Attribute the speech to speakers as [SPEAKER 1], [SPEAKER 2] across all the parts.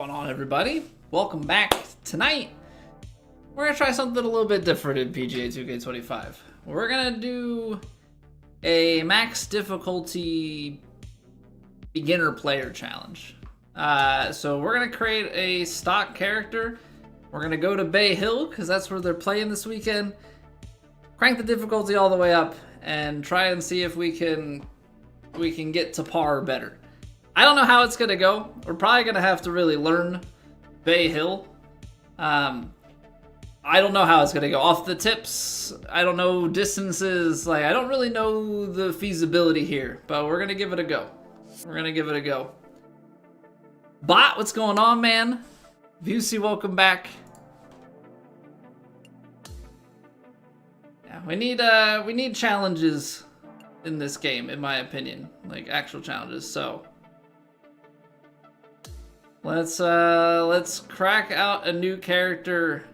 [SPEAKER 1] What's going on, everybody? Welcome back. Tonight we're gonna try something a little bit different in PGA 2K25. We're gonna do a max difficulty beginner player challenge. So we're gonna create a stock character. We're gonna go to Bay Hill because that's where they're playing this weekend. Crank the difficulty all the way up and try and see if we can get to par or better. I don't know how it's gonna go. We're probably gonna have to really learn Bay Hill. I don't know how it's gonna go. Off the tips, I don't know distances. Like, I don't really know the feasibility here, but we're gonna give it a go. Bot, what's going on, man? Busey, welcome back. Yeah, we need challenges in this game, in my opinion, like actual challenges. So let's crack out a new character.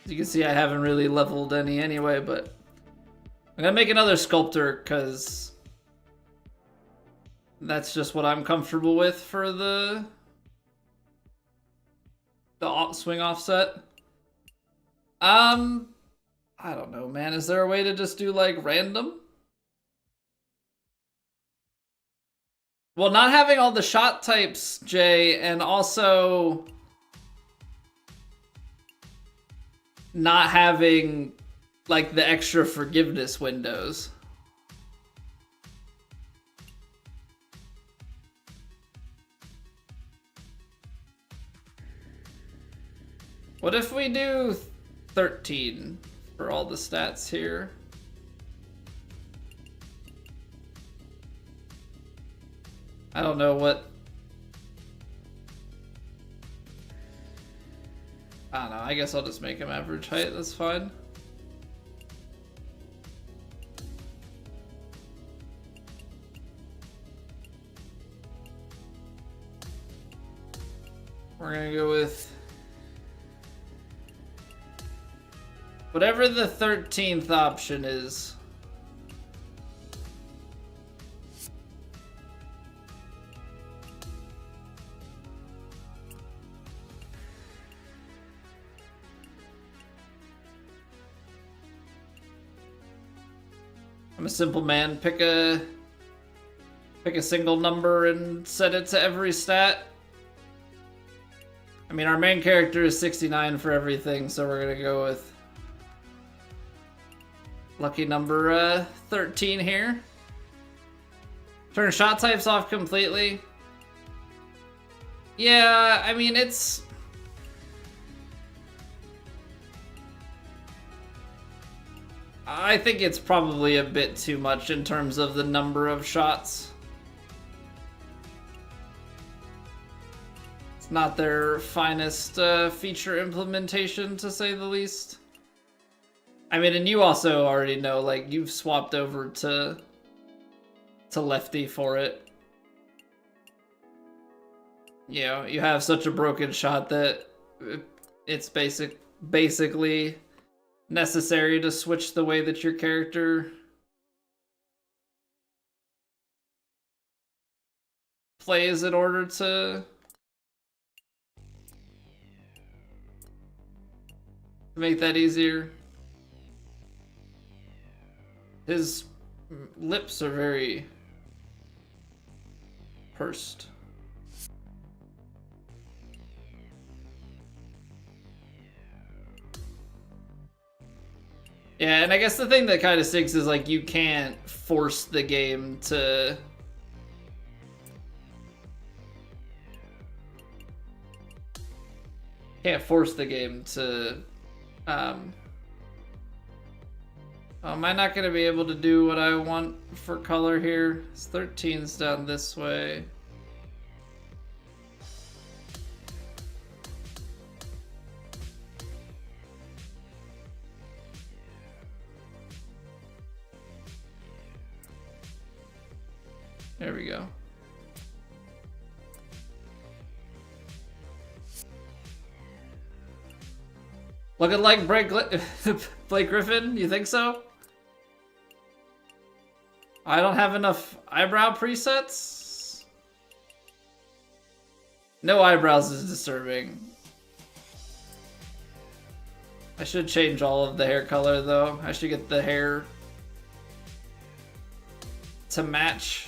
[SPEAKER 1] As you can see, I haven't really leveled any anyway, but I'm gonna make another sculptor because that's just what I'm comfortable with for the swing offset. I don't know, man. Is there a way to just do like random? Well, not having all the shot types, Jay, and also not having like the extra forgiveness windows. What if we do 13 for all the stats here? I don't know what. I don't know. I guess I'll just make him average height. That's fine. We're gonna go with whatever the 13th option is. I'm a simple man. Pick a single number and set it to every stat. I mean, our main character is 69 for everything, so we're gonna go with lucky number 13 here. Turn shot types off completely. Yeah, I mean, I think it's probably a bit too much in terms of the number of shots. It's not their finest feature implementation, to say the least. I mean, and you also already know, like, you've swapped over to lefty for it. You know, you have such a broken shot that it's basically necessary to switch the way that your character plays in order to make that easier. His lips are very pursed. Yeah, and I guess the thing that kind of stinks is, like, you can't force the game to am I not going to be able to do what I want for color here? It's 13's down this way. There we go. Looking like Blake Griffin? You think so? I don't have enough eyebrow presets. No eyebrows is disturbing. I should change all of the hair color though. I should get the hair to match.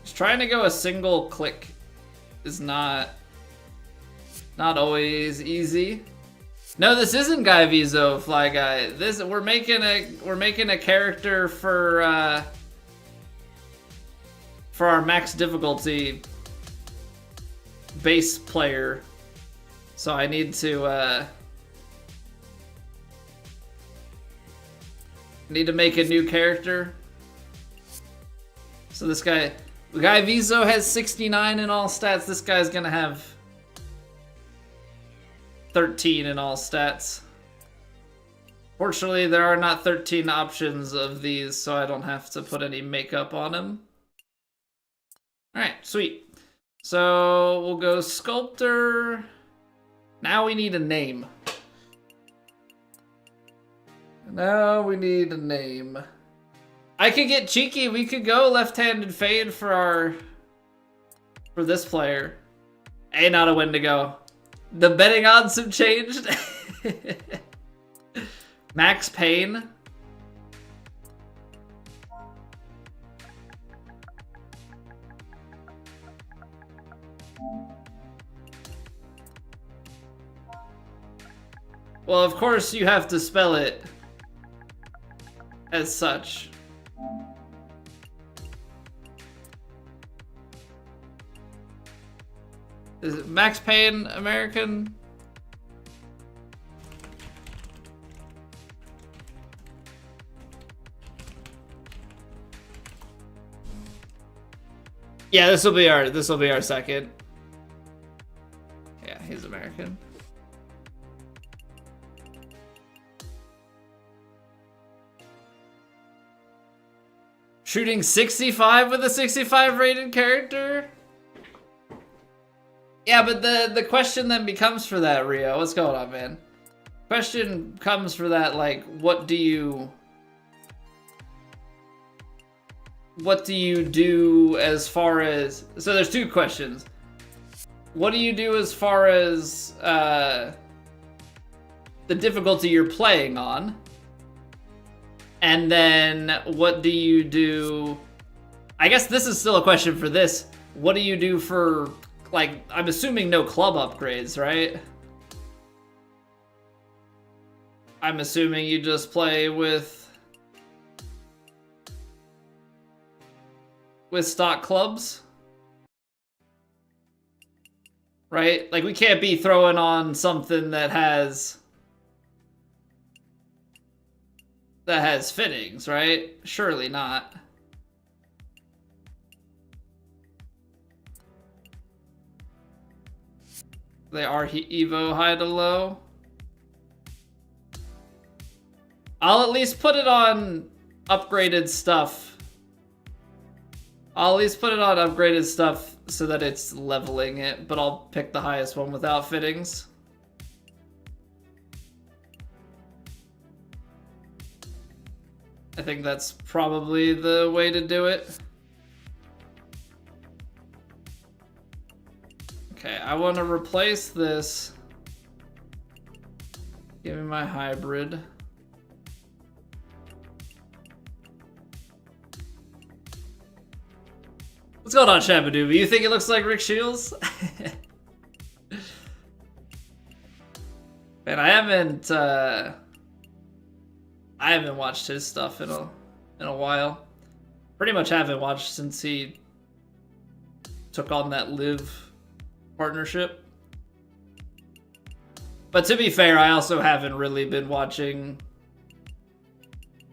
[SPEAKER 1] Just trying to go a single click is not always easy. No, this isn't Guy Vizo, Fly Guy. We're making a character for our max difficulty base player. So I need to make a new character. So this guy Vizo has 69 in all stats. This guy's gonna have 13 in all stats. Fortunately, there are not 13 options of these, so I don't have to put any makeup on him. Alright, sweet. So we'll go sculptor. Now we need a name. Now we need a name. I could get cheeky. We could go left-handed fade for this player. Hey, not a Wendigo. The betting odds have changed. Max Payne. Well, of course you have to spell it as such. Is it Max Payne American? Yeah, this will be our second. Yeah, he's American. Shooting 65 with a 65 rated character? Yeah, but the question then becomes for that, Rio. What's going on, man? Question comes for that, like, what do you do as far as... So there's two questions. What do you do as far as the difficulty you're playing on? And then what do you do... I guess this is still a question for this. What do you do for, like, I'm assuming no club upgrades, right? I'm assuming you just play with stock clubs, right? Like, we can't be throwing on something that has fittings, right? Surely not. They are Evo high to low. I'll at least put it on upgraded stuff. I'll at least put it on upgraded stuff so that it's leveling it, but I'll pick the highest one without fittings. I think that's probably the way to do it. Okay, I want to replace this. Give me my hybrid. What's going on, Shabadooba? You think it looks like Rick Shields? Man, I haven't watched his stuff in a while. Pretty much haven't watched since he took on that live partnership. But to be fair, I also haven't really been watching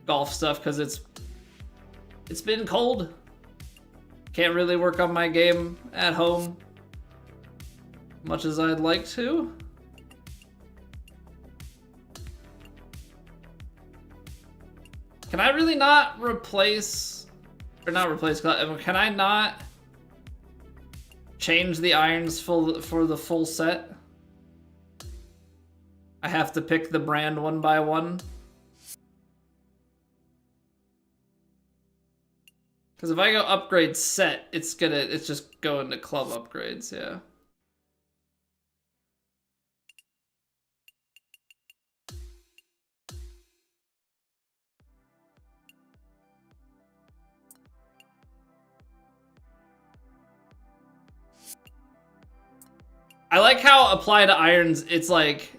[SPEAKER 1] golf stuff because it's been cold. Can't really work on my game at home much as I'd like to. Can I really not replace, or not replace, can I not change the irons for the full set? I have to pick the brand one by one. Because if I go upgrade set, it's just going to club upgrades, yeah. I like how apply to irons, it's like,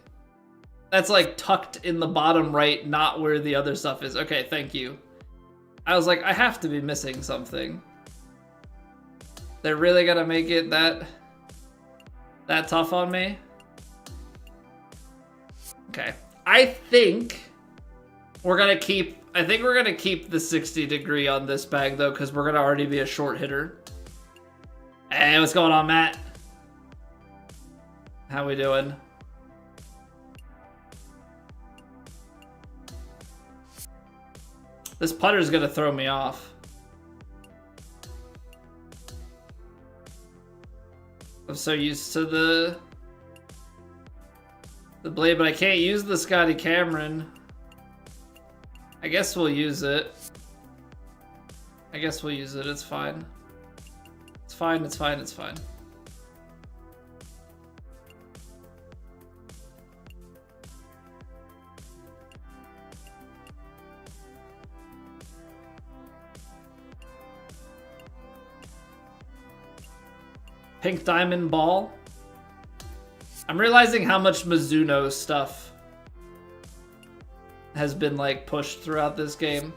[SPEAKER 1] that's like tucked in the bottom right, not where the other stuff is. Okay, thank you. I was like, I have to be missing something. They're really gonna make it that tough on me? Okay. I think we're gonna keep the 60 degree on this bag though, because we're gonna already be a short hitter. Hey, what's going on, Matt? How we doing? This putter's gonna throw me off. I'm so used to the blade, but I can't use the Scotty Cameron. I guess we'll use it. It's fine. It's fine, it's fine, it's fine. Pink Diamond Ball. I'm realizing how much Mizuno stuff has been like pushed throughout this game.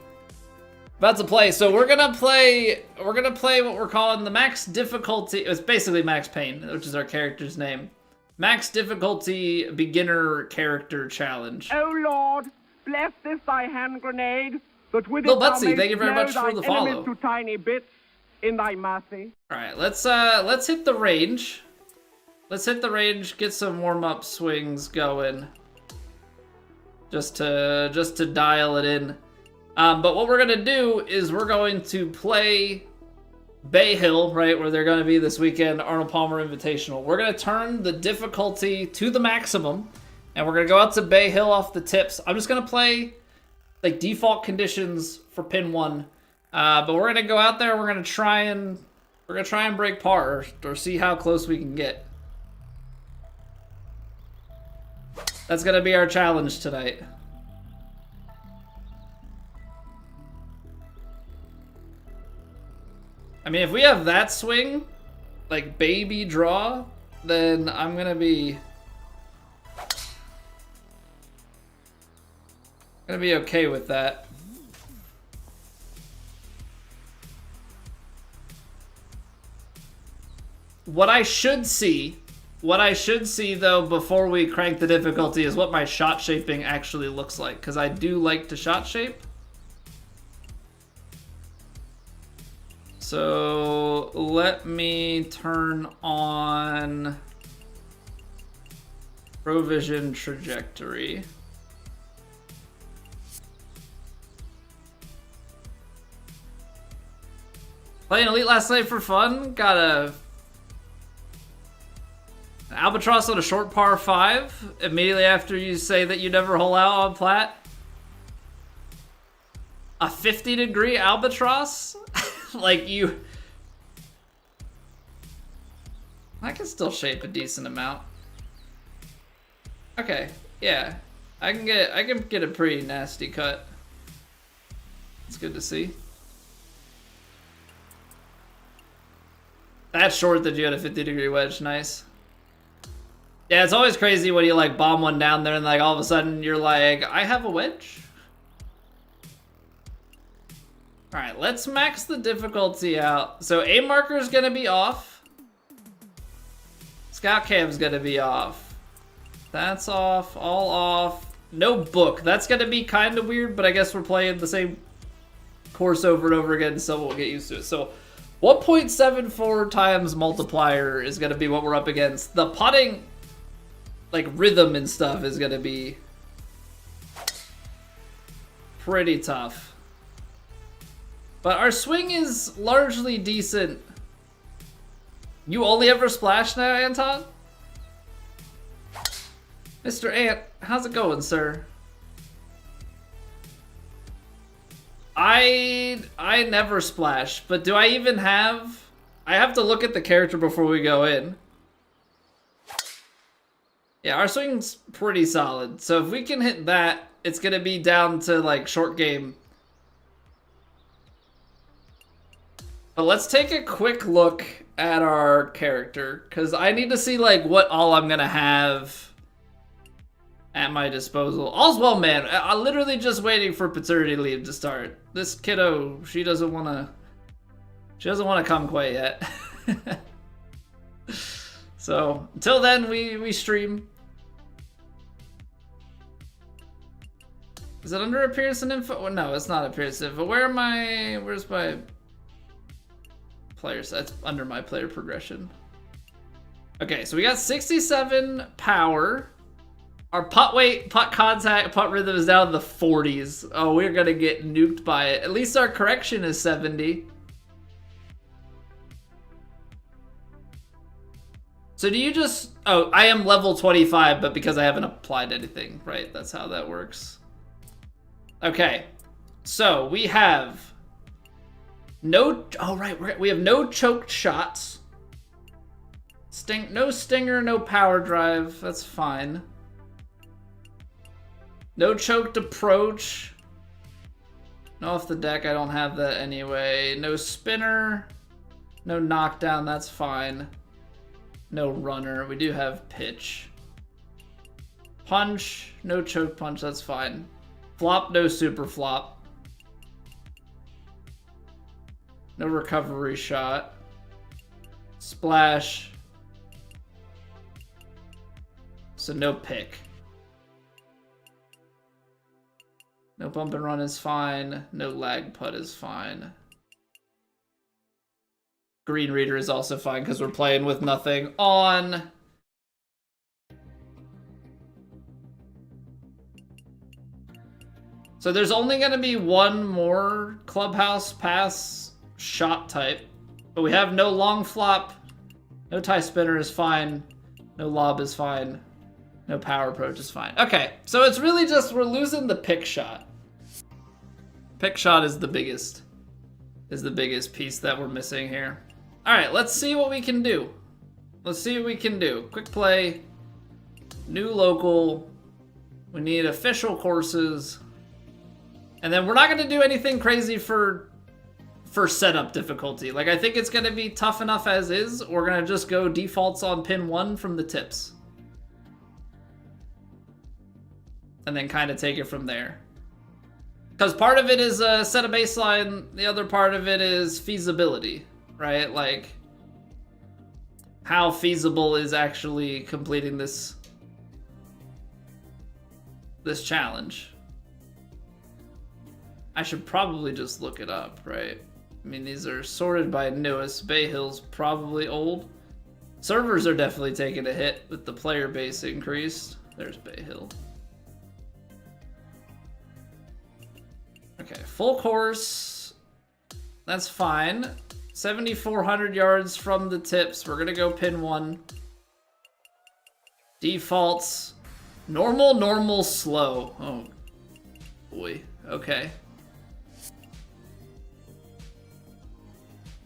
[SPEAKER 1] About to play, so we're gonna play what we're calling the max difficulty. It's basically Max Payne, which is our character's name. Max difficulty beginner character challenge.
[SPEAKER 2] Oh Lord, bless this thy hand grenade, that with
[SPEAKER 1] Lil
[SPEAKER 2] it thou
[SPEAKER 1] Butsy, thank you
[SPEAKER 2] mayst
[SPEAKER 1] very much
[SPEAKER 2] blow
[SPEAKER 1] for the
[SPEAKER 2] thine enemies
[SPEAKER 1] follow.
[SPEAKER 2] to tiny bits in thy mercy.
[SPEAKER 1] All right, let's hit the range. Let's hit the range, get some warm-up swings going. Just to dial it in. But what we're gonna do is we're going to play Bay Hill, right, where they're gonna be this weekend, Arnold Palmer Invitational. We're gonna turn the difficulty to the maximum, and we're gonna go out to Bay Hill off the tips. I'm just gonna play like default conditions for pin 1. But we're gonna go out there, we're gonna try and break par or see how close we can get. That's gonna be our challenge tonight. I mean, if we have that swing, like baby draw, then I'm gonna be okay with that. What I should see though before we crank the difficulty is what my shot shaping actually looks like, because I do like to shot shape. So let me turn on Provision Trajectory. Playing Elite last night for fun. Got an albatross on a short par 5 immediately after you say that you never hole out on plat. A 50 degree albatross? Like you... I can still shape a decent amount. Okay, yeah. I can get a pretty nasty cut. It's good to see. That's short that you had a 50 degree wedge, nice. Yeah, it's always crazy when you like bomb one down there and like all of a sudden you're like, I have a wedge? Alright, let's max the difficulty out. So aim marker is gonna be off. Scout cam's gonna be off. That's off, all off. No book, that's gonna be kind of weird, but I guess we're playing the same course over and over again, so we'll get used to it. So 1.74 times multiplier is gonna be what we're up against. The putting, like rhythm and stuff, is gonna be pretty tough. But our swing is largely decent. You only ever splash now, Anton? Mr. Ant, how's it going, sir? I never splash, but do I even have... I have to look at the character before we go in. Yeah, our swing's pretty solid. So if we can hit that, it's going to be down to, like, short game. But let's take a quick look at our character, because I need to see, like, what all I'm going to have at my disposal. All's well, man. I'm literally just waiting for paternity leave to start. This kiddo, she doesn't want to come quite yet. So, until then, we stream. Is it under appearance and info? Well, no, it's not appearance and info. Where's my players? That's under my player progression. Okay, so we got 67 power. Our putt weight, putt contact, putt rhythm is down in the 40s. Oh, we're gonna get nuked by it. At least our correction is 70. So do you just... Oh, I am level 25, but because I haven't applied anything, right? That's how that works. Okay, so we have no... Oh, right, we have no choked shots. No stinger, no power drive. That's fine. No choked approach. No off the deck, I don't have that anyway. No spinner. No knockdown, that's fine. No runner, we do have pitch. Punch, no choke punch, that's fine. Flop, no super flop. No recovery shot. Splash. So no pick. No bump and run is fine. No lag putt is fine. Green reader is also fine because we're playing with nothing on. So there's only going to be one more clubhouse pass shot type. But we have no long flop. No tie spinner is fine. No lob is fine. No power approach is fine. Okay, so it's really just we're losing the pick shot. Pick shot is the biggest piece that we're missing here. All right, let's see what we can do. Let's see what we can do. Quick play, new local. We need official courses. And then we're not gonna do anything crazy for setup difficulty. Like, I think it's gonna be tough enough as is. We're gonna just go defaults on pin 1 from the tips. And then kind of take it from there. Because part of it is set a baseline, the other part of it is feasibility, right? Like, how feasible is actually completing this challenge? I should probably just look it up, right? I mean, these are sorted by newest. Bay Hill's probably old. Servers are definitely taking a hit with the player base increased. There's Bay Hill. Okay, full course. That's fine. 7,400 yards from the tips. We're gonna go pin 1. Defaults. Normal, normal, slow. Oh, boy. Okay.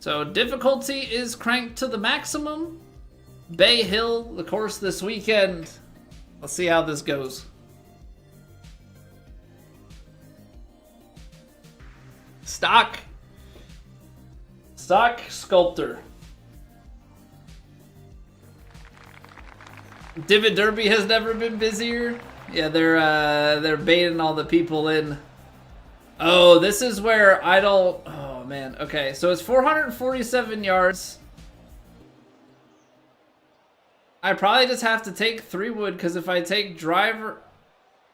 [SPEAKER 1] So difficulty is cranked to the maximum. Bay Hill, the course this weekend. Let's see how this goes. Stock Sculptor. Divot Derby has never been busier. Yeah, they're baiting all the people in. Oh, this is where I don't... Oh, man. Okay, so it's 447 yards. I probably just have to take 3 wood, because if I take driver...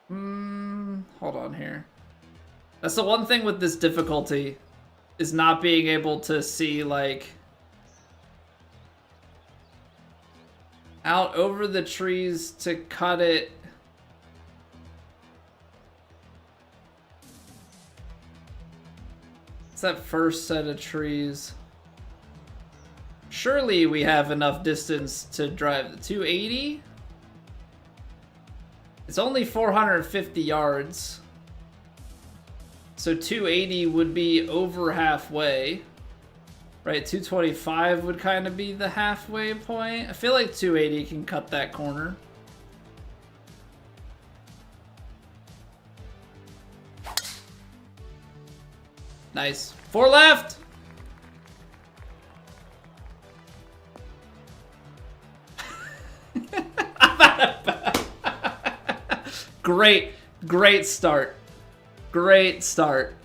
[SPEAKER 1] hold on here. That's the one thing with this difficulty, is not being able to see, like... out over the trees to cut it. It's that first set of trees. Surely we have enough distance to drive the 280. It's only 450 yards. So 280 would be over halfway. Right, 225 would kind of be the halfway point. I feel like 280 can cut that corner. Nice. 4 left! Great start. Great start.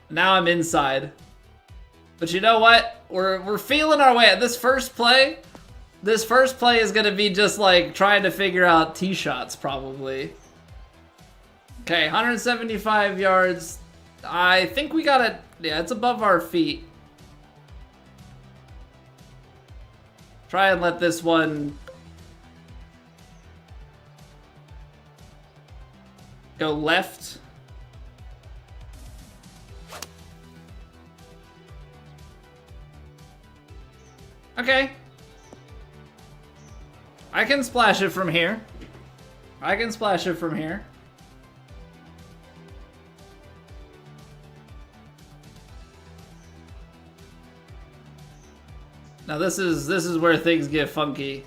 [SPEAKER 1] Now I'm inside. But you know what? We're feeling our way. This first play is gonna be just like trying to figure out tee shots probably. Okay, 175 yards. I think we got it. Yeah, it's above our feet. Try and let this one go left. Okay. I can splash it from here. I can splash it from here. Now this is where things get funky.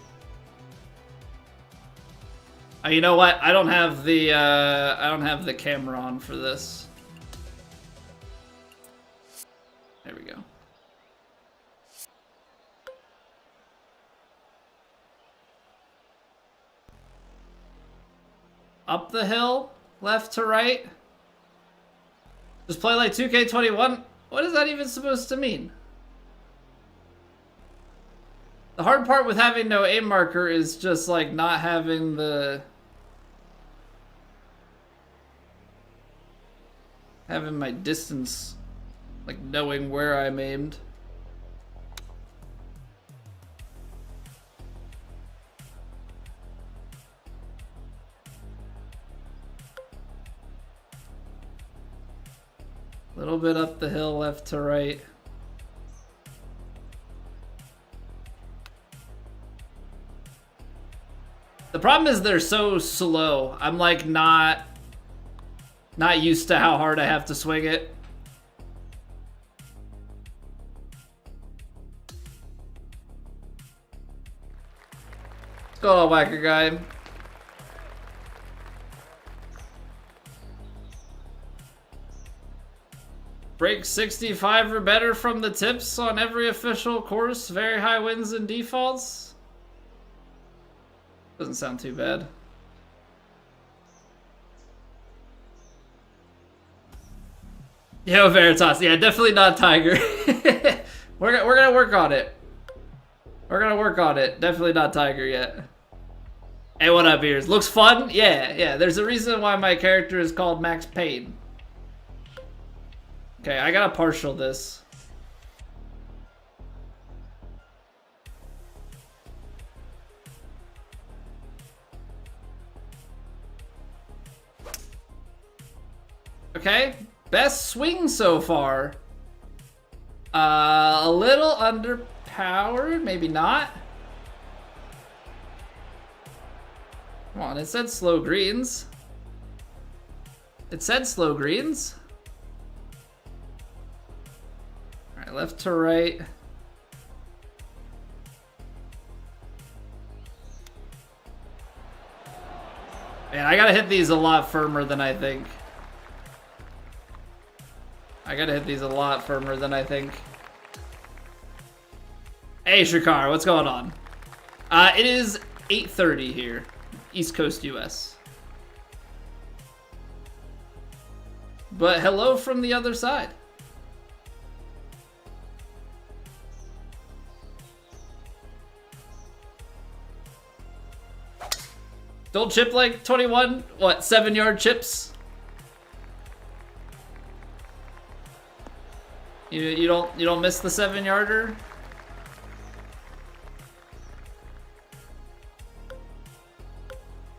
[SPEAKER 1] You know what? I don't have the camera on for this. There we go. Up the hill, left to right. Just play like 2K21. What is that even supposed to mean? The hard part with having no aim marker is just like not having having my distance, like knowing where I'm aimed. A little bit up the hill, left to right. The problem is they're so slow. I'm like not used to how hard I have to swing it. Let's go on, whacker guy. Break 65 or better from the tips on every official course. Very high wins and defaults. Doesn't sound too bad. Yo, Veritas. Yeah, definitely not Tiger. We're gonna work on it. We're gonna work on it. Definitely not Tiger yet. Hey, what up, ears? Looks fun? Yeah. There's a reason why my character is called Max Payne. Okay, I gotta partial this. Okay, best swing so far. A little underpowered, maybe not. Come on, it said slow greens. It said slow greens. All right, left to right. Man, I gotta hit these a lot firmer than I think. Hey, Shikar, what's going on? It is 8:30 here, East Coast, US. But hello from the other side. Don't chip like 21? What, 7-yard chips? You don't miss the 7-yarder?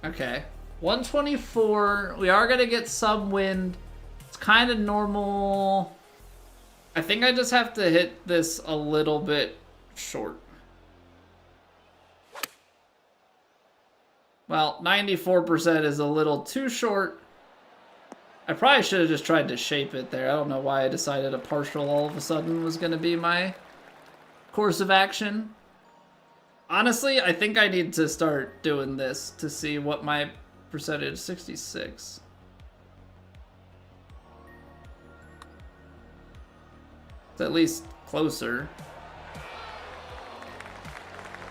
[SPEAKER 1] Okay. 124. We are gonna get some wind. It's kind of normal. I think I just have to hit this a little bit short. Well, 94% is a little too short. I probably should have just tried to shape it there. I don't know why I decided a partial all of a sudden was going to be my course of action. Honestly, I think I need to start doing this to see what my percentage, 66. It's at least closer.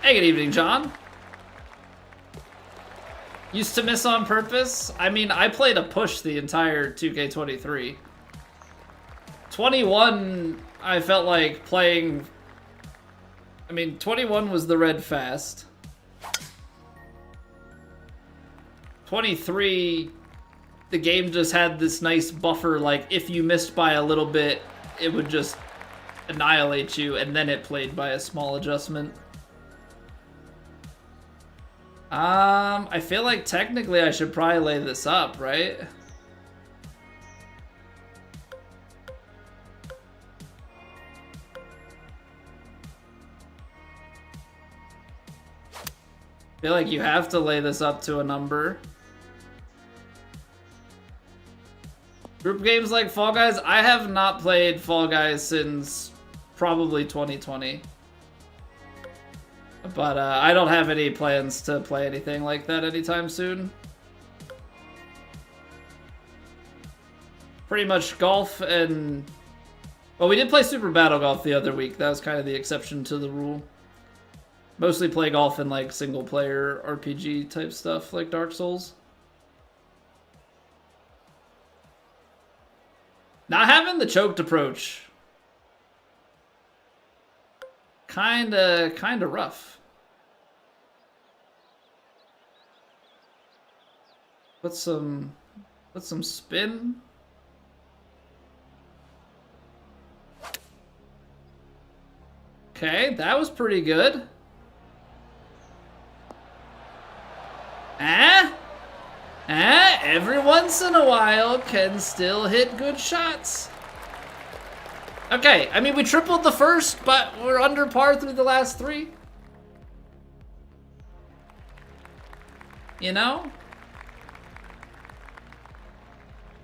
[SPEAKER 1] Hey, good evening, John. Used to miss on purpose? I mean, I played a push the entire 2K23. 21, I felt like playing... I mean, 21 was the red fast. 23, the game just had this nice buffer, like, if you missed by a little bit, it would just annihilate you, and then it played by a small adjustment. I feel like technically I should probably lay this up, right? I feel like you have to lay this up to a number. Group games like Fall Guys, I have not played Fall Guys since probably 2020. But I don't have any plans to play anything like that anytime soon. Pretty much golf and... Well, we did play Super Battle Golf the other week. That was kind of the exception to the rule. Mostly play golf and like single player RPG type stuff like Dark Souls. Not having the choked approach. Kinda rough. Put some spin. Okay, that was pretty good. Every once in a while can still hit good shots. Okay, I mean, we tripled the first, but we're under par through the last three. You know?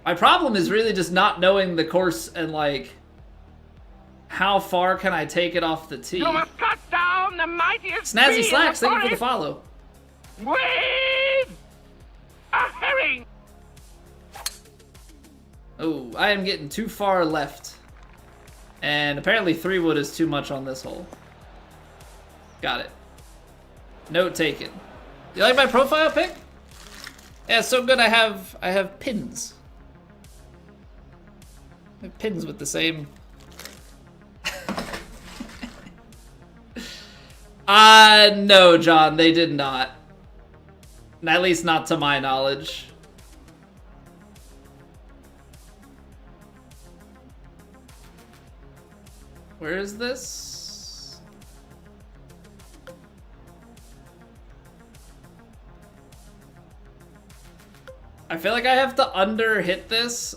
[SPEAKER 1] My problem is really just not knowing the course and, like, how far can I take it off the tee?
[SPEAKER 2] You must cut down the mightiest
[SPEAKER 1] Snazzy
[SPEAKER 2] tree
[SPEAKER 1] Slacks,
[SPEAKER 2] in the
[SPEAKER 1] thank you for the
[SPEAKER 2] forest
[SPEAKER 1] follow.
[SPEAKER 2] with a herring.
[SPEAKER 1] Oh, I am getting too far left. And apparently 3-wood is too much on this hole. Got it. Note taken. You like my profile pic? Yeah, it's so good I have pins. I have pins with the same... No, John, they did not. At least not to my knowledge. Where is this? I feel like I have to under-hit this.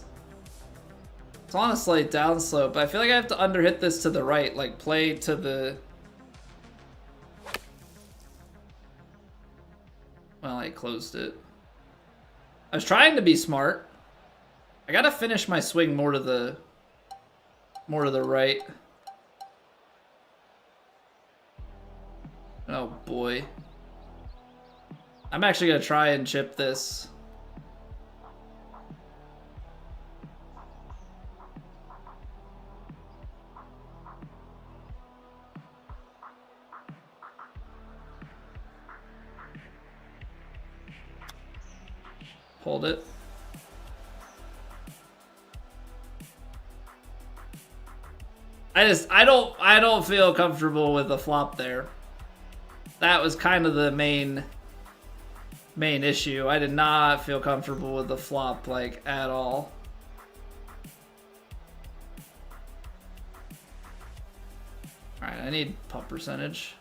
[SPEAKER 1] It's on a slight downslope, but I feel like I have to under-hit this to the right, like play to the... Well, I closed it. I was trying to be smart. I gotta finish my swing more to the right. Oh boy. I'm actually gonna try and chip this. Hold it. I don't feel comfortable with the flop there. That was kind of the main issue. I did not feel comfortable with the flop, like, at all. Alright, I need putt percentage.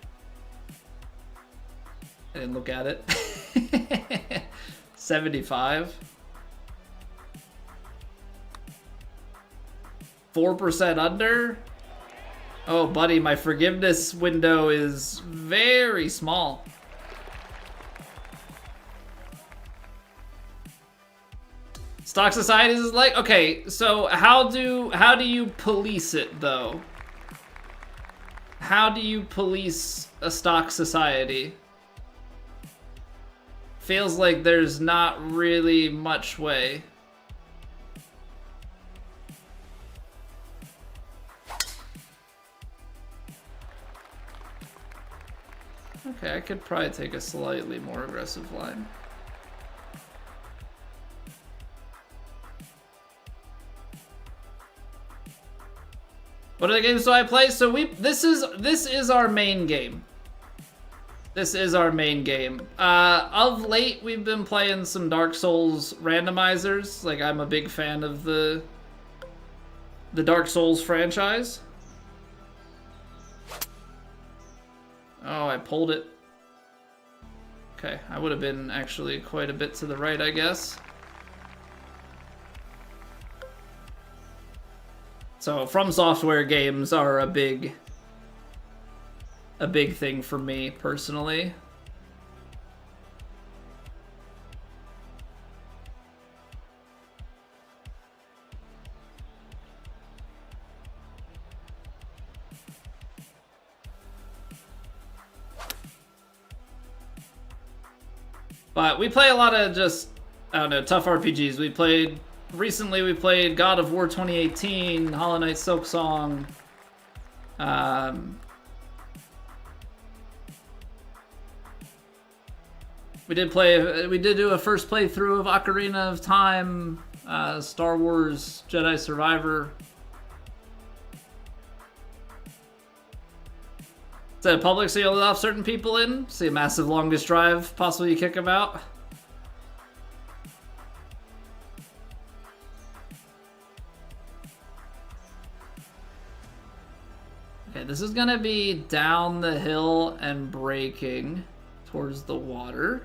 [SPEAKER 1] I didn't look at it. 75. 4% under? Oh, buddy, my forgiveness window is very small. Stock societies is like, okay, so how do you police it though? How do you police a stock society? Feels like there's not really much way. Okay, I could probably take a slightly more aggressive line. What other games do I play? So this is our main game. This is our main game. Of late, we've been playing some Dark Souls randomizers. Like, I'm a big fan of the Dark Souls franchise. Oh, I pulled it. Okay, I would have been actually quite a bit to the right, I guess. So, From Software games are a big thing for me, personally. But we play a lot of just, I don't know, tough RPGs. Recently we played God of War 2018, Hollow Knight Silksong. We did do a first playthrough of Ocarina of Time, Star Wars Jedi Survivor. Is that public so you'll let off certain people in? See a massive longest drive, possibly you kick them out. Okay, this is gonna be down the hill and braking towards the water.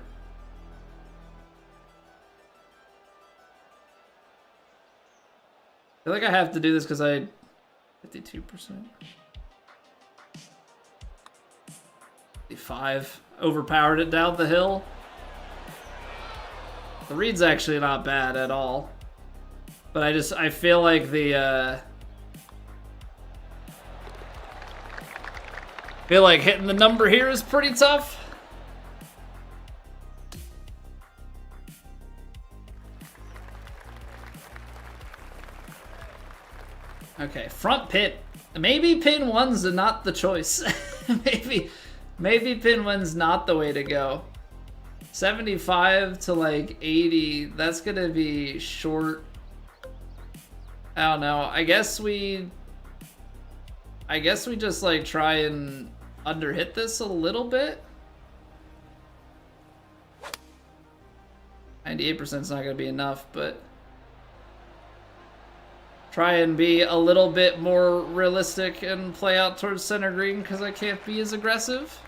[SPEAKER 1] I feel like I have to do this because I 52%. 55. Overpowered it down the hill. The read's actually not bad at all. But I feel like feel like hitting the number here is pretty tough. Okay, front pit. Maybe pin 1's not the choice. Maybe pin 1's not the way to go. 75 to like 80, that's gonna be short. I don't know. I guess we just like try and underhit this a little bit. 98% is not gonna be enough, but try and be a little bit more realistic and play out towards center green because I can't be as aggressive.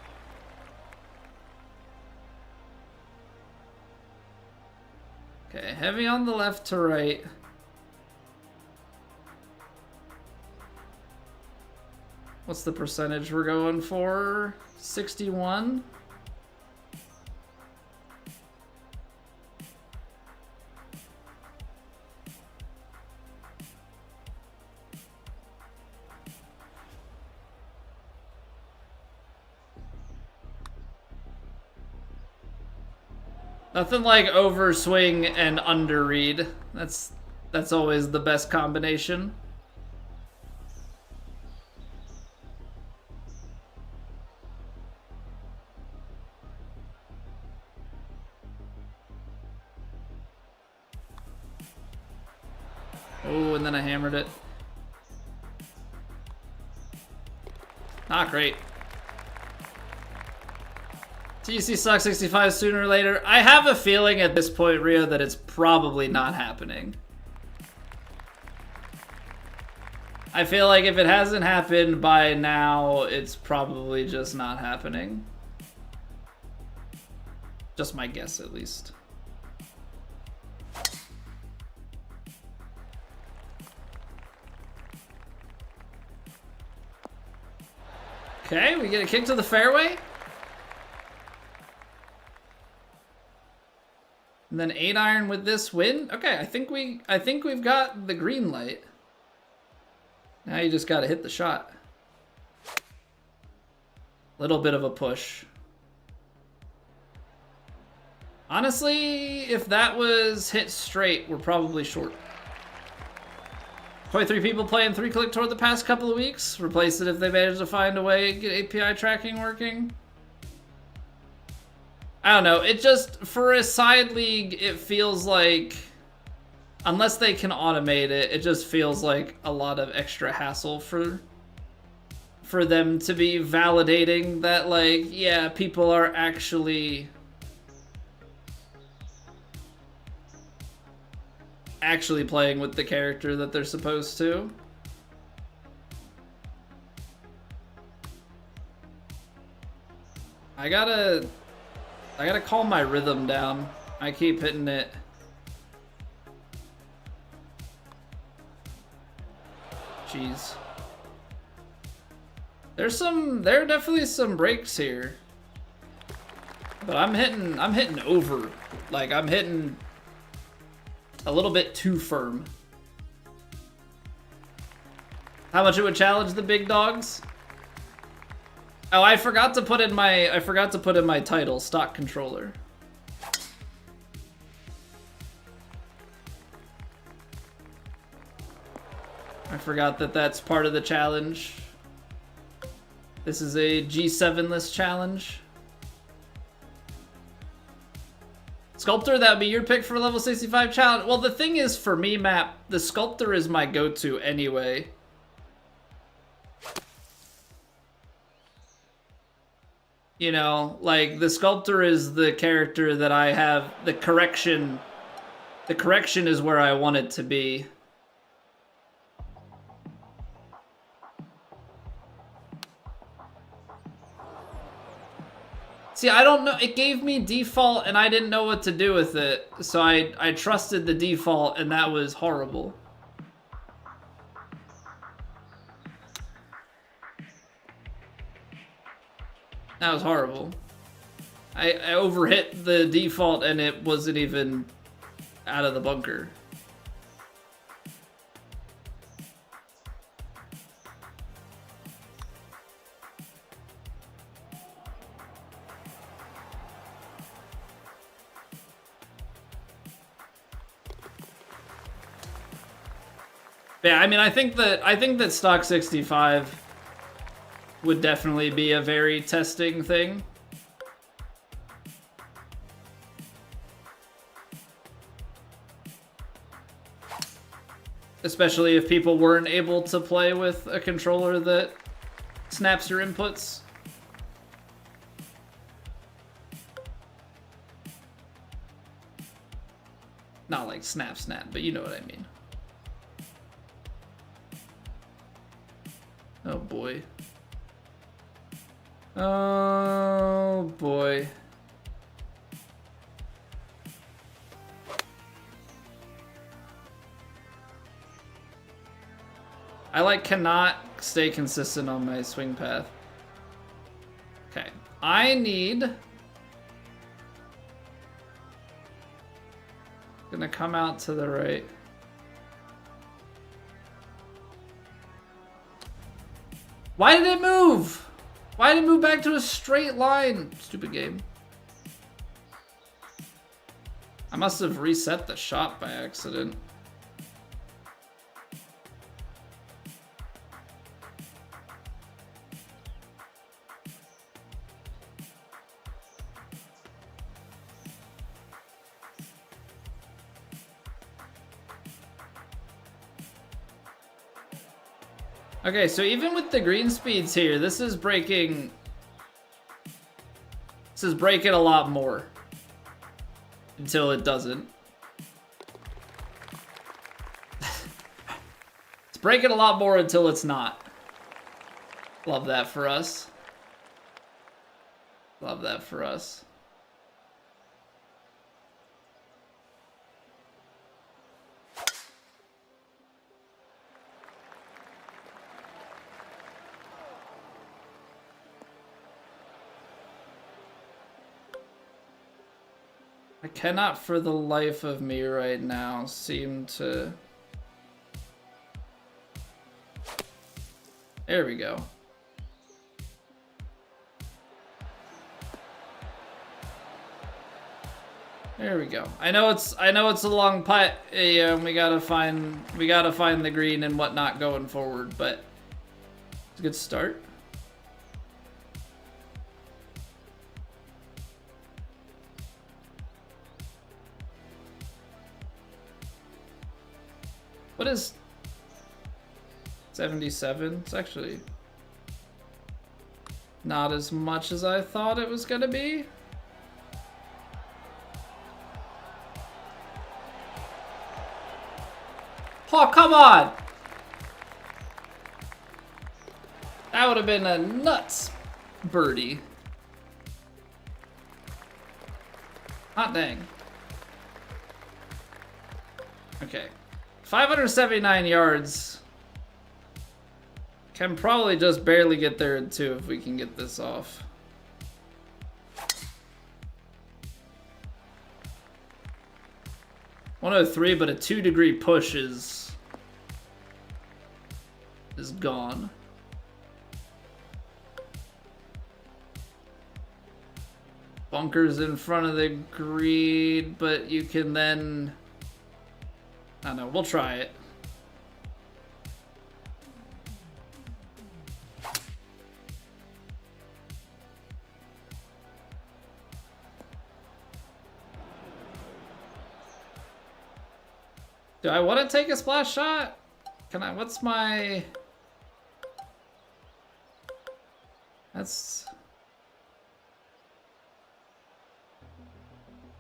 [SPEAKER 1] Okay, heavy on the left to right. What's the percentage we're going for? 61? Nothing like overswing and underread. That's always the best combination. Oh, and then I hammered it. Not great. TC sucks 65 sooner or later. I have a feeling at this point, Rio, that it's probably not happening. I feel like if it hasn't happened by now, it's probably just not happening. Just my guess, at least. Okay, we get a kick to the fairway. And then 8-iron with this wind. Okay, I think we've got the green light. Now you just gotta hit the shot. Little bit of a push. Honestly, if that was hit straight, we're probably short. 23 people playing 3-click tour the past couple of weeks. Replace it if they manage to find a way to get API tracking working. I don't know. It just, for a side league, it feels like, unless they can automate it, it just feels like a lot of extra hassle for them to be validating that, like, yeah, people are actually playing with the character that they're supposed to. I gotta calm my rhythm down. I keep hitting it. Jeez. There are definitely some breaks here. But I'm hitting over. Like, I'm hitting a little bit too firm. How much it would challenge the big dogs? Oh, I forgot to put in my title, stock controller. I forgot that that's part of the challenge. This is a G7 list challenge. Sculptor, that would be your pick for level 65 challenge. Well, the thing is, for me, Map, the Sculptor is my go-to anyway. You know, like, the Sculptor is the character that I have, the correction is where I want it to be. See, I don't know, it gave me default and I didn't know what to do with it, so I trusted the default and that was horrible. That was horrible. I overhit the default and it wasn't even out of the bunker. Yeah, I mean, I think that stock 65 would definitely be a very testing thing. Especially if people weren't able to play with a controller that snaps your inputs. Not like snap, but you know what I mean. Oh boy. Oh boy. I like cannot stay consistent on my swing path. Okay. I need... Gonna come out to the right. Why did it move? Why did it move back to a straight line? Stupid game. I must have reset the shot by accident. Okay, so even with the green speeds here, this is breaking a lot more. Until it doesn't. It's breaking a lot more until it's not. Love that for us. Love that for us. I cannot for the life of me right now seem to... There we go. There we go. I know it's a long putt. Yeah, we gotta find the green and whatnot going forward, but it's a good start. What is 77? It's actually not as much as I thought it was gonna be. Oh, come on! That would have been a nuts birdie. Hot dang. Okay. 579 yards. Can probably just barely get there in 2 if we can get this off. .103, but a 2-degree push is gone. Bunkers in front of the green, but you can then... I don't know, we'll try it. Do I want to take a splash shot? Can I? What's my... That's...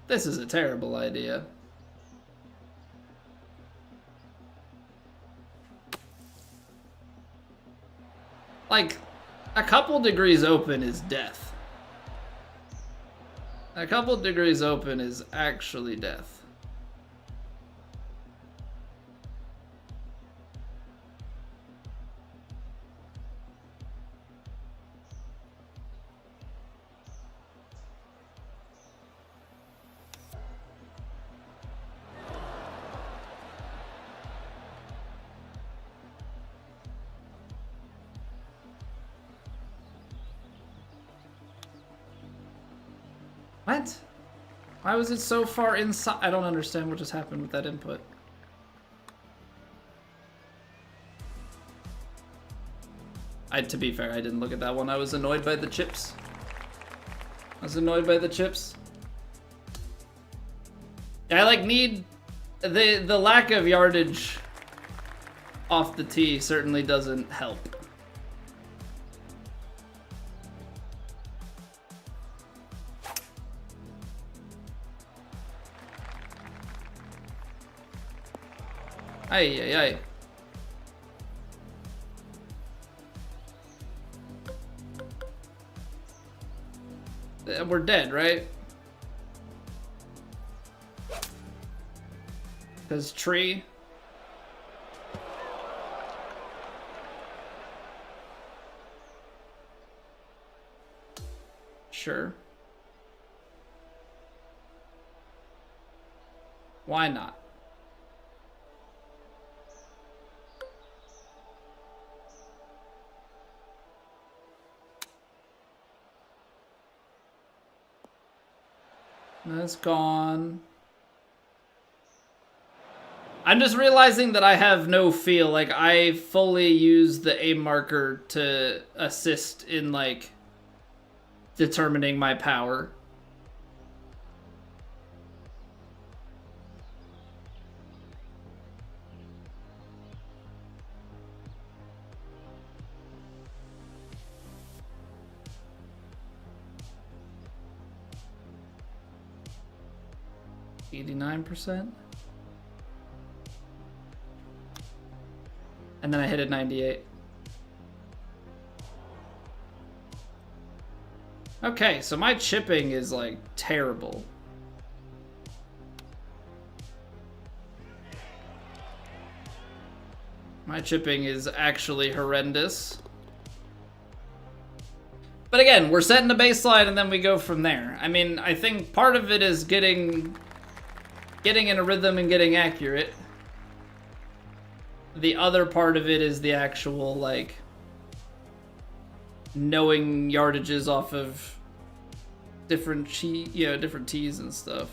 [SPEAKER 1] This is a terrible idea. Like, a couple degrees open is death. A couple degrees open is actually death. What? Why was it so far inside? I don't understand what just happened with that input. To be fair, I didn't look at that one. I was annoyed by the chips. I like need the lack of yardage off the tee certainly doesn't help. Ay, ay, ay. We're dead, right? Because tree. Sure. Why not? That's gone. I'm just realizing that I have no feel. Like, I fully use the aim marker to assist in, like, determining my power. %. And then I hit it 98. Okay, so my chipping is like terrible. My chipping is actually horrendous. But again, we're setting the baseline and then we go from there. I mean, I think part of it is getting in a rhythm and getting accurate. The other part of it is the actual, like, knowing yardages off of different different tees and stuff.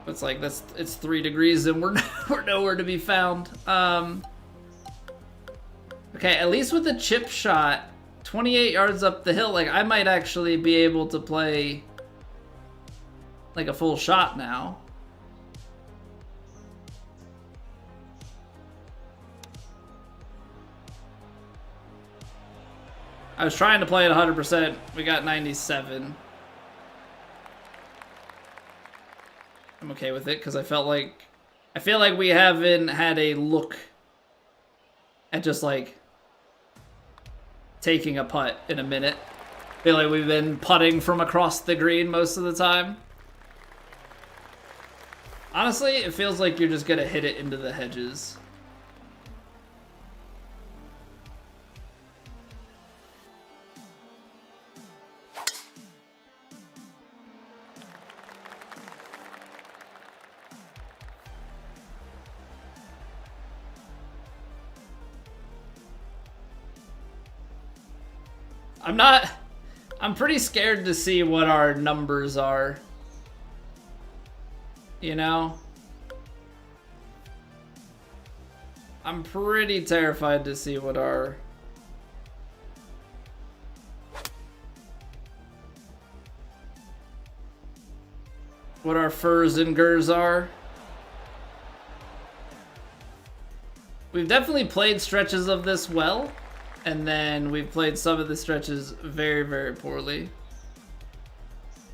[SPEAKER 1] It's like it's 3 degrees and we're nowhere to be found. Okay, at least with the chip shot, 28 yards up the hill, like I might actually be able to play like a full shot now. I was trying to play at 100%. We got 97. I'm okay with it because I feel like we haven't had a look at just like taking a putt in a minute. I feel like we've been putting from across the green most of the time. Honestly, it feels like you're just gonna hit it into the hedges. I'm pretty scared to see what our numbers are. You know? I'm pretty terrified to see what our... furs and gurs are. We've definitely played stretches of this well. And then we've played some of the stretches very, very poorly.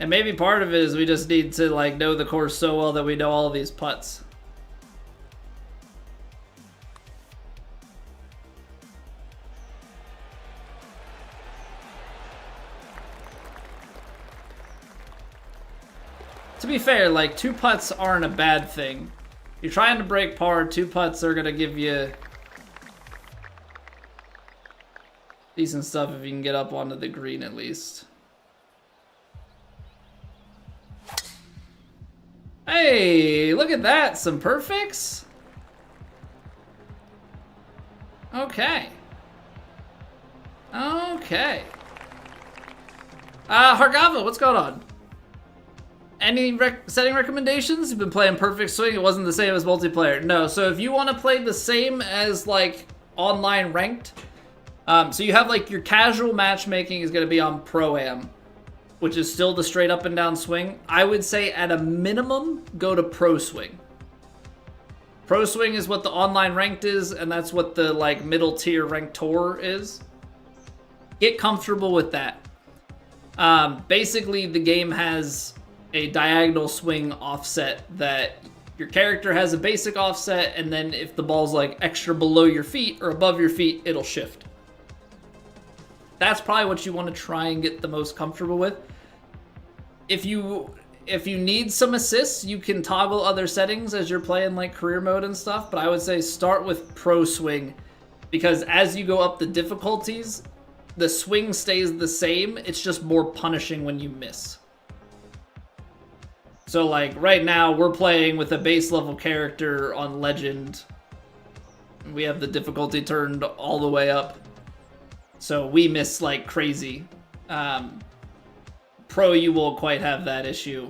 [SPEAKER 1] And maybe part of it is we just need to like know the course so well that we know all of these putts. To be fair, like 2 putts aren't a bad thing. You're trying to break par, 2 putts are gonna give you decent stuff if you can get up onto the green at least. Hey, look at that. Some perfects. Okay. Okay. Hargava, what's going on? Any setting recommendations? You've been playing Perfect Swing. It wasn't the same as multiplayer. No, so if you want to play the same as like online ranked, so you have like your casual matchmaking is going to be on Pro-Am, which is still the straight up and down swing. I would say at a minimum, go to Pro Swing. Pro Swing is what the online ranked is, and that's what the like middle tier ranked tour is. Get comfortable with that. Basically, the game has a diagonal swing offset that your character has a basic offset, and then if the ball's like extra below your feet or above your feet, it'll shift. That's probably what you want to try and get the most comfortable with. If you need some assists, you can toggle other settings as you're playing like career mode and stuff, but I would say start with Pro Swing, because as you go up the difficulties, the swing stays the same, it's just more punishing when you miss. So like right now we're playing with a base level character on Legend. We have the difficulty turned all the way up. So we miss like crazy. Pro, you won't quite have that issue.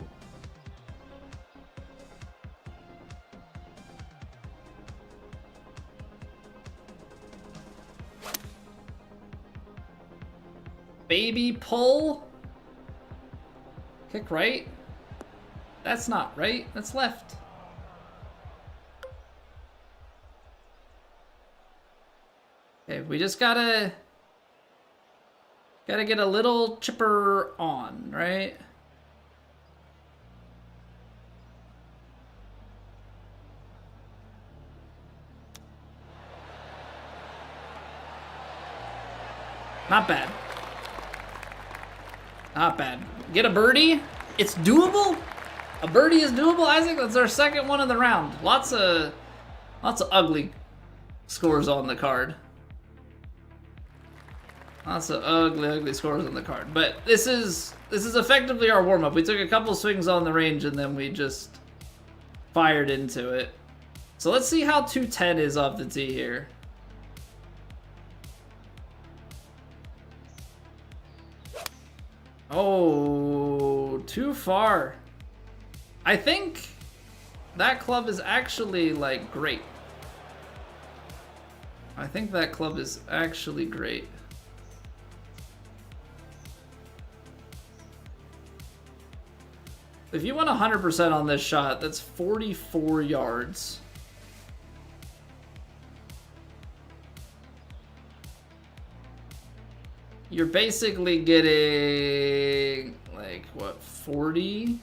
[SPEAKER 1] Baby pull. Kick right. That's not right. That's left. Okay, we just gotta get a little chipper on, right? Not bad. Not bad. Get a birdie. It's doable. A birdie is doable, Isaac. That's our second one of the round. Lots of ugly scores on the card. Lots of ugly scores on the card. But this is effectively our warm-up. We took a couple swings on the range and then we just fired into it. So let's see how 210 is off the tee here. Oh, too far. I think that club is actually, like, great. I think that club is actually great. If you want 100% on this shot, that's 44 yards. You're basically getting, like, what, 40?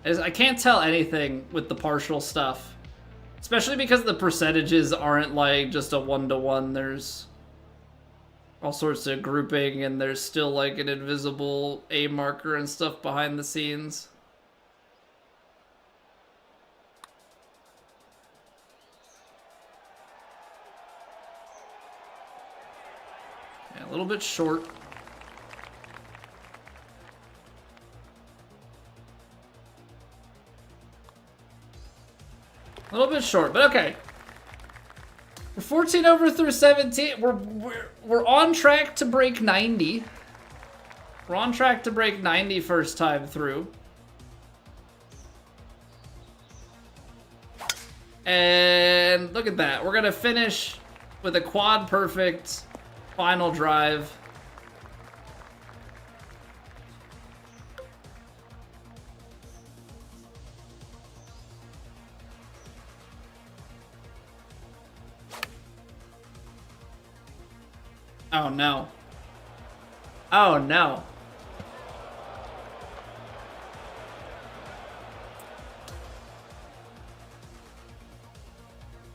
[SPEAKER 1] I can't tell anything with the partial stuff. Especially because the percentages aren't like just a 1-to-1. There's all sorts of grouping and there's still like an invisible A marker and stuff behind the scenes. Yeah, a little bit short. A little bit short, but okay. We're 14 over through 17. We're on track to break 90. We're on track to break 90 first time through. And look at that. We're gonna finish with a quad perfect final drive. Oh no. Oh no.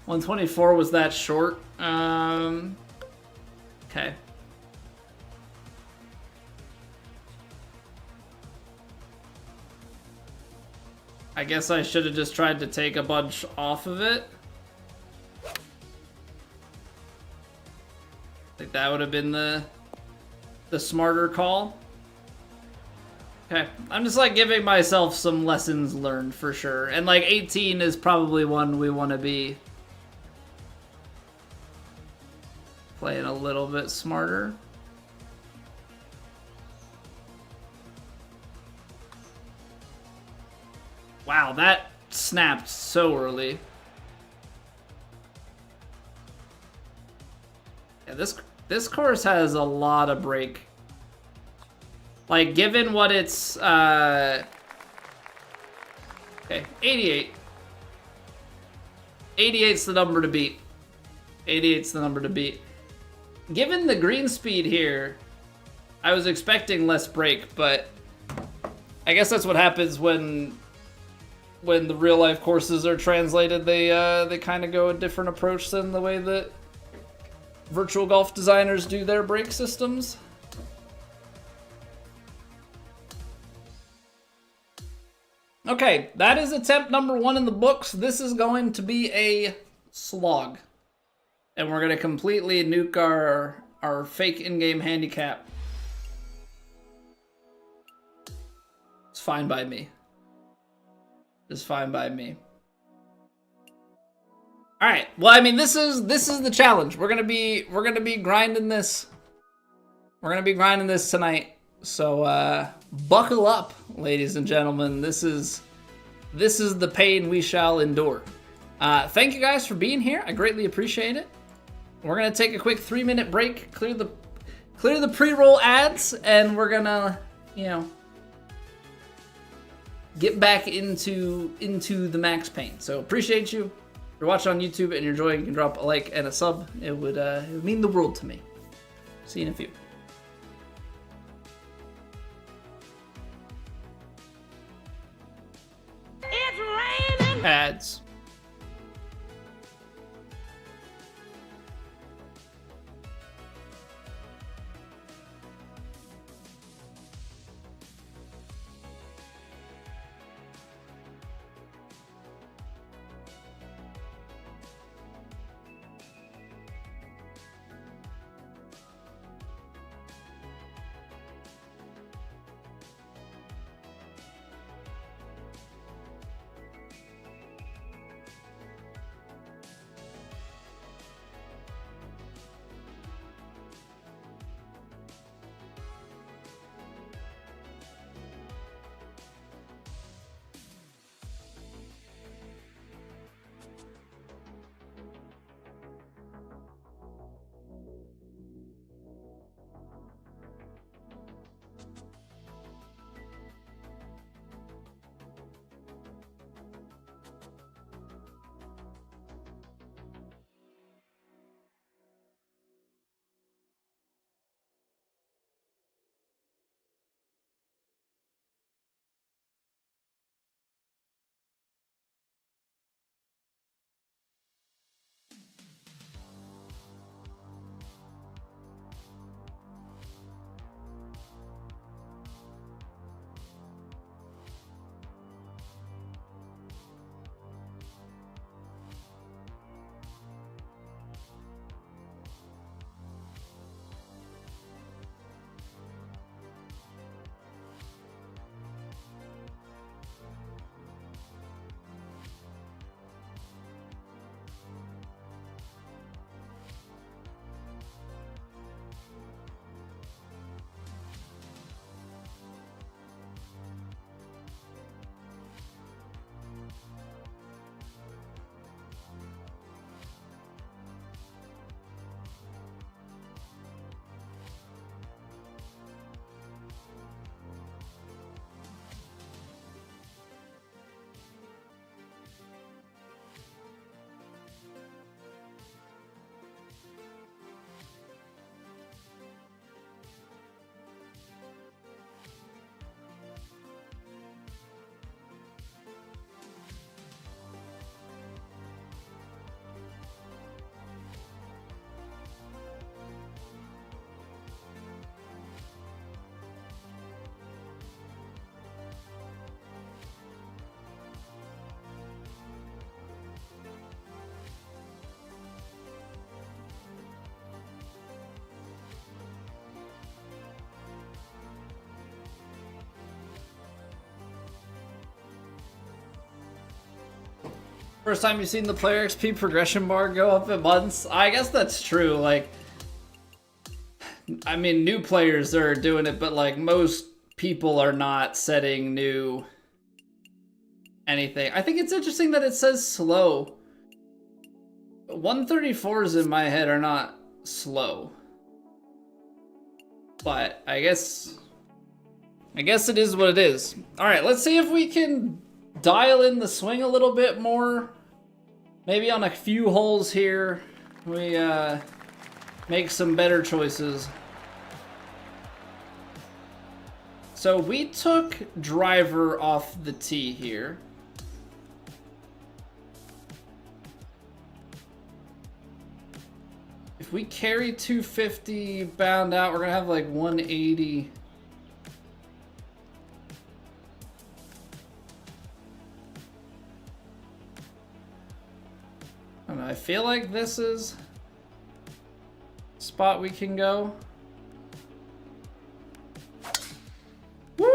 [SPEAKER 1] $124 was that short? Okay. I guess I should have just tried to take a bunch off of it. I think that would have been the smarter call. Okay, I'm just like giving myself some lessons learned for sure. And like 18 is probably one we want to be playing a little bit smarter. Wow, that snapped so early. Yeah, this course has a lot of break. Like, given what it's, okay, 88. 88's the number to beat. 88's the number to beat. Given the green speed here, I was expecting less break, but I guess that's what happens when the real life courses are translated. They kind of go a different approach than the way that virtual golf designers do their break systems. Okay, that is attempt number 1 in the books. This is going to be a slog. And we're going to completely nuke our fake in-game handicap. It's fine by me. It's fine by me. All right. Well, I mean, this is the challenge. We're gonna be grinding this. We're gonna be grinding this tonight. So buckle up, ladies and gentlemen. This is the pain we shall endure. Thank you guys for being here. I greatly appreciate it. We're gonna take a quick 3-minute break, clear the pre-roll ads, and we're gonna, get back into the max pain. So appreciate you. If you're watching on YouTube and you're enjoying, you can drop a like and a sub. It would mean the world to me. See you in a few. pads. First time you've seen the player XP progression bar go up at months? I guess that's true. Like, I mean, new players are doing it, but like most people are not setting new anything. I think it's interesting that it says slow. 134s in my head are not slow. But I guess it is what it is. All right, let's see if we can dial in the swing a little bit more. Maybe on a few holes here, we make some better choices. So we took driver off the tee here. If we carry 250 bound out, we're gonna have like 180. I don't know, I feel like this is a spot we can go. Woo!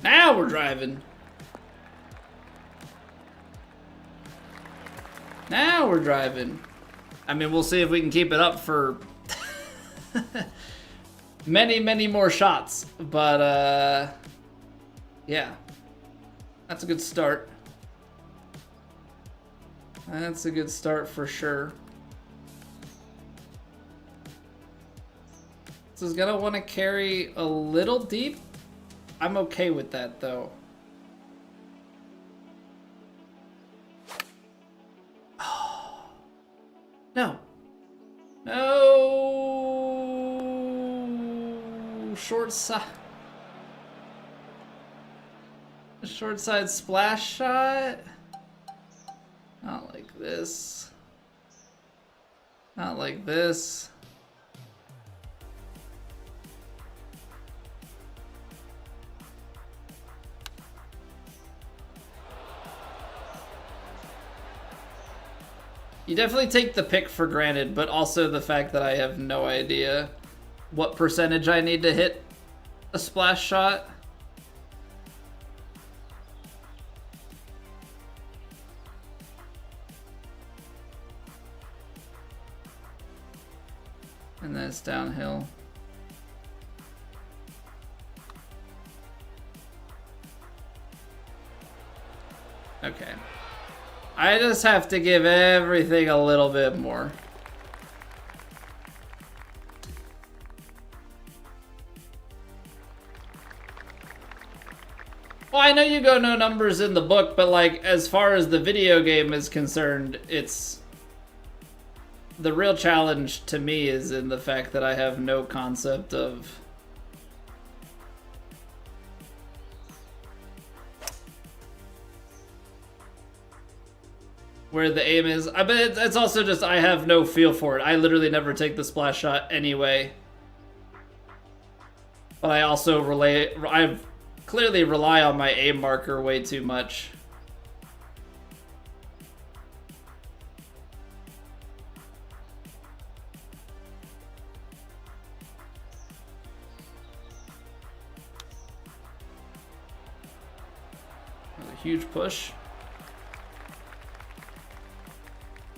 [SPEAKER 1] Now we're driving. Now we're driving. I mean, we'll see if we can keep it up for many, many more shots. But, yeah. That's a good start. That's a good start for sure. This is gonna want to carry a little deep. I'm okay with that though. No. No. Short side. A short side splash shot. Not like this. Not like this. You definitely take the pick for granted, but also the fact that I have no idea what percentage I need to hit a splash shot. And then it's downhill. Okay. I just have to give everything a little bit more. Well, I know you go no numbers in the book, but like as far as the video game is concerned, it's the real challenge to me is in the fact that I have no concept of where the aim is. I bet it's also just I have no feel for it. I literally never take the splash shot anyway. But I also I clearly rely on my aim marker way too much. A huge push.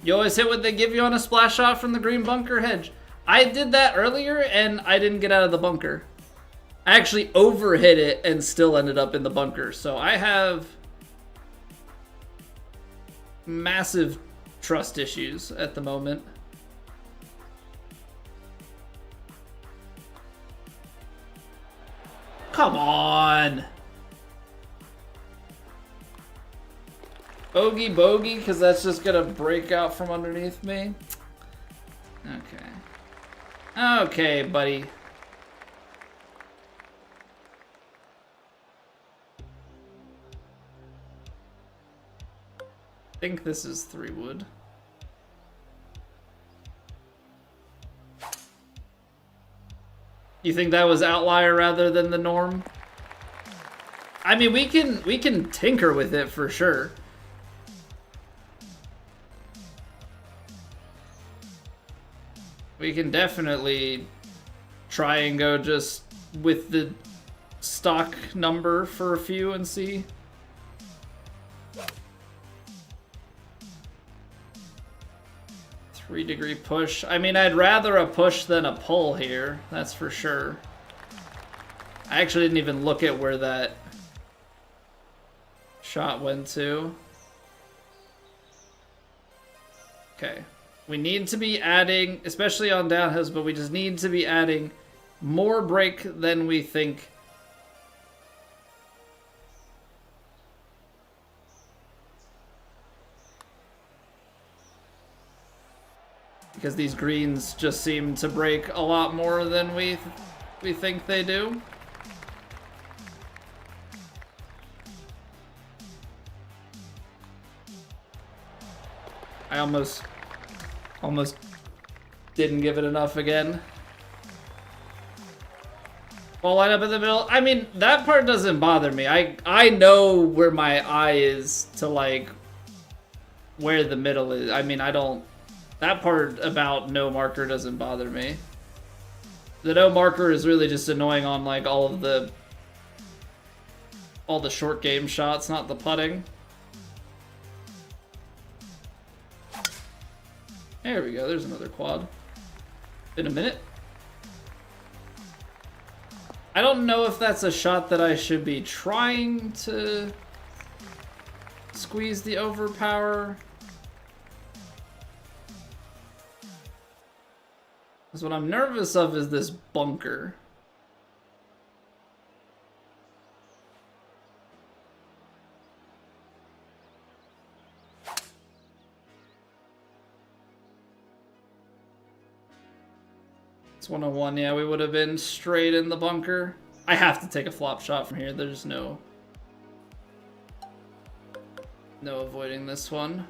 [SPEAKER 1] You always hit what they give you on a splash shot from the green bunker hedge. I did that earlier and I didn't get out of the bunker. I actually overhit it and still ended up in the bunker. So I have massive trust issues at the moment. Come on. Bogey, bogey, because that's just going to break out from underneath me. Okay. Okay, buddy. I think this is 3 wood. You think that was outlier rather than the norm? I mean, we can tinker with it for sure. We can definitely try and go just with the stock number for a few and see. Three-degree push. I mean, I'd rather a push than a pull here. That's for sure. I actually didn't even look at where that shot went to. Okay. We need to be adding, especially on downhills, but we just need to be adding more break than we think. Because these greens just seem to break a lot more than we think they do. I almost didn't give it enough again. Ball line up in the middle. I mean, that part doesn't bother me. I know where my eye is to like where the middle is. I mean, I don't. That part about no marker doesn't bother me. The no marker is really just annoying on like all the short game shots, not the putting. There we go, there's another quad. Been a minute. I don't know if that's a shot that I should be trying to squeeze the overpower. Because what I'm nervous of is this bunker. It's 101, yeah, we would have been straight in the bunker. I have to take a flop shot from here, there's no No avoiding this one.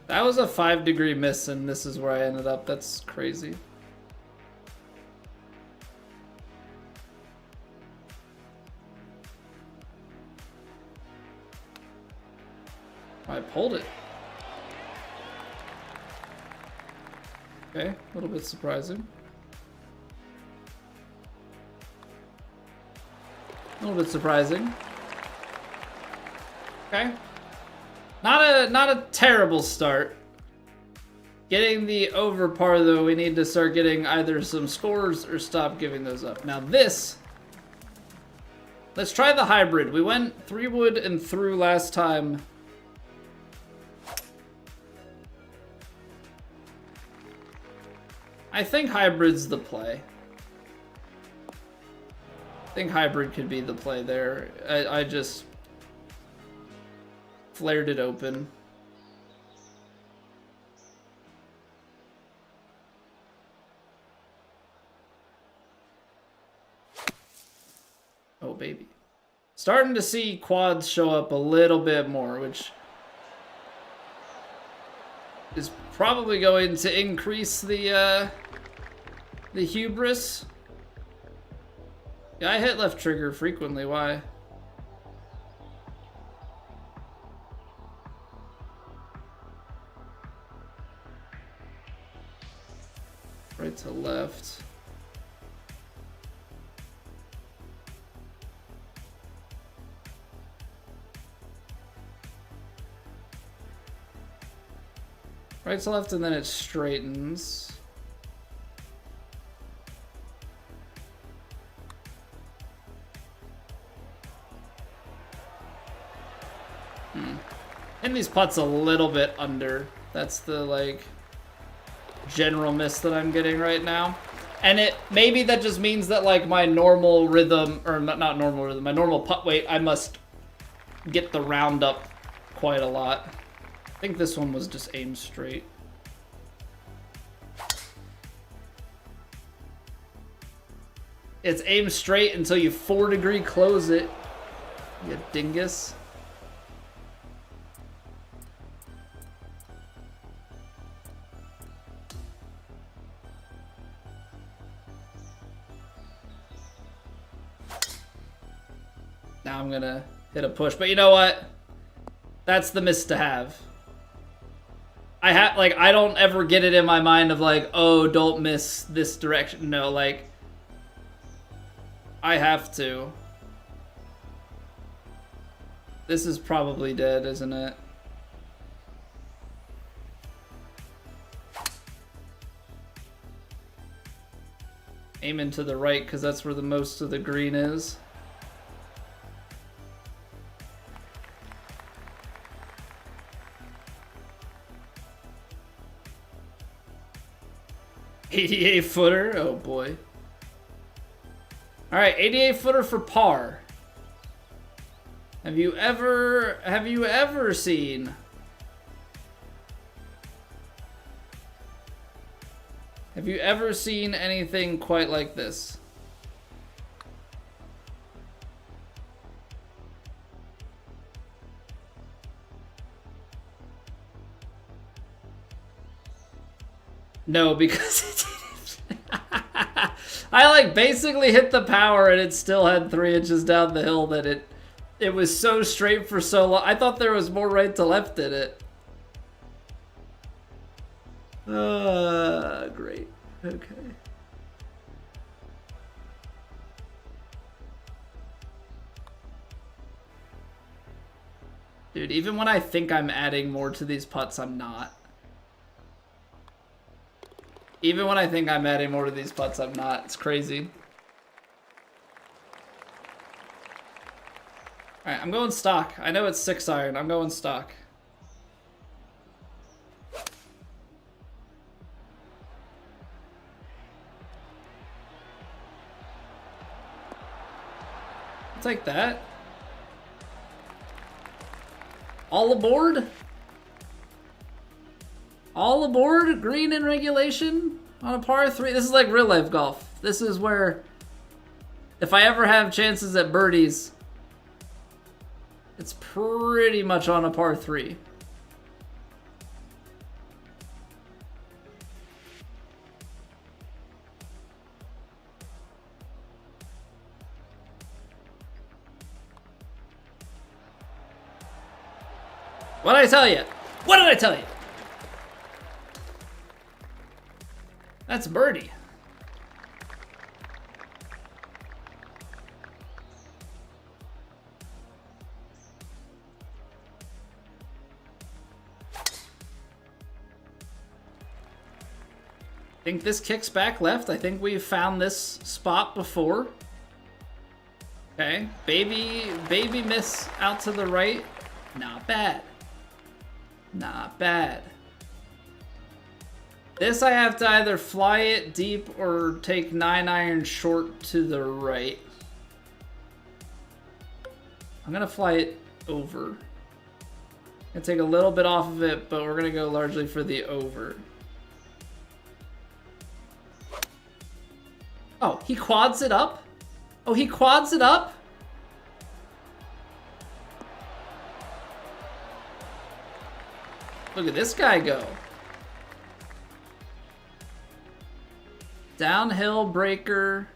[SPEAKER 1] That was a 5-degree miss, and this is where I ended up. That's crazy. I pulled it. Okay, a little bit surprising. A little bit surprising. Okay. Not a terrible start. Getting the over par though, we need to start getting either some scores or stop giving those up. Now this, let's try the hybrid. We went 3-wood and through last time. I think hybrid's the play. I think hybrid could be the play there. I just flared it open. Oh, baby. Starting to see quads show up a little bit more, which is probably going to increase the hubris. Yeah, I hit left trigger frequently. Why? Right to left. Right to left, and then it straightens. And these putts a little bit under. That's the, like, general miss that I'm getting right now. And it maybe that just means that, like, my normal rhythm, or not normal rhythm, my normal putt weight, I must get the round up quite a lot. I think this one was just aimed straight. It's aimed straight until you 4-degree close it, you dingus. Now I'm gonna hit a push, but you know what? That's the miss to have. I don't ever get it in my mind of like, oh, don't miss this direction. No, like, I have to. This is probably dead, isn't it? Aiming to the right because that's where the most of the green is. $88 footer, oh boy. All right, 88 footer for par. Have you ever seen? Have you ever seen anything quite like this? No, because I like basically hit the power and it still had 3 inches down the hill that it was so straight for so long. I thought there was more right to left in it. Great. Okay. Dude, even when I think I'm adding more to these putts, I'm not. Even when I think I'm adding more to these putts, I'm not. It's crazy. Alright, I'm going stock. I know it's 6 iron. I'm going stock. take that. All aboard? All aboard? Green in regulation on a par 3. This is like real life golf. This is where if I ever have chances at birdies, it's pretty much on a par 3. What did I tell you? What did I tell you? That's birdie. I think this kicks back left. I think we've found this spot before. Okay, baby miss out to the right. Not bad. Not bad. This I have to either fly it deep or take 9-iron short to the right. I'm gonna fly it over. I'm gonna take a little bit off of it, but we're gonna go largely for the over. Oh, he quads it up? Oh, he quads it up? Look at this guy go. Downhill breaker.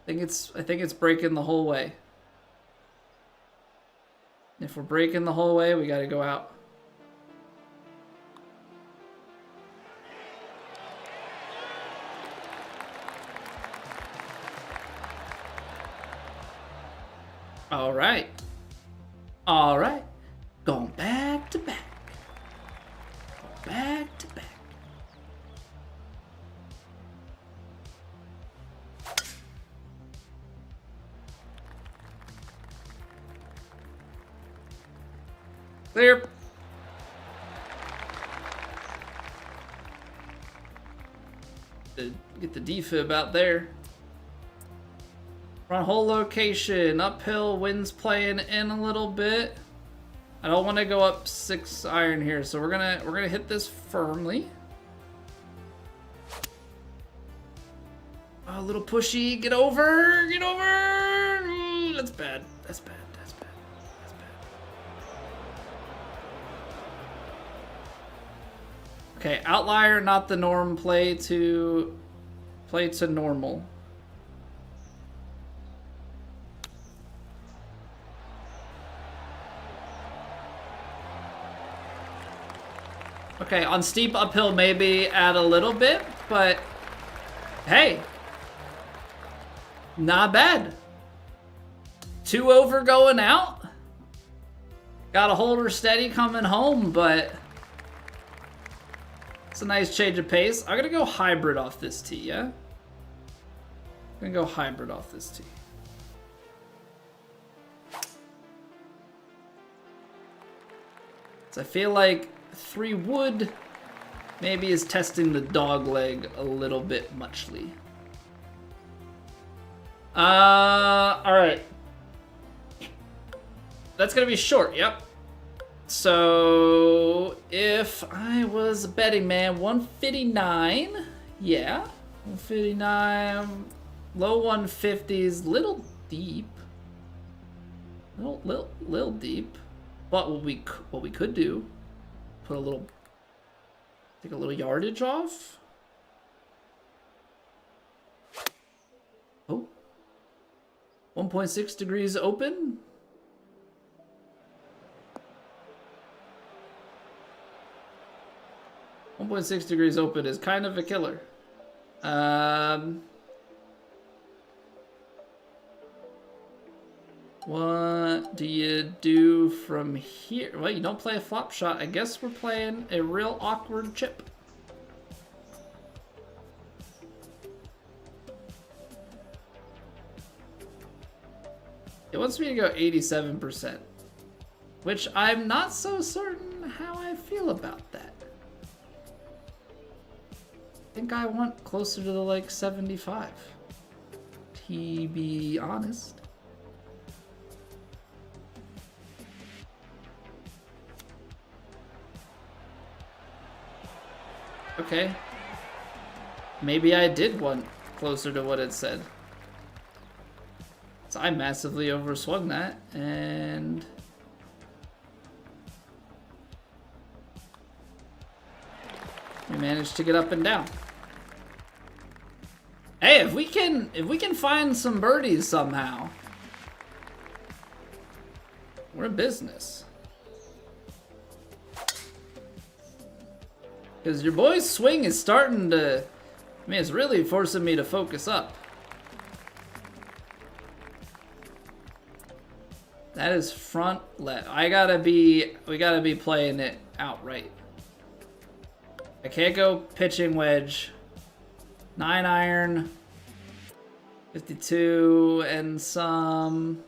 [SPEAKER 1] I think it's breaking the whole way. If we're breaking the whole way, we gotta go out. All right. All right. Going back to back. Back to back. Clear. Get the defib out there. Front hole location, uphill, wind's playing in a little bit. I don't want to go up 6-iron here, so we're gonna hit this firmly. Oh, a little pushy. Get over, get over. Ooh, that's bad. That's bad. That's bad. That's bad. Okay, outlier, not the norm. Play to normal. Okay, on steep uphill, maybe add a little bit, but hey, not bad. 2 over going out. Got to hold her steady coming home, but it's a nice change of pace. I'm going to go hybrid off this tee, yeah? I'm going to go hybrid off this tee. So I feel like 3 wood maybe is testing the dog leg a little bit muchly. Alright. That's gonna be short, yep. So if I was a betting man, 159, yeah. 159, low 150s, little deep. Little deep. But what we could do, put a little, take a little yardage off. Oh, 1.6 degrees open. .6 degrees open is kind of a killer. What do you do from here? Well, you don't play a flop shot. I guess we're playing a real awkward chip. It wants me to go 87%, which I'm not so certain how I feel about that. I think I want closer to the like 75. he be honest? Okay. Maybe I did want closer to what it said. So I massively overswung that, and we managed to get up and down. Hey, if we can find some birdies somehow, we're in business. Because your boy's swing is starting to, I mean, it's really forcing me to focus up. That is front left. We gotta be playing it outright. I can't go pitching wedge. 9-iron, 52 and some.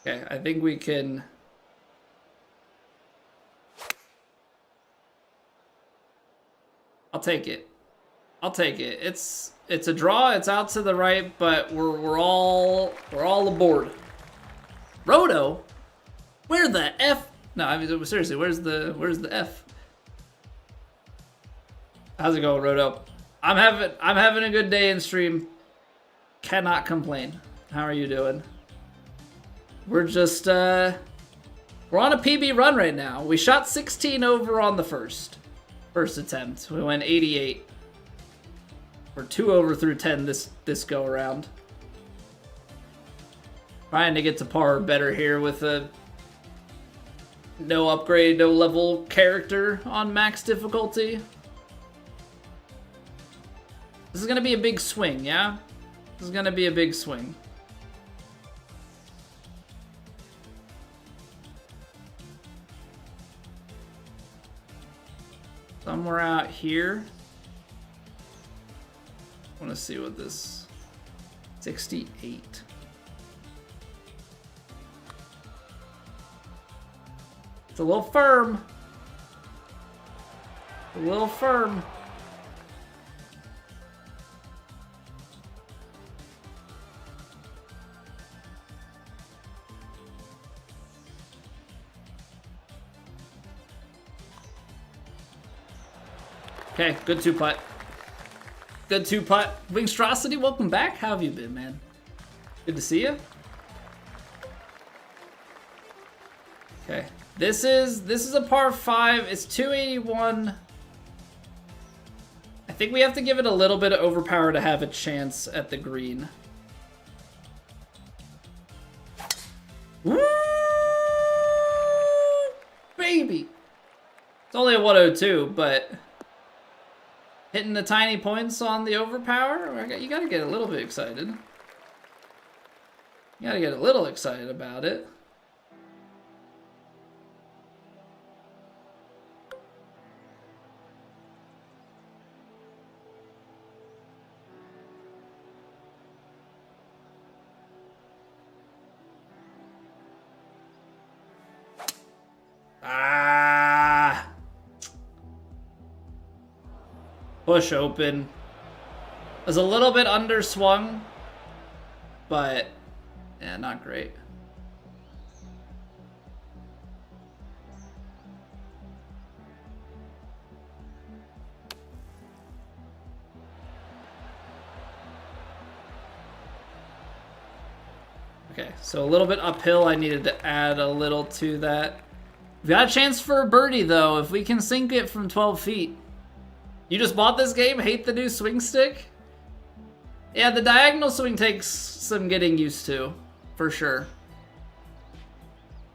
[SPEAKER 1] Okay, I think we can. I'll take it. I'll take it. It's a draw. It's out to the right, but we're all aboard. Roto, where the F? No, I mean seriously, where's the F? How's it going, Roto? I'm having a good day in stream. Cannot complain. How are you doing? We're just we're on a PB run right now. We shot 16 over on the first attempt. We went 88. We're 2 over through 10 this go around. Trying to get to par or better here with a no upgrade, no level character on max difficulty. This is gonna be a big swing, yeah? This is gonna be a big swing. Somewhere out here. I wanna see what this 68. It's a little firm. A little firm. Okay, good 2-putt. Good 2-putt. Wingstrosity, welcome back. How have you been, man? Good to see you. Okay, this is a par 5. It's 281. I think we have to give it a little bit of overpower to have a chance at the green. Woo! Baby! It's only a 102, but hitting the tiny points on the overpower, you gotta get a little bit excited. You gotta get a little excited about it. Push open. It was a little bit underswung, but yeah, not great. Okay, so a little bit uphill. I needed to add a little to that. We got a chance for a birdie though, if we can sink it from 12 feet. You just bought this game? Hate the new swing stick? Yeah, the diagonal swing takes some getting used to, for sure.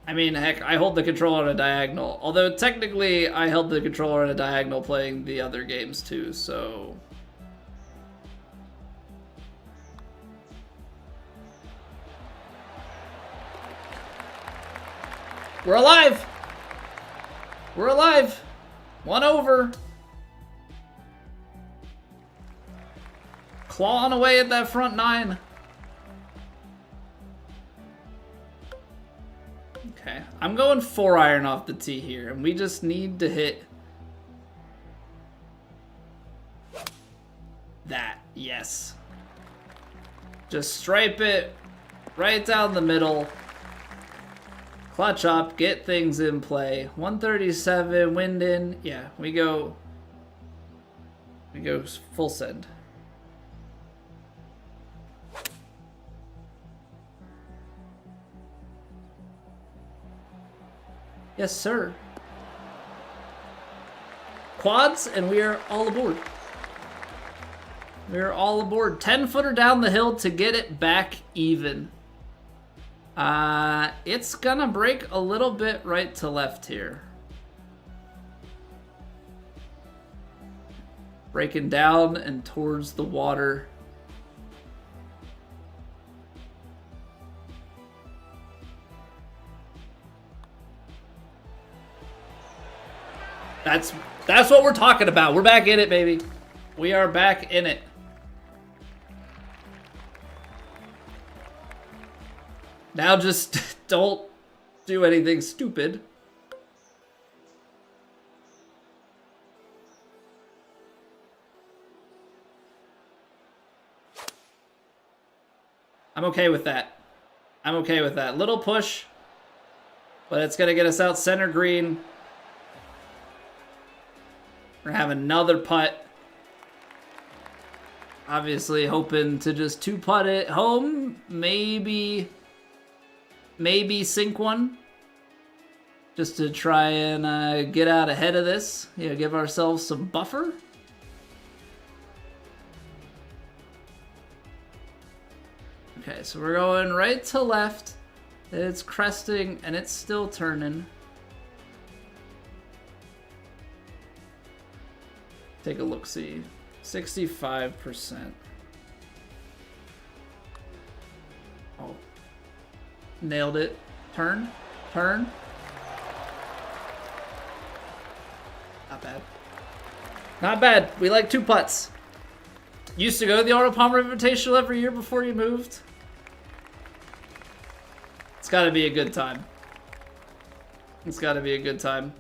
[SPEAKER 1] I mean, heck, I hold the controller on a diagonal. Although, technically, I held the controller on a diagonal playing the other games, too, so... We're alive! We're alive! 1 over. Clawing away at that front 9. Okay, I'm going 4-iron off the tee here, and we just need to hit that. Yes. Just stripe it right down the middle. Clutch up, get things in play. 137, wind in. Yeah, we go full send. Yes, sir. Quads, and we are all aboard. We're all aboard. 10-footer down the hill to get it back even. It's gonna break a little bit right to left here. Breaking down and towards the water. That's what we're talking about. We're back in it, baby. We are back in it. Now just don't do anything stupid. I'm okay with that. I'm okay with that. Little push, but it's going to get us out center green. We're going to have another putt. Obviously hoping to just 2-putt it home. Maybe sink one. Just to try and get out ahead of this. You know, give ourselves some buffer. Okay, so we're going right to left. It's cresting and it's still turning. Take a look-see. 65%. Oh. Nailed it. Turn. Turn. Not bad. Not bad. We like 2 putts. Used to go to the Arnold Palmer Invitational every year before you moved. It's gotta be a good time. It's gotta be a good time.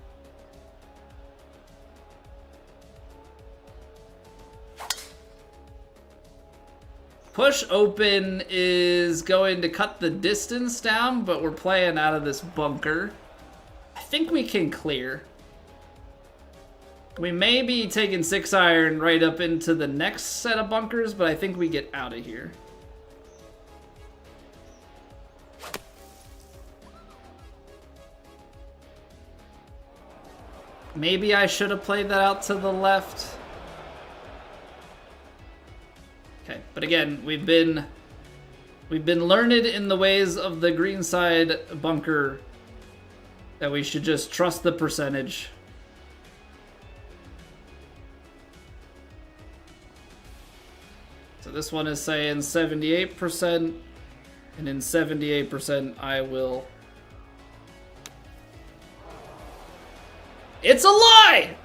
[SPEAKER 1] Push open is going to cut the distance down, but we're playing out of this bunker. I think we can clear. We may be taking 6-iron right up into the next set of bunkers, but I think we get out of here. Maybe I should have played that out to the left. Okay, but again, we've been learned in the ways of the greenside bunker that we should just trust the percentage. So this one is saying 78%, and in 78% I will... It's a lie!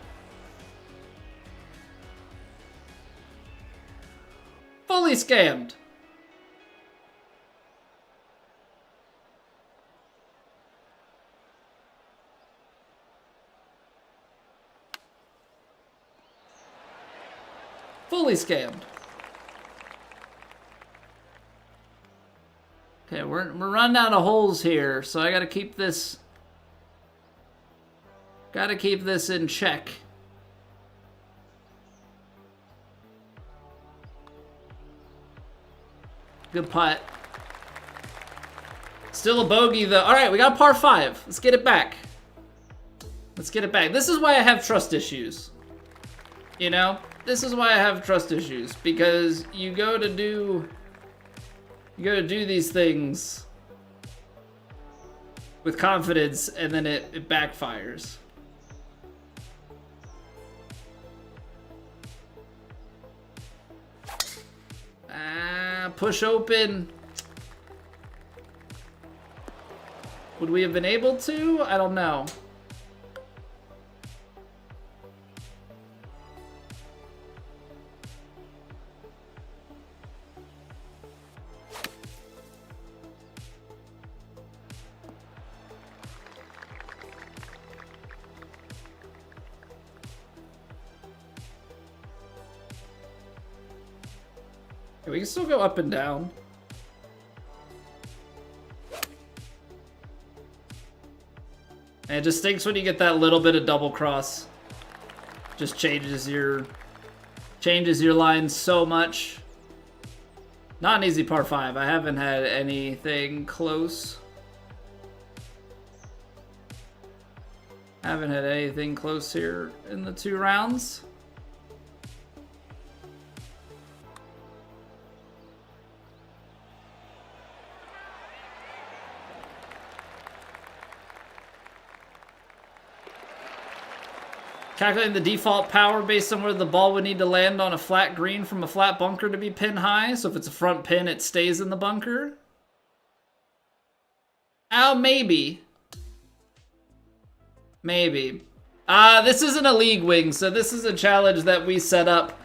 [SPEAKER 1] Fully scammed. Fully scammed. Okay, we're running out of holes here, so I gotta keep this... Gotta keep this in check. Good putt. Still a bogey though. All right, we got par 5. Let's get it back. Let's get it back. This is why I have trust issues. You know? This is why I have trust issues. Because you go to do these things with confidence and then it backfires. Push open. Would we have been able to? I don't know. We can still go up and down. And it just stinks when you get that little bit of double cross. Just changes your line so much. Not an easy par 5. I haven't had anything close. Haven't had anything close here in the 2 rounds. Calculating the default power based on where the ball would need to land on a flat green from a flat bunker to be pin high. So if it's a front pin, it stays in the bunker. Oh, maybe. Maybe. This isn't a league wing, so this is a challenge that we set up.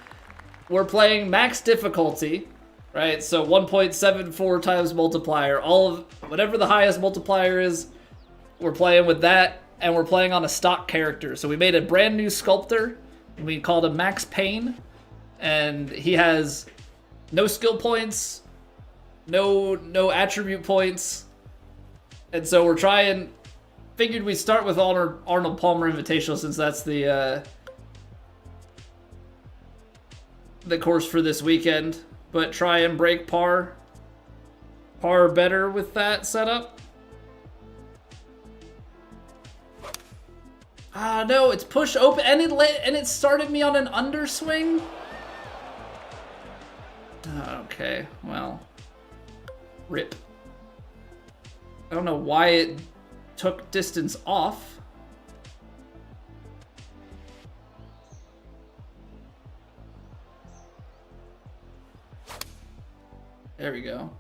[SPEAKER 1] We're playing max difficulty, right? So 1.74 times multiplier. All of whatever the highest multiplier is, we're playing with that. And we're playing on a stock character. So we made a brand new sculptor. And we called him Max Payne. And he has no skill points, no attribute points. And so we're figured we'd start with Arnold Palmer Invitational since that's the course for this weekend. But try and break par better with that setup. No, it's push open, and it started me on an underswing? Okay, well, rip. I don't know why it took distance off. There we go.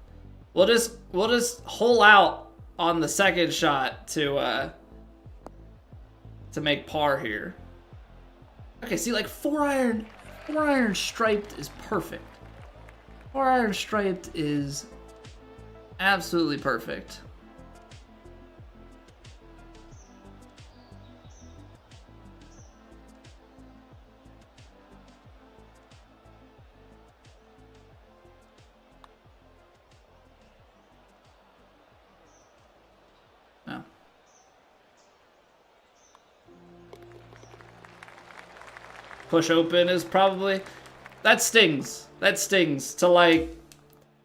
[SPEAKER 1] We'll just hole out on the second shot to make par here. Okay, see, like 4-iron striped is perfect. 4-iron striped is absolutely perfect. No. Push open is probably... That stings. That stings to, like,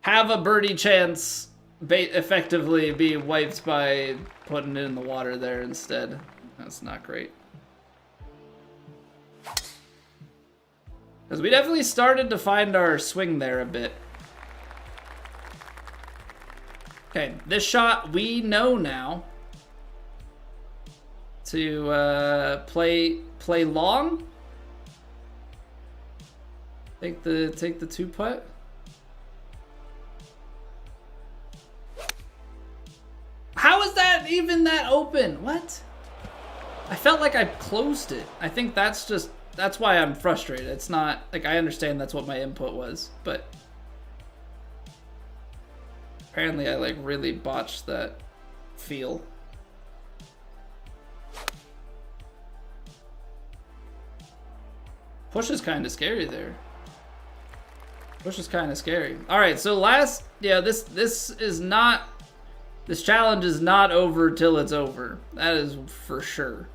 [SPEAKER 1] have a birdie chance effectively be wiped by putting it in the water there instead. That's not great. Because we definitely started to find our swing there a bit. Okay, this shot we know now to play long. Take the 2-putt. How is that even that open? What? I felt like I closed it. I think that's why I'm frustrated. It's not like I understand that's what my input was, but apparently I like really botched that feel. Push is kind of scary there. Push is kind of scary. All right, so this challenge is not over till it's over. That is for sure.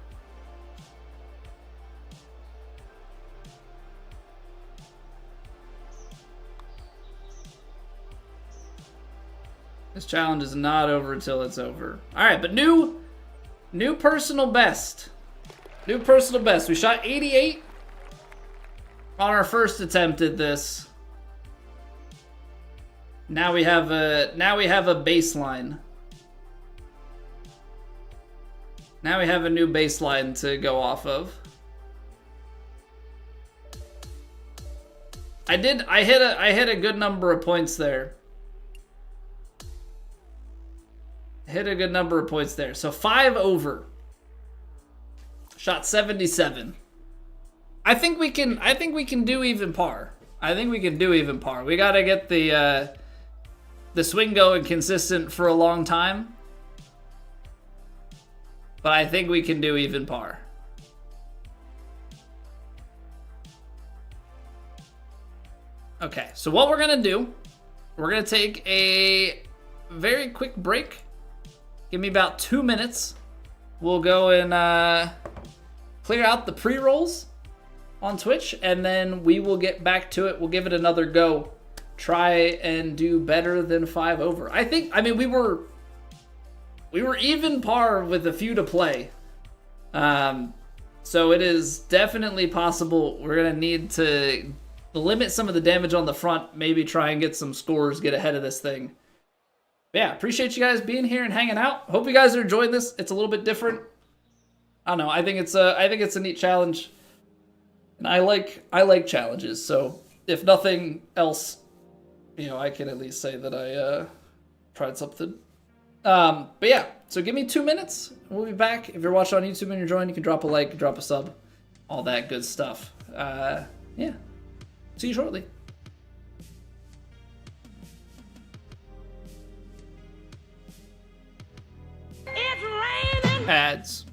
[SPEAKER 1] This challenge is not over until it's over. All right, but new personal best. New personal best. We shot 88 on our first attempt at this. Now we have a baseline. Now we have a new baseline to go off of. I hit a good number of points there. Hit a good number of points there. So 5 over. Shot 77. I think we can do even par. I think we can do even par. We got to get the swing going consistent for a long time. But I think we can do even par. Okay, so what we're going to do, we're going to take a very quick break. Give me about 2 minutes. we'll go and clear out the pre-rolls on Twitch, and then we will get back to it. We'll give it another go. Try and do better than 5 over. I mean, we were even par with a few to play. So it is definitely possible. We're going to need to limit some of the damage on the front, maybe try and get some scores, get ahead of this thing. But yeah, appreciate you guys being here and hanging out. Hope you guys are enjoying this. It's a little bit different. I don't know. I think it's a neat challenge. And I like challenges. So if nothing else, you know, I can at least say that I tried something. But yeah, so give me 2 minutes. We'll be back. If you're watching on YouTube and you're enjoying, you can drop a like, drop a sub, all that good stuff. Yeah. See you shortly.
[SPEAKER 2] It's raining.
[SPEAKER 1] Ads.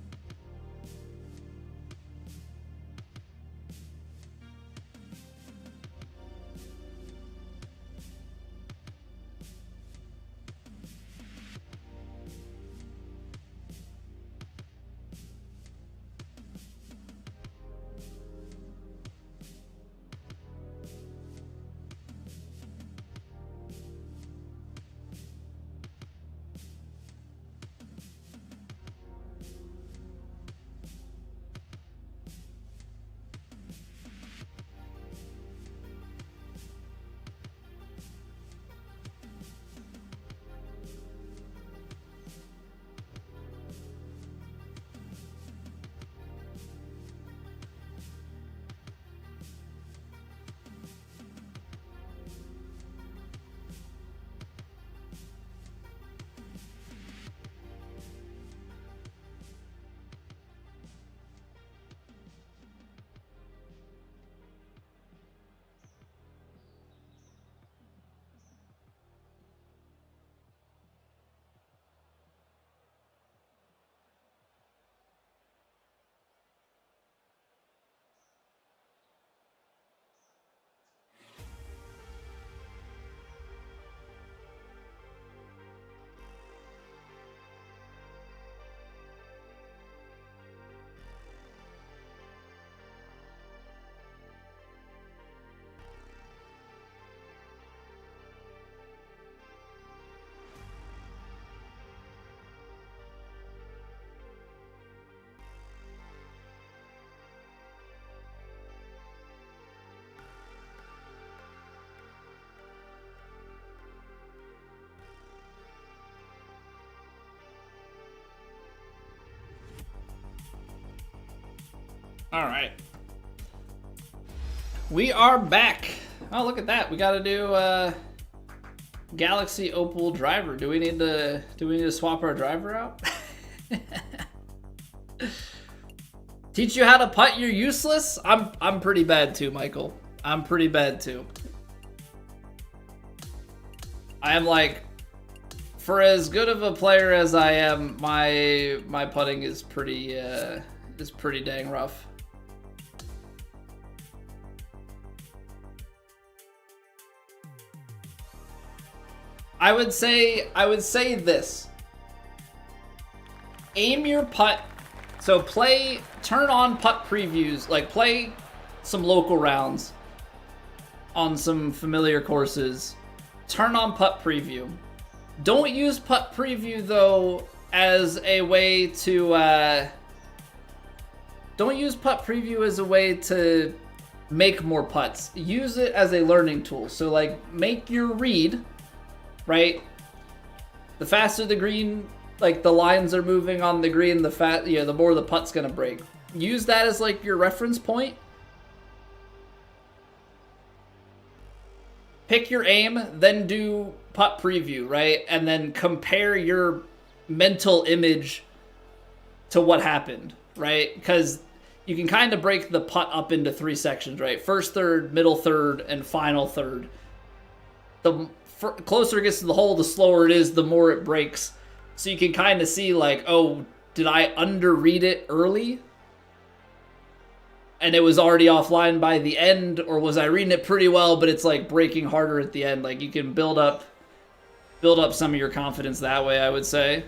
[SPEAKER 1] All right. We are back. Oh, look at that. We got to do Galaxy Opal driver. Do we need to swap our driver out? Teach you how to putt, you're useless? I'm pretty bad too, Michael. I'm pretty bad too. I am like, for as good of a player as I am, my putting is pretty dang rough. I would say this. Aim your putt. So turn on putt previews, like play some local rounds on some familiar courses. Turn on putt preview. Don't use putt preview though as a way to don't use putt preview as a way to make more putts. Use it as a learning tool. So like make your read, right? The faster the green, like the lines are moving on the green, the more the putt's gonna break. Use that as like your reference point. Pick your aim, then do putt preview, right? And then compare your mental image to what happened, right? Because you can kind of break the putt up into 3 sections, right? First third, middle third, and final third. The closer it gets to the hole, the slower it is, the more it breaks. So you can kind of see like, oh, did I underread it early? And it was already offline by the end, or was I reading it pretty well, but it's like breaking harder at the end? Like you can build up some of your confidence that way, I would say.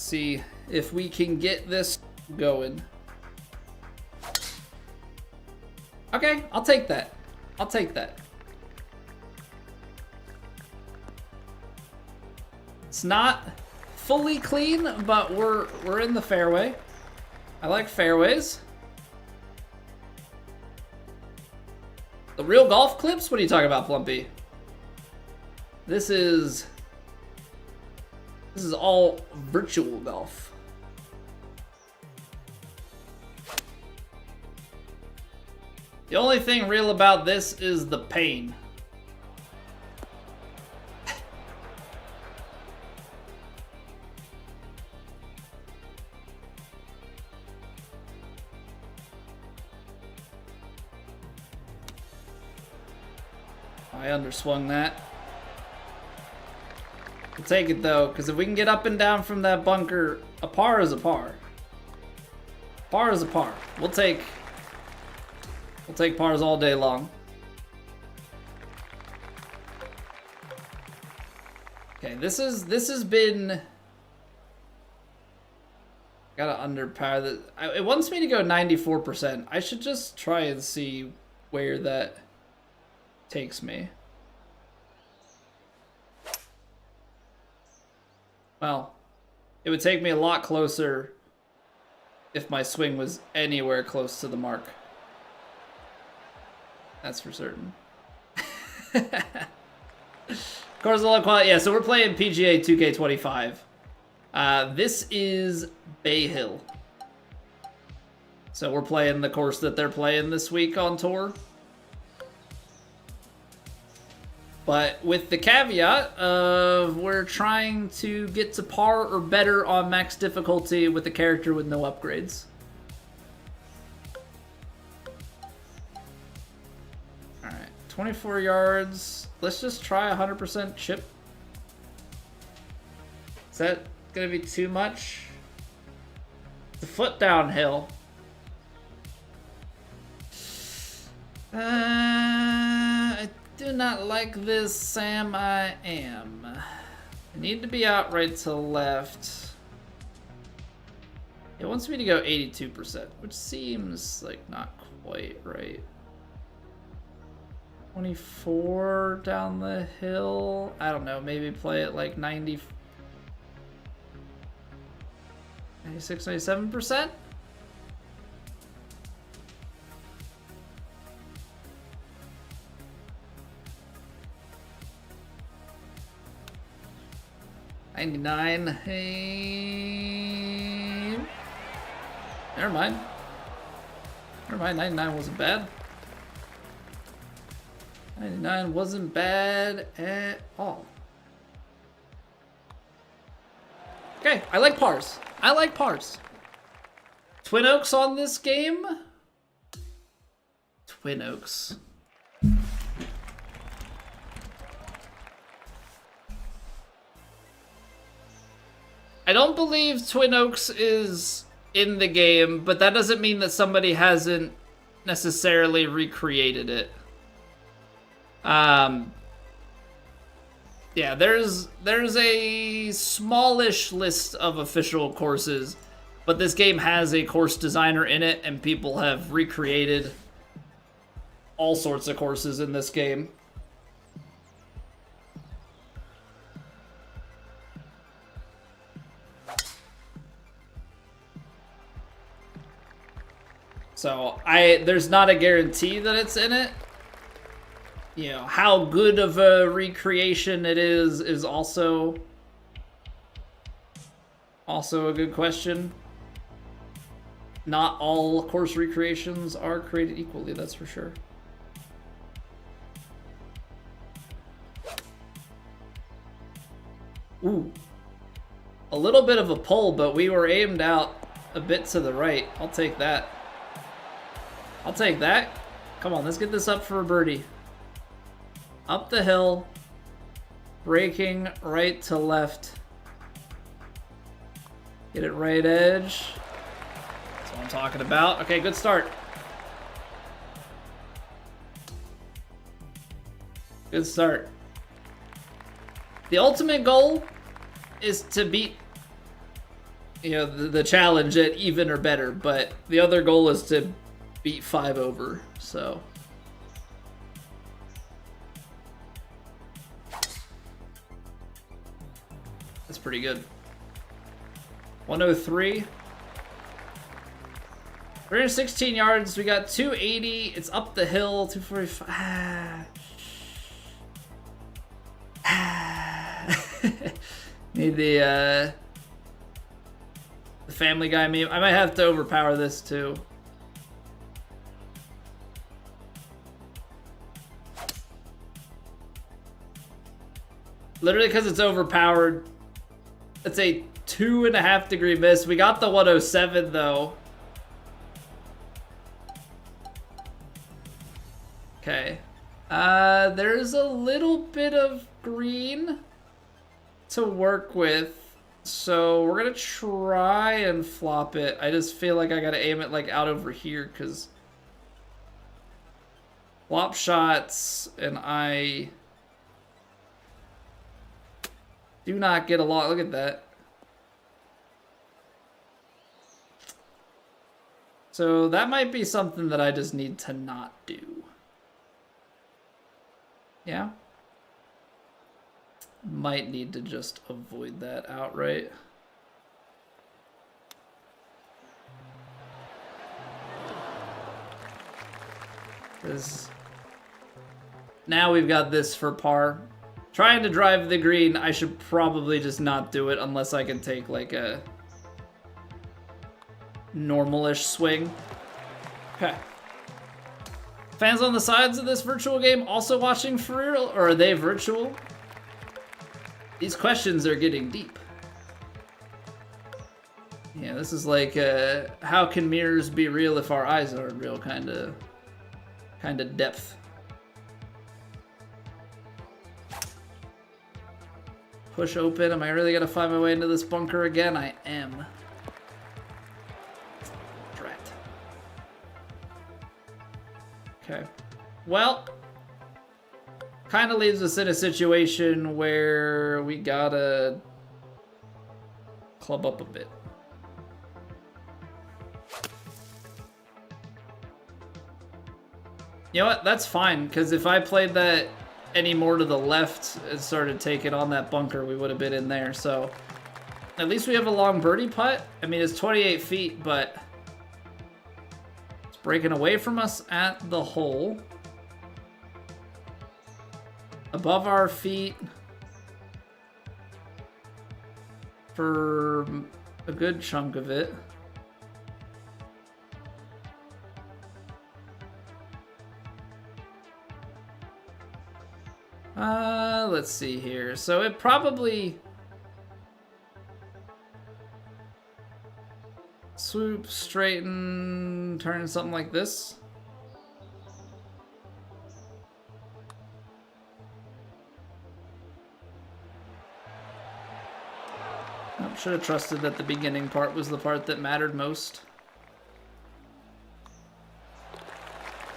[SPEAKER 1] See if we can get this going. Okay, I'll take that. I'll take that. It's not fully clean, but we're in the fairway. I like fairways. The real golf clips? What are you talking about, Plumpy? This is all virtual golf. The only thing real about this is the pain. I underswung that. We'll take it though, because if we can get up and down from that bunker, a par is a par. Par is a par. We'll take pars all day long. Okay, this has been. Gotta underpower that. It wants me to go 94%. I should just try and see where that takes me. Well, it would take me a lot closer if my swing was anywhere close to the mark. That's for certain. Of course, a lot of quality. Yeah, so we're playing PGA 2K25. This is Bay Hill. So we're playing the course that they're playing this week on tour. But with the caveat of we're trying to get to par or better on max difficulty with a character with no upgrades. Alright, 24 yards. Let's just try 100% chip. Is that going to be too much? It's a foot downhill. I do not like this, Sam. I am. I need to be out right to left. It wants me to go 82%, which seems like not quite right. 24 down the hill. I don't know. Maybe play it like 96, 97%. Hey, never mind. Never mind. 99 wasn't bad. 99 wasn't bad at all. Okay, I like pars. I like pars. Twin Oaks on this game. Twin Oaks. I don't believe Twin Oaks is in the game, but that doesn't mean that somebody hasn't necessarily recreated it. Yeah, there's a smallish list of official courses, but this game has a course designer in it, and people have recreated all sorts of courses in this game. So there's not a guarantee that it's in it. You know, how good of a recreation it is also a good question. Not all course recreations are created equally, that's for sure. Ooh. A little bit of a pull, but we were aimed out a bit to the right. I'll take that. I'll take that. Come on, let's get this up for a birdie. Up the hill. Braking right to left. Get it right edge. That's what I'm talking about. Okay, good start. Good start. The ultimate goal is to beat you know, the challenge at even or better, but the other goal is to beat 5 over, so. That's pretty good. 103. 316 yards. We got 280. It's up the hill. 245. Need the Family Guy meme. I might have to overpower this too. Literally because it's overpowered. It's a 2.5 degree miss. We got the 107 though. Okay. There's a little bit of green to work with. So we're gonna try and flop it. I just feel like I gotta aim it like out over here because flop shots and I do not get along. Look at that. So that might be something that I just need to not do. Yeah. Might need to just avoid that outright. Because now we've got this for par. Trying to drive the green, I should probably just not do it unless I can take like a normal-ish swing. Okay. Fans on the sides of this virtual game also watching for real, or are they virtual? These questions are getting deep. Yeah, this is like how can mirrors be real if our eyes aren't real kind of depth. Push open. Am I really gonna find my way into this bunker again? I am. Drat. Okay. Well, kind of leaves us in a situation where we gotta club up a bit. You know what? That's fine, because if I played that any more to the left and started taking on that bunker, we would have been in there. So at least we have a long birdie putt. I mean, it's 28 feet, but it's breaking away from us at the hole. Above our feet for a good chunk of it. Let's see here. So it probably swoop, straighten, turn, something like this. I should have trusted that the beginning part was the part that mattered most.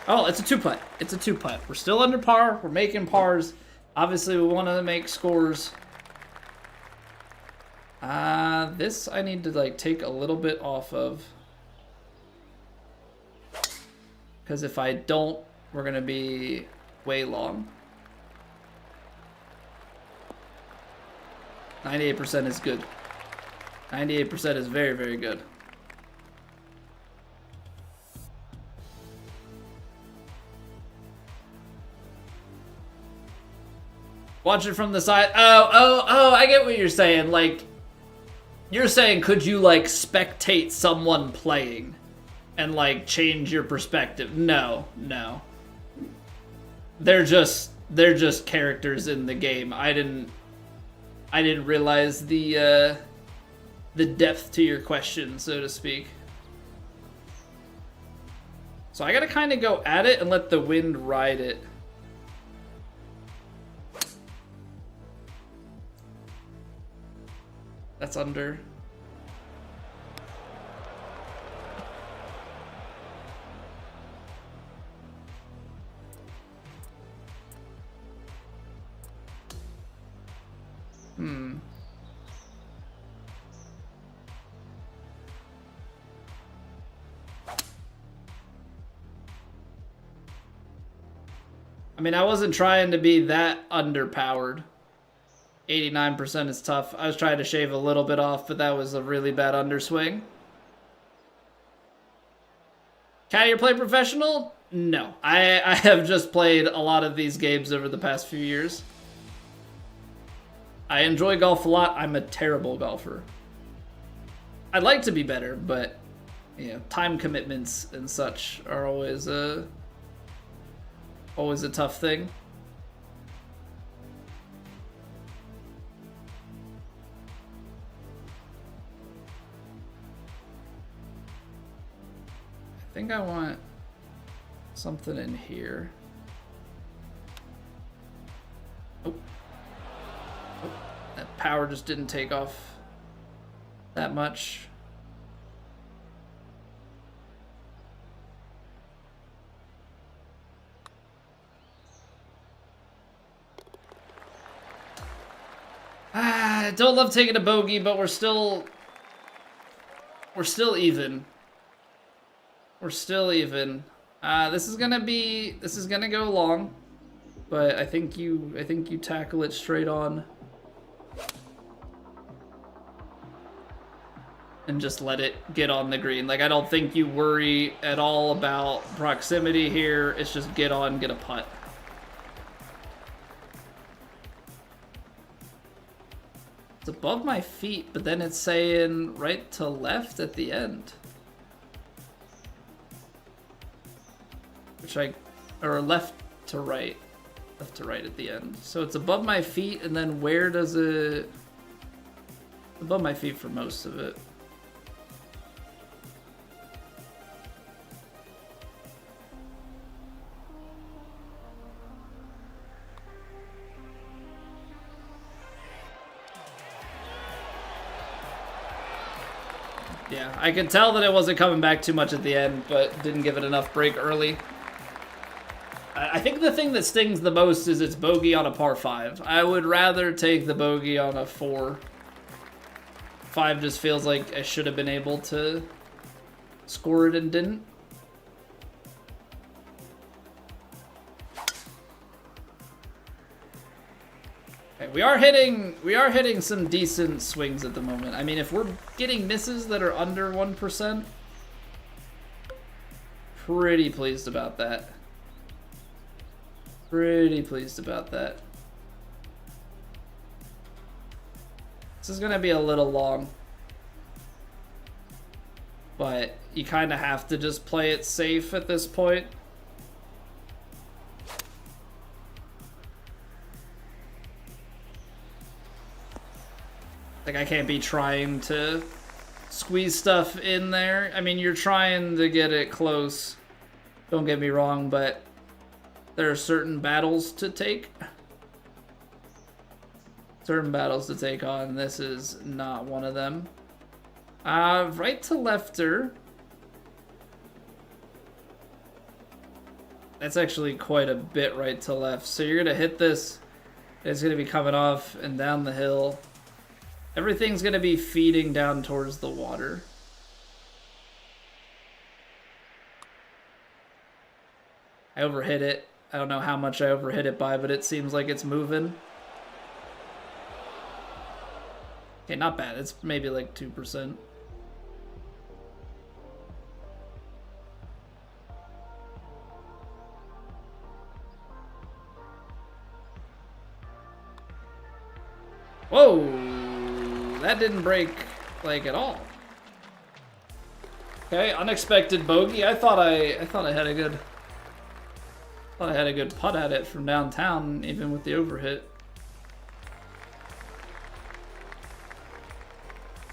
[SPEAKER 1] Oh, it's a 2-putt. It's a 2-putt. We're still under par. We're making pars. Obviously, we want to make scores. This I need to like take a little bit off of. Because if I don't, we're going to be way long. 98% is good. 98% is very, very good. Watch it from the side. Oh, I get what you're saying. Like, you're saying, could you, like, spectate someone playing and, like, change your perspective? No. They're just characters in the game. I didn't realize the depth to your question, so to speak. So I gotta kind of go at it and let the wind ride it. That's under. mean, I wasn't trying to be that underpowered. 89% is tough. I was trying to shave a little bit off, but that was a really bad underswing. Can you play professional? No. I have just played a lot of these games over the past few years. I enjoy golf a lot. I'm a terrible golfer. I'd like to be better, but you know, time commitments and such are always a tough thing. I think I want something in here. Oh. That power just didn't take off that much. I don't love taking a bogey, but we're still even. We're still even. This is gonna go long, but I think you tackle it straight on and just let it get on the green. Like, I don't think you worry at all about proximity here. It's just get on, get a putt. It's above my feet, but then it's saying right to left at the end. Or left to right at the end. So it's above my feet, and then where does it? Above my feet for most of it. Yeah, I could tell that it wasn't coming back too much at the end, but didn't give it enough break early. I think the thing that stings the most is it's bogey on a par 5. I would rather take the bogey on a 4. 5 just feels like I should have been able to score it and didn't. Okay, we are hitting some decent swings at the moment. I mean, if we're getting misses that are under 1%, pretty pleased about that. Pretty pleased about that. This is gonna be a little long, but you kind of have to just play it safe at this point. Like, I can't be trying to squeeze stuff in there. I mean, you're trying to get it close, don't get me wrong, but there are certain battles to take. Certain battles to take on. This is not one of them. Right to lefter. That's actually quite a bit right to left. So you're gonna hit this. It's gonna be coming off and down the hill. Everything's gonna be feeding down towards the water. I overhit it. I don't know how much I overhit it by, but it seems like it's moving. Okay, not bad. It's maybe like 2%. Whoa! That didn't break, like, at all. Okay, unexpected bogey. I thought I had a good putt at it from downtown, even with the overhit.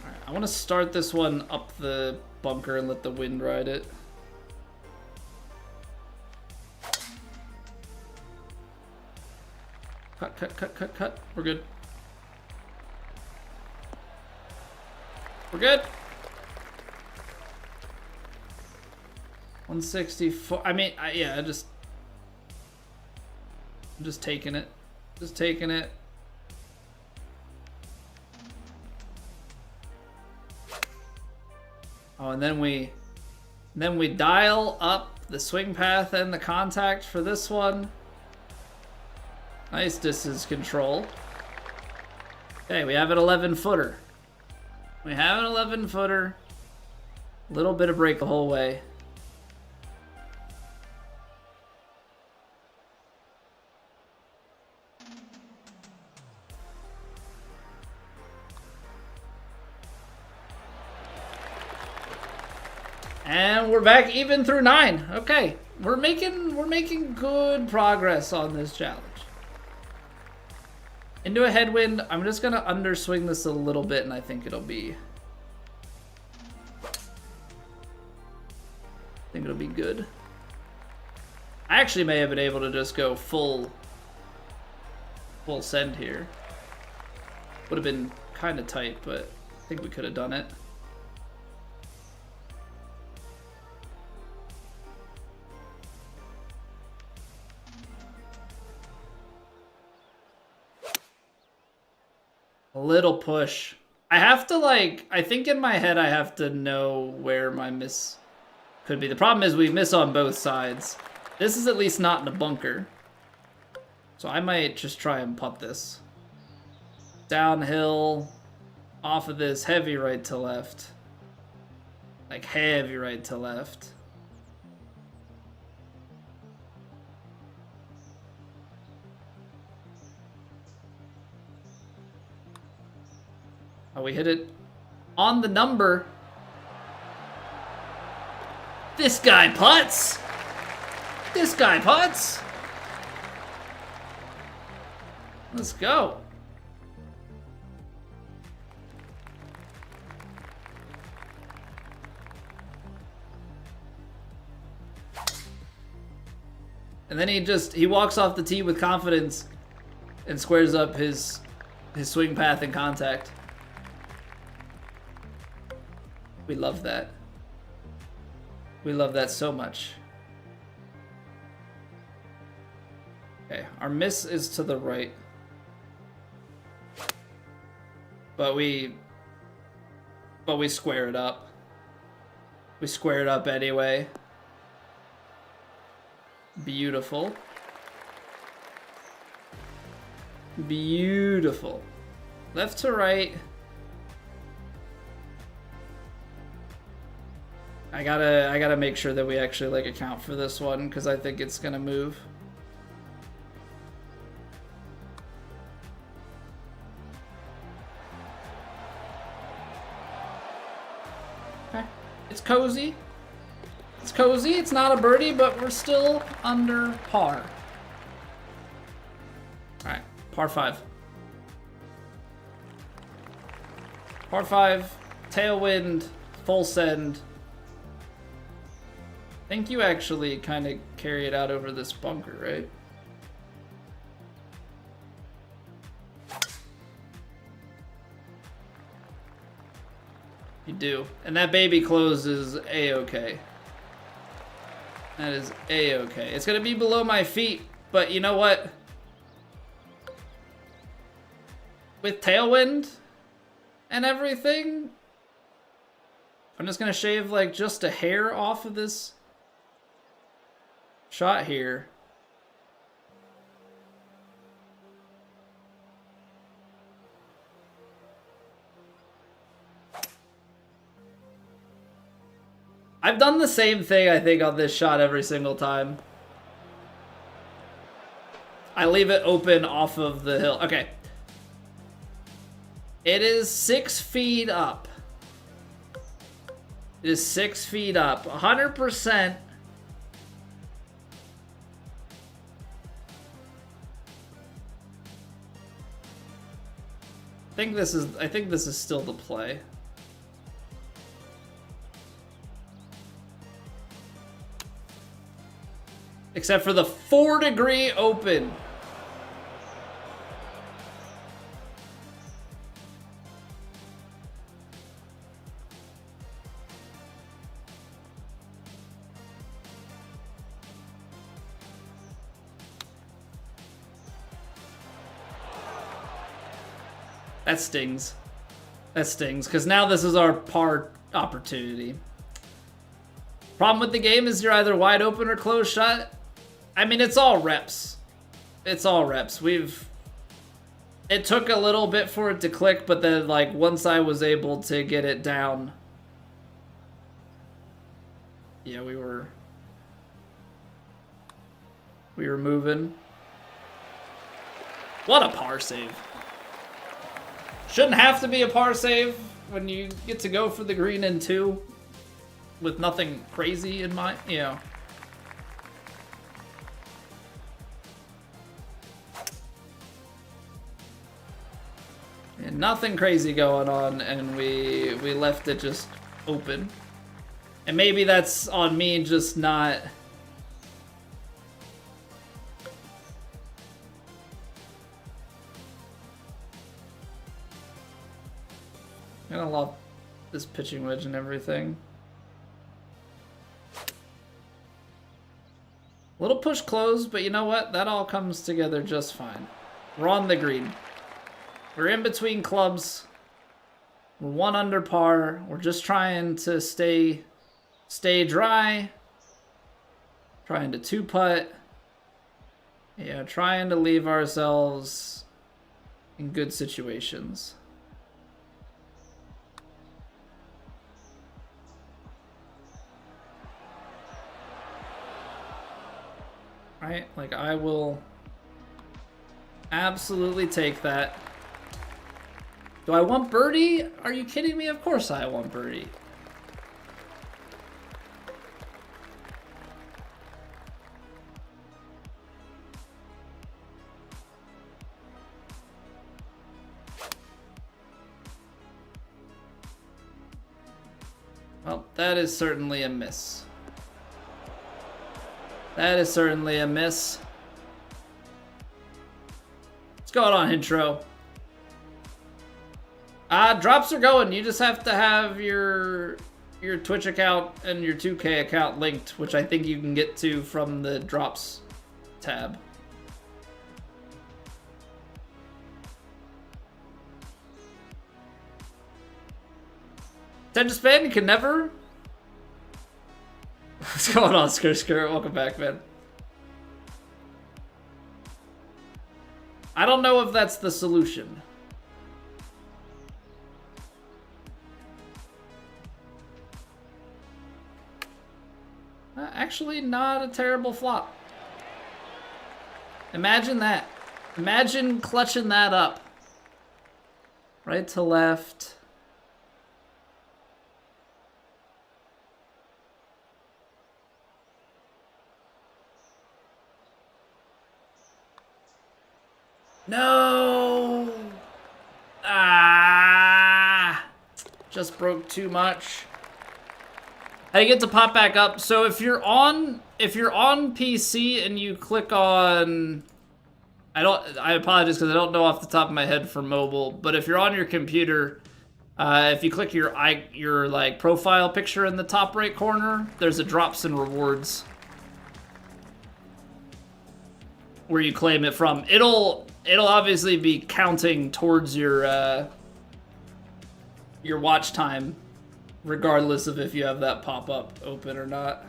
[SPEAKER 1] Alright, I want to start this one up the bunker and let the wind ride it. Cut. We're good. We're good. 164. I mean, yeah, I'm just taking it. Just taking it. Oh, and then we dial up the swing path and the contact for this one. Nice distance control. Okay, we have an 11-footer. We have an 11-footer. Little bit of break the whole way. And we're back even through 9. Okay, we're making good progress on this challenge. Into a headwind. I'm just gonna underswing this a little bit, and I think it'll be good. I actually may have been able to just go full send here. Would have been kind of tight, but I think we could have done it. A little push. I have to I think in my head I have to know where my miss could be. The problem is we miss on both sides. This is at least not in a bunker. So I might just try and putt this. Downhill, off of this, heavy right to left. Like heavy right to left. Oh, we hit it on the number. This guy putts. This guy putts. Let's go. And then he walks off the tee with confidence and squares up his swing path and contact. We love that. We love that so much. Okay, our miss is to the right. But we square it up. We square it up anyway. Beautiful. Beautiful. Left to right. I gotta make sure that we actually account for this one because I think it's gonna move. Okay. It's cozy. It's cozy. It's not a birdie, but we're still under par. All right, par 5. Par 5, tailwind, full send. I think you actually kind of carry it out over this bunker, right? You do. And that baby close is A-okay. That is A-okay. It's going to be below my feet, but you know what? With tailwind and everything, I'm just going to shave just a hair off of this shot here. I've done the same thing, I think, on this shot every single time. I leave it open off of the hill. Okay. It is 6 feet up. It is 6 feet up. 100%. I think this is still the play. Except for the 4-degree open. That stings. That stings, because now this is our par opportunity. Problem with the game is you're either wide open or closed shot. I mean, it's all reps. It's all reps. It took a little bit for it to click, but then like once I was able to get it down, yeah, we were moving. What a par save. Shouldn't have to be a par save when you get to go for the green in 2 with nothing crazy in mind, you know. And nothing crazy going on, and we left it just open. And maybe that's on me just not... I'm gonna love this pitching wedge and everything. Little push close, but you know what? That all comes together just fine. We're on the green. We're in between clubs. We're 1 under par. We're just trying to stay dry. Trying to 2-putt. Yeah, trying to leave ourselves in good situations. Right? Like, I will absolutely take that. Do I want birdie? Are you kidding me? Of course I want birdie. Well, that is certainly a miss. That is certainly a miss. What's going on, intro? Drops are going. You just have to have your Twitch account and your 2K account linked, which I think you can get to from the drops tab. Attention span, you can never... What's going on, Skirt? Welcome back, man. I don't know if that's the solution. Actually, not a terrible flop. Imagine that. Imagine clutching that up. Right to left. No! Ah! Just broke too much. I get to pop back up. So if you're on PC and you click on, I apologize because I don't know off the top of my head for mobile, but if you're on your computer, if you click your like profile picture in the top right corner, there's a drops and rewards where you claim it from. It'll obviously be counting towards your watch time, regardless of if you have that pop-up open or not.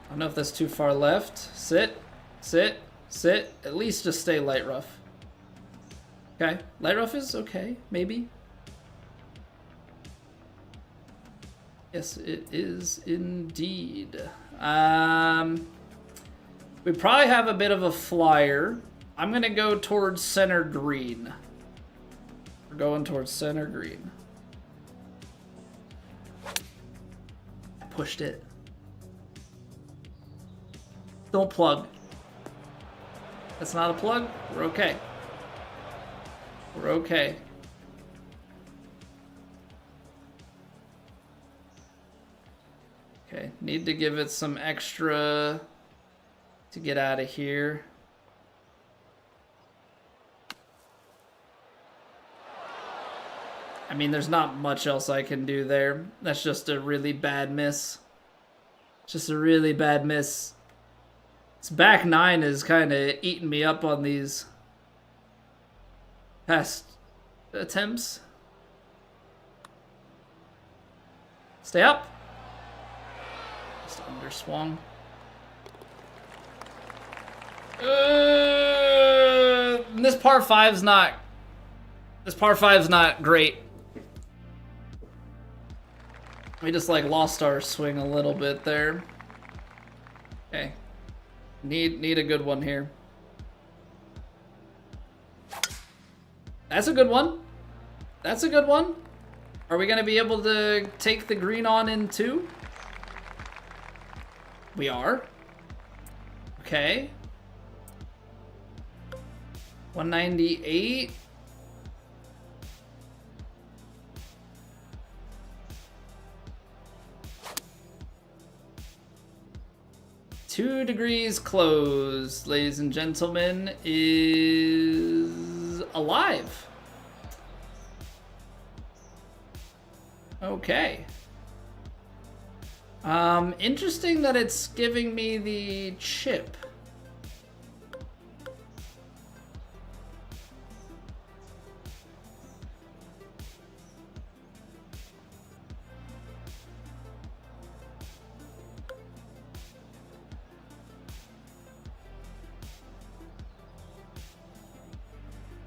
[SPEAKER 1] I don't know if that's too far left. Sit, sit, sit. At least just stay light rough. Okay, light rough is okay, maybe. Yes, it is indeed. We probably have a bit of a flyer. I'm gonna go towards center green. We're going towards center green. I pushed it. Don't plug. That's not a plug. We're okay. We're okay. Okay, need to give it some extra to get out of here. I mean, there's not much else I can do there. That's just a really bad miss. Just a really bad miss. This back nine is kind of eating me up on these past attempts. Stay up. Just underswung. This par 5's not. This par 5's not great. We just like lost our swing a little bit there. Okay. Need a good one here. That's a good one. That's a good one. Are we gonna be able to take the green on in 2? We are. Okay. 198. Two degrees closed, ladies and gentlemen, is alive. Okay. Interesting that it's giving me the chip.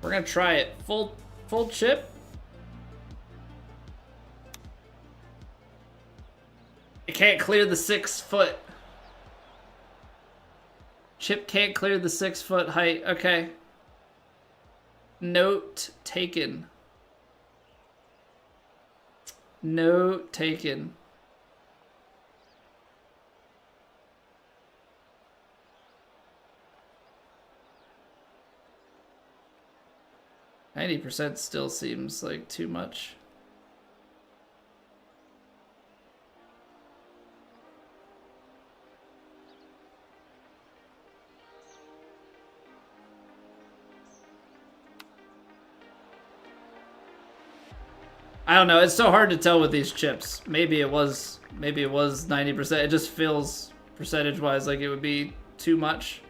[SPEAKER 1] We're gonna try it. Full chip. It can't clear the 6 foot. Chip can't clear the 6 foot height. Okay. Note taken. Note taken. %, still seems like too much. I don't know. It's so hard to tell with these chips. Maybe it was 90%. It just feels percentage-wise like it would be too much.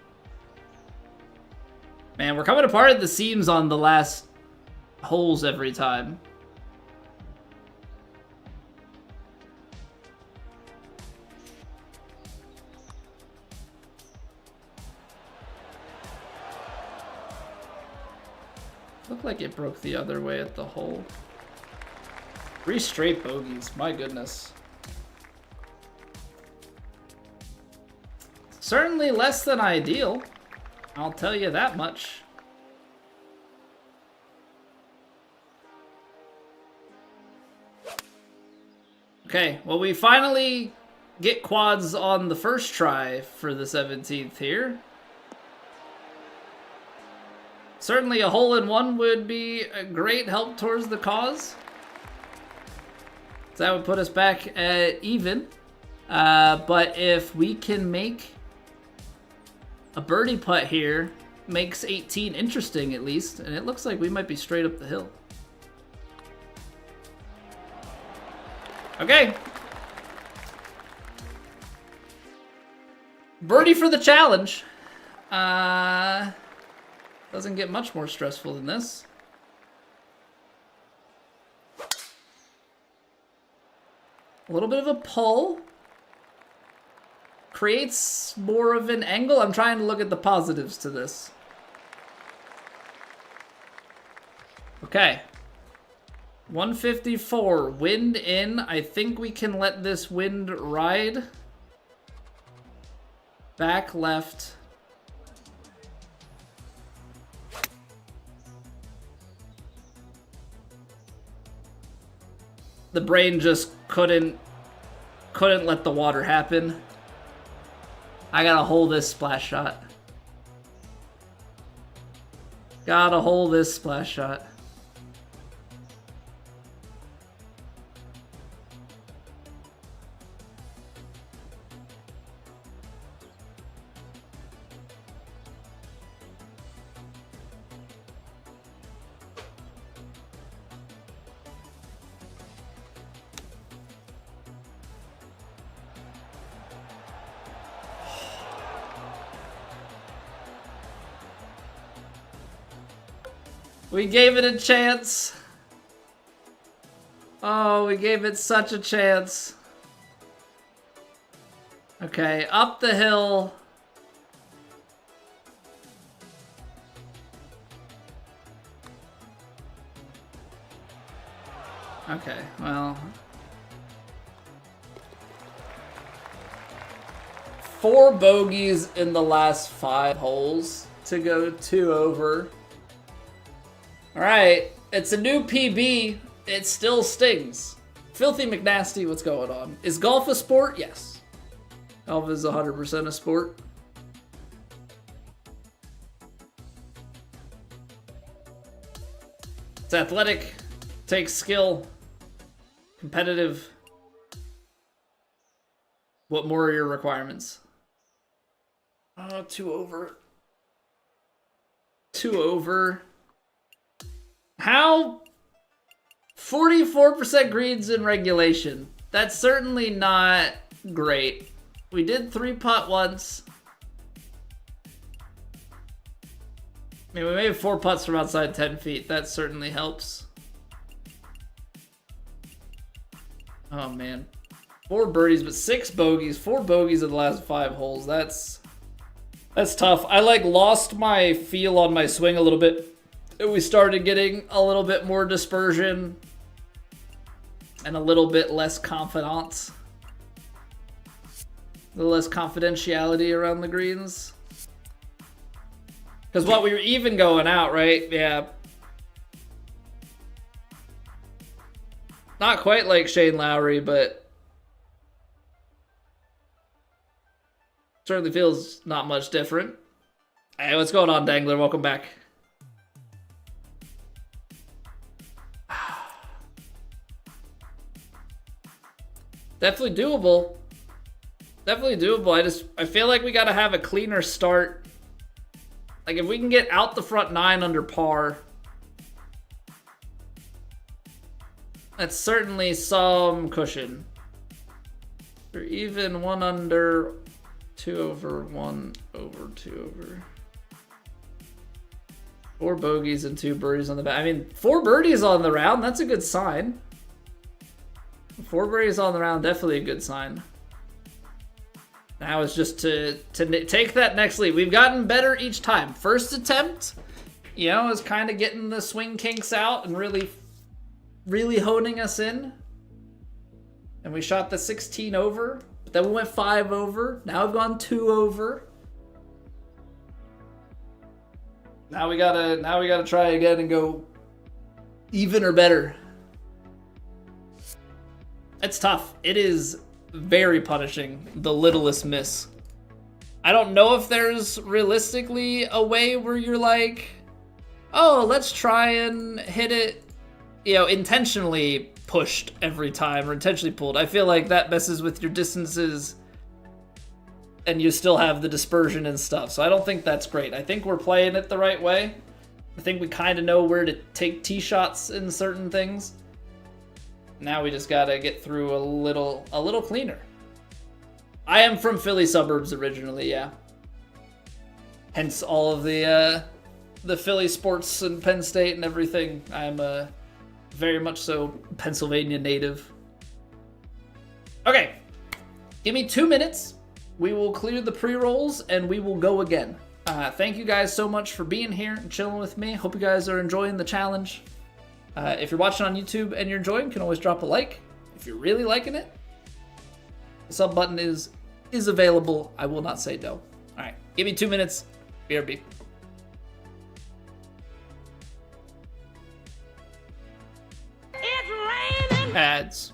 [SPEAKER 1] Man, we're coming apart at the seams on the last holes every time. Looked like it broke the other way at the hole. 3 straight bogeys, my goodness. Certainly less than ideal, I'll tell you that much. Okay, well, we finally get quads on the first try for the 17th here. Certainly a hole-in-one would be a great help towards the cause. So that would put us back at even. But if we can make a birdie putt here, makes 18 interesting at least, and it looks like we might be straight up the hill. Okay. Birdie for the challenge. Doesn't get much more stressful than this. A little bit of a pull. Creates more of an angle. I'm trying to look at the positives to this. Okay. 154, wind in. I think we can let this wind ride. Back left. The brain just couldn't let the water happen. I gotta hold this splash shot. Gotta hold this splash shot. We gave it a chance. Oh, we gave it such a chance. Okay, up the hill. Okay, well. 4 bogeys in the last 5 holes to go 2 over. Alright, it's a new PB. It still stings. Filthy McNasty, what's going on? Is golf a sport? Yes. Golf is 100% a sport. It's athletic, takes skill, competitive. What more are your requirements? 2 over. 2 over. How? 44% greens in regulation. That's certainly not great. We did 3-putt once. I mean, we made 4 putts from outside 10 feet. That certainly helps. Oh, man. 4 birdies, but 6 bogeys. 4 bogeys in the last 5 holes. That's tough. I, like, lost my feel on my swing a little bit. We started getting a little bit more dispersion and a little bit less confidence. A little less confidentiality around the greens. Because what, we were even going out, right? Yeah. Not quite like Shane Lowry, but certainly feels not much different. Hey, what's going on, Dangler? Welcome back. Definitely doable. Definitely doable. I feel like we gotta have a cleaner start. Like, if we can get out the front 9 under par, that's certainly some cushion. Or even 1 under, 2 over, 1 over, 2 over. 4 bogeys and 2 birdies on the back. I mean, 4 birdies on the round, that's a good sign. 4 birdies on the round, definitely a good sign. Now it's just to take that next lead. We've gotten better each time. First attempt, you know, is kind of getting the swing kinks out and really honing us in. And we shot the 16 over, but then we went 5 over. Now we've gone 2 over. Now we gotta try again and go even or better. It's tough. It is very punishing, the littlest miss. I don't know if there's realistically a way where you're like, oh, let's try and hit it, you know, intentionally pushed every time or intentionally pulled. I feel like that messes with your distances and you still have the dispersion and stuff. So I don't think that's great. I think we're playing it the right way. I think we kind of know where to take tee shots in certain things. Now we just gotta get through a little cleaner. I am from Philly suburbs originally, yeah. Hence all of the Philly sports and Penn State and everything. I'm a very much so Pennsylvania native. Okay, give me 2 minutes. We will clear the pre-rolls and we will go again. Thank you guys so much for being here and chilling with me. Hope you guys are enjoying the challenge. If you're watching on YouTube and you're enjoying, you can always drop a like. If you're really liking it, the sub button is available. I will not say no. All right, give me 2 minutes. BRB.
[SPEAKER 2] It's raining!
[SPEAKER 1] Ads.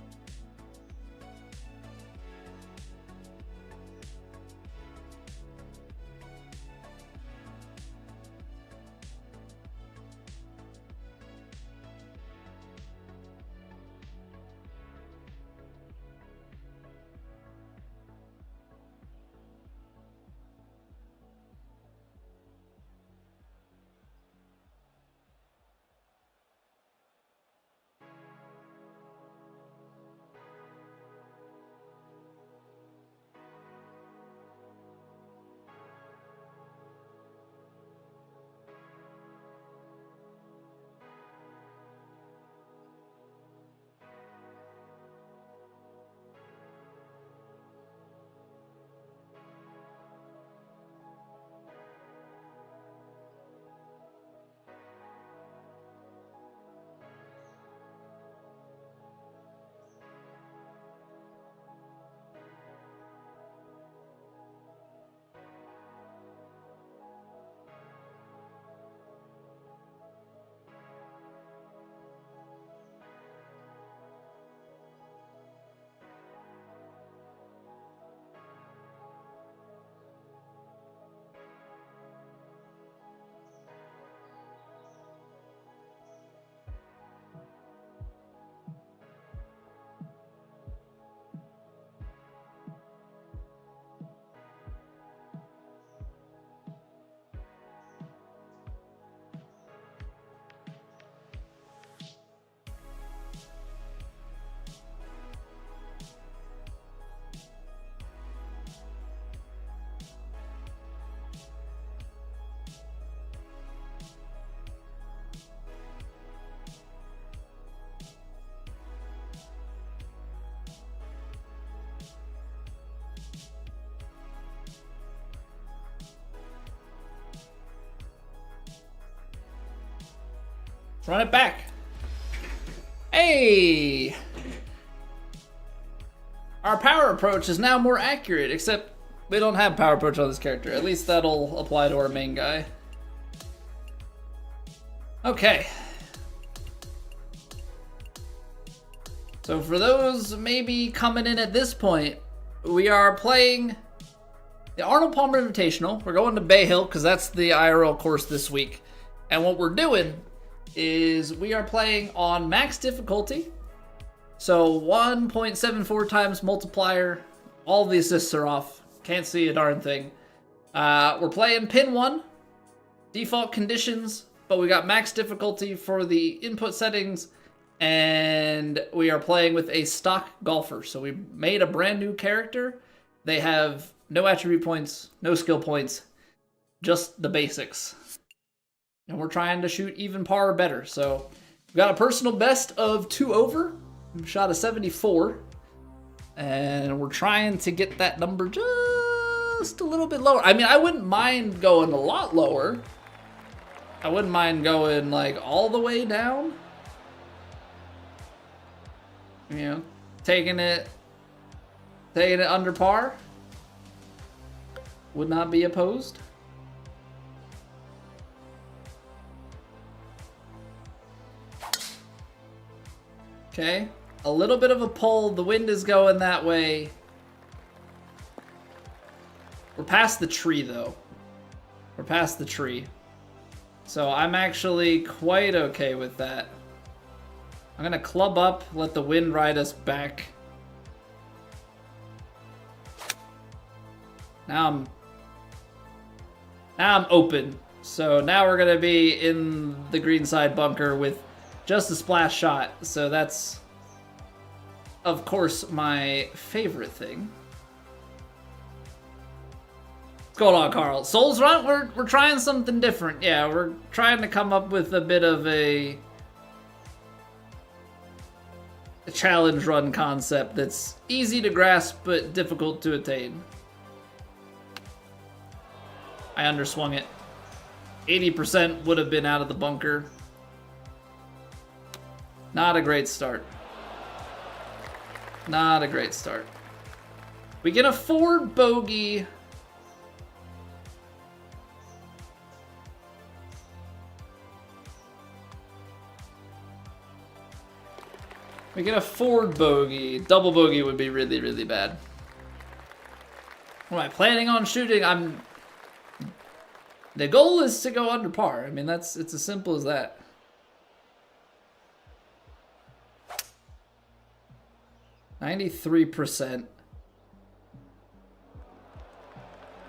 [SPEAKER 1] Let's run it back. Hey! Our power approach is now more accurate, except we don't have power approach on this character. At least that'll apply to our main guy. Okay. So for those maybe coming in at this point, we are playing the Arnold Palmer Invitational. We're going to Bay Hill because that's the IRL course this week. And what we're doing is we are playing on max difficulty. So 1.74 times multiplier. All the assists are off. Can't see a darn thing. We're playing pin 1. Default conditions. But we got max difficulty for the input settings. And we are playing with a stock golfer. So we made a brand new character. They have no attribute points, no skill points, just the basics. And we're trying to shoot even par or better. So we got a personal best of 2 over. We shot a 74. And we're trying to get that number just a little bit lower. I mean, I wouldn't mind going a lot lower. I wouldn't mind going like all the way down. You know, taking it under par. Would not be opposed. Okay, a little bit of a pull. The wind is going that way. We're past the tree though. We're past the tree. So I'm actually quite okay with that. I'm gonna club up, let the wind ride us back. Now I'm open. So now we're gonna be in the greenside bunker with just a splash shot. So that's, of course, my favorite thing. What's going on, Carl? Souls Run? We're trying something different. Yeah, we're trying to come up with a bit of a challenge run concept that's easy to grasp but difficult to attain. I underswung it. 80% would have been out of the bunker. Not a great start. Not a great start. We can afford bogey. We can afford bogey. Double bogey would be really, really bad. What am I planning on shooting? The goal is to go under par. I mean, it's as simple as that. %.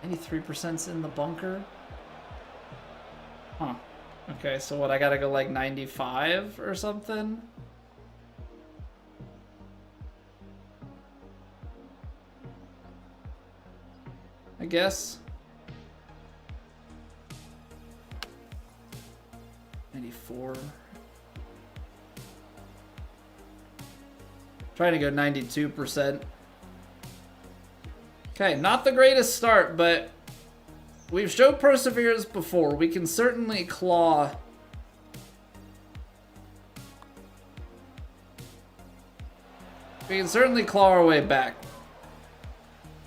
[SPEAKER 1] 93%'s in the bunker? Huh. Okay, so what, I gotta go like 95 or something? I guess. 94. Trying to go 92%. Okay, not the greatest start, but we've showed perseverance before. We can certainly claw. We can certainly claw our way back.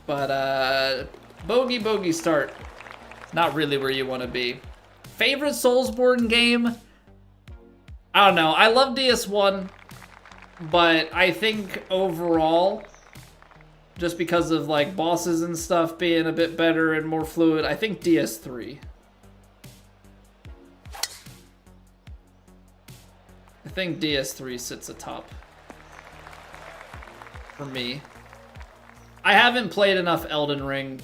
[SPEAKER 1] But, bogey start. Not really where you want to be. Favorite Soulsborne game? I don't know. I love DS1, but I think overall, just because of like bosses and stuff being a bit better and more fluid, I think DS3. I think DS3 sits atop for me. I haven't played enough Elden Ring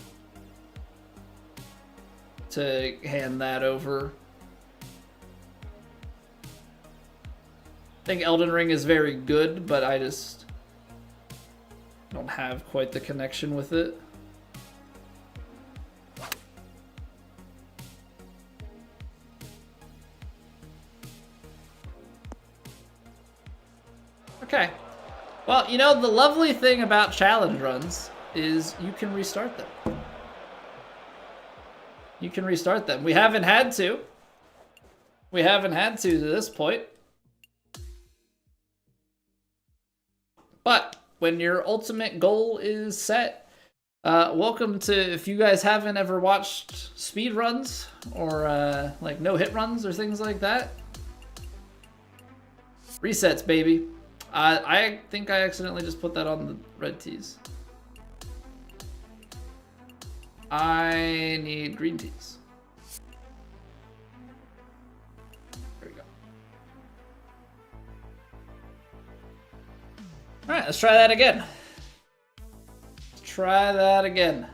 [SPEAKER 1] to hand that over. I think Elden Ring is very good, but I just don't have quite the connection with it. Okay. Well, you know, the lovely thing about challenge runs is you can restart them. You can restart them. We haven't had to. We haven't had to this point. But when your ultimate goal is set, welcome to, if you guys haven't ever watched speed runs or like no hit runs or things like that, resets, baby. I think I accidentally just put that on the red tees. I need green tees. There we go. All right, let's try that again. Let's try that again.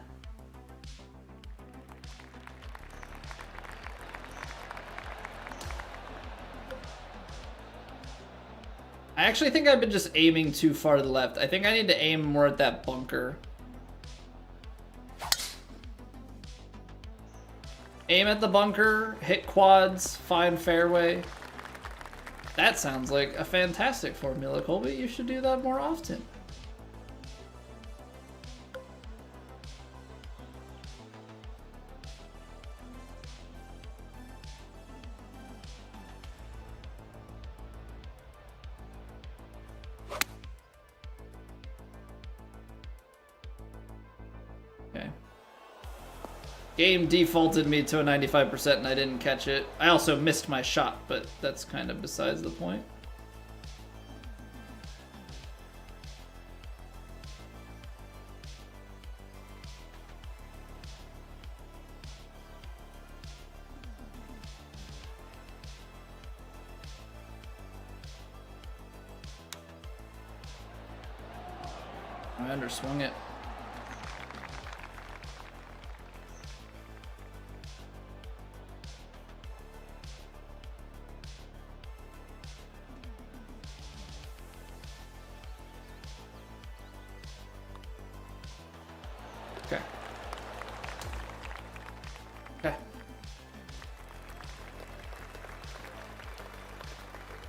[SPEAKER 1] I actually think I've been just aiming too far to the left. I think I need to aim more at that bunker. Aim at the bunker, hit quads, find fairway. That sounds like a fantastic formula, Colby. You should do that more often. Okay. Game defaulted me to a 95% and I didn't catch it. I also missed my shot, but that's kind of besides the point. I underswung it. Okay. Okay.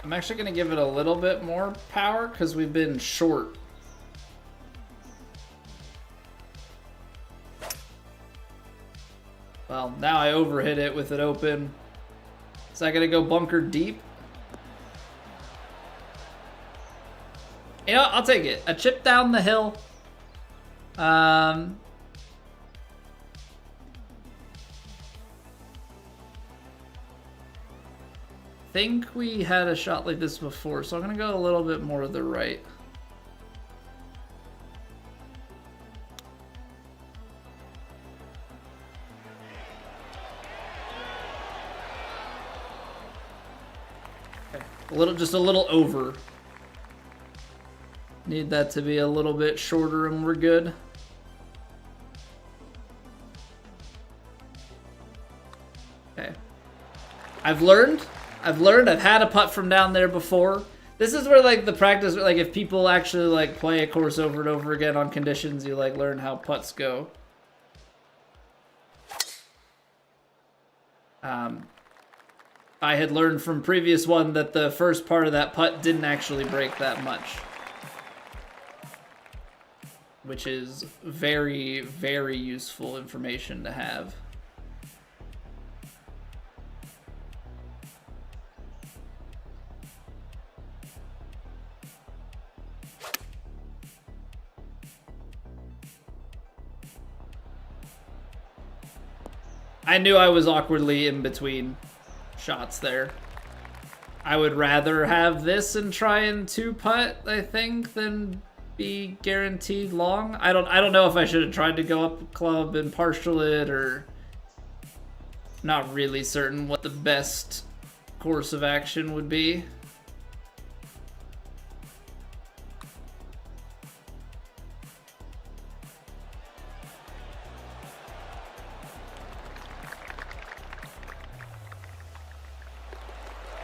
[SPEAKER 1] I'm actually going to give it a little bit more power because we've been short. Well, now I overhit it with it open. Is that going to go bunker deep? You know, I'll take it. A chip down the hill. Think we had a shot like this before, so I'm gonna go a little bit more to the right. Okay. Just a little over. Need that to be a little bit shorter and we're good. Okay. I've learned. I've had a putt from down there before. This is where like the practice, like if people actually like play a course over and over again on conditions, you like learn how putts go. I had learned from previous one that the first part of that putt didn't actually break that much. Which is very, very useful information to have. I knew I was awkwardly in between shots there. I would rather have this and try and two putt, I think, than be guaranteed long. I don't know if I should have tried to go up club and partial it, or not really certain what the best course of action would be.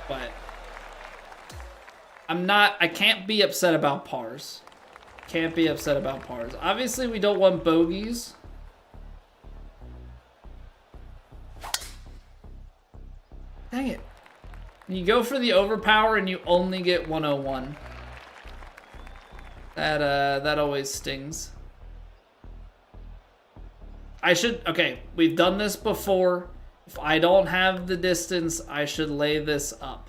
[SPEAKER 1] But I can't be upset about pars. Can't be upset about pars. Obviously, we don't want bogeys. Dang it. You go for the overpower and you only get 101. That always stings. Okay, we've done this before. If I don't have the distance, I should lay this up.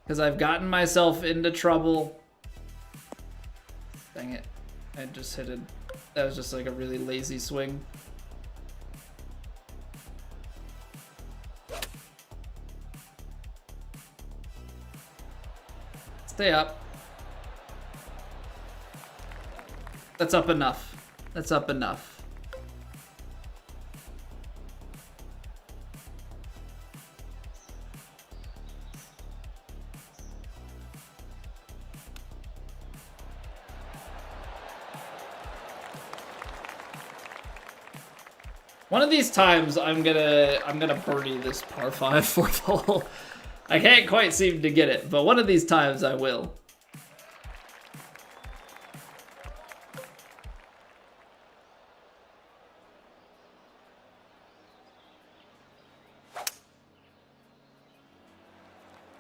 [SPEAKER 1] Because I've gotten myself into trouble. Dang it. I just hit it. That was just like a really lazy swing. Stay up. That's up enough. That's up enough. One of these times I'm gonna birdie this par 5 fourth hole. I can't quite seem to get it, but one of these times I will.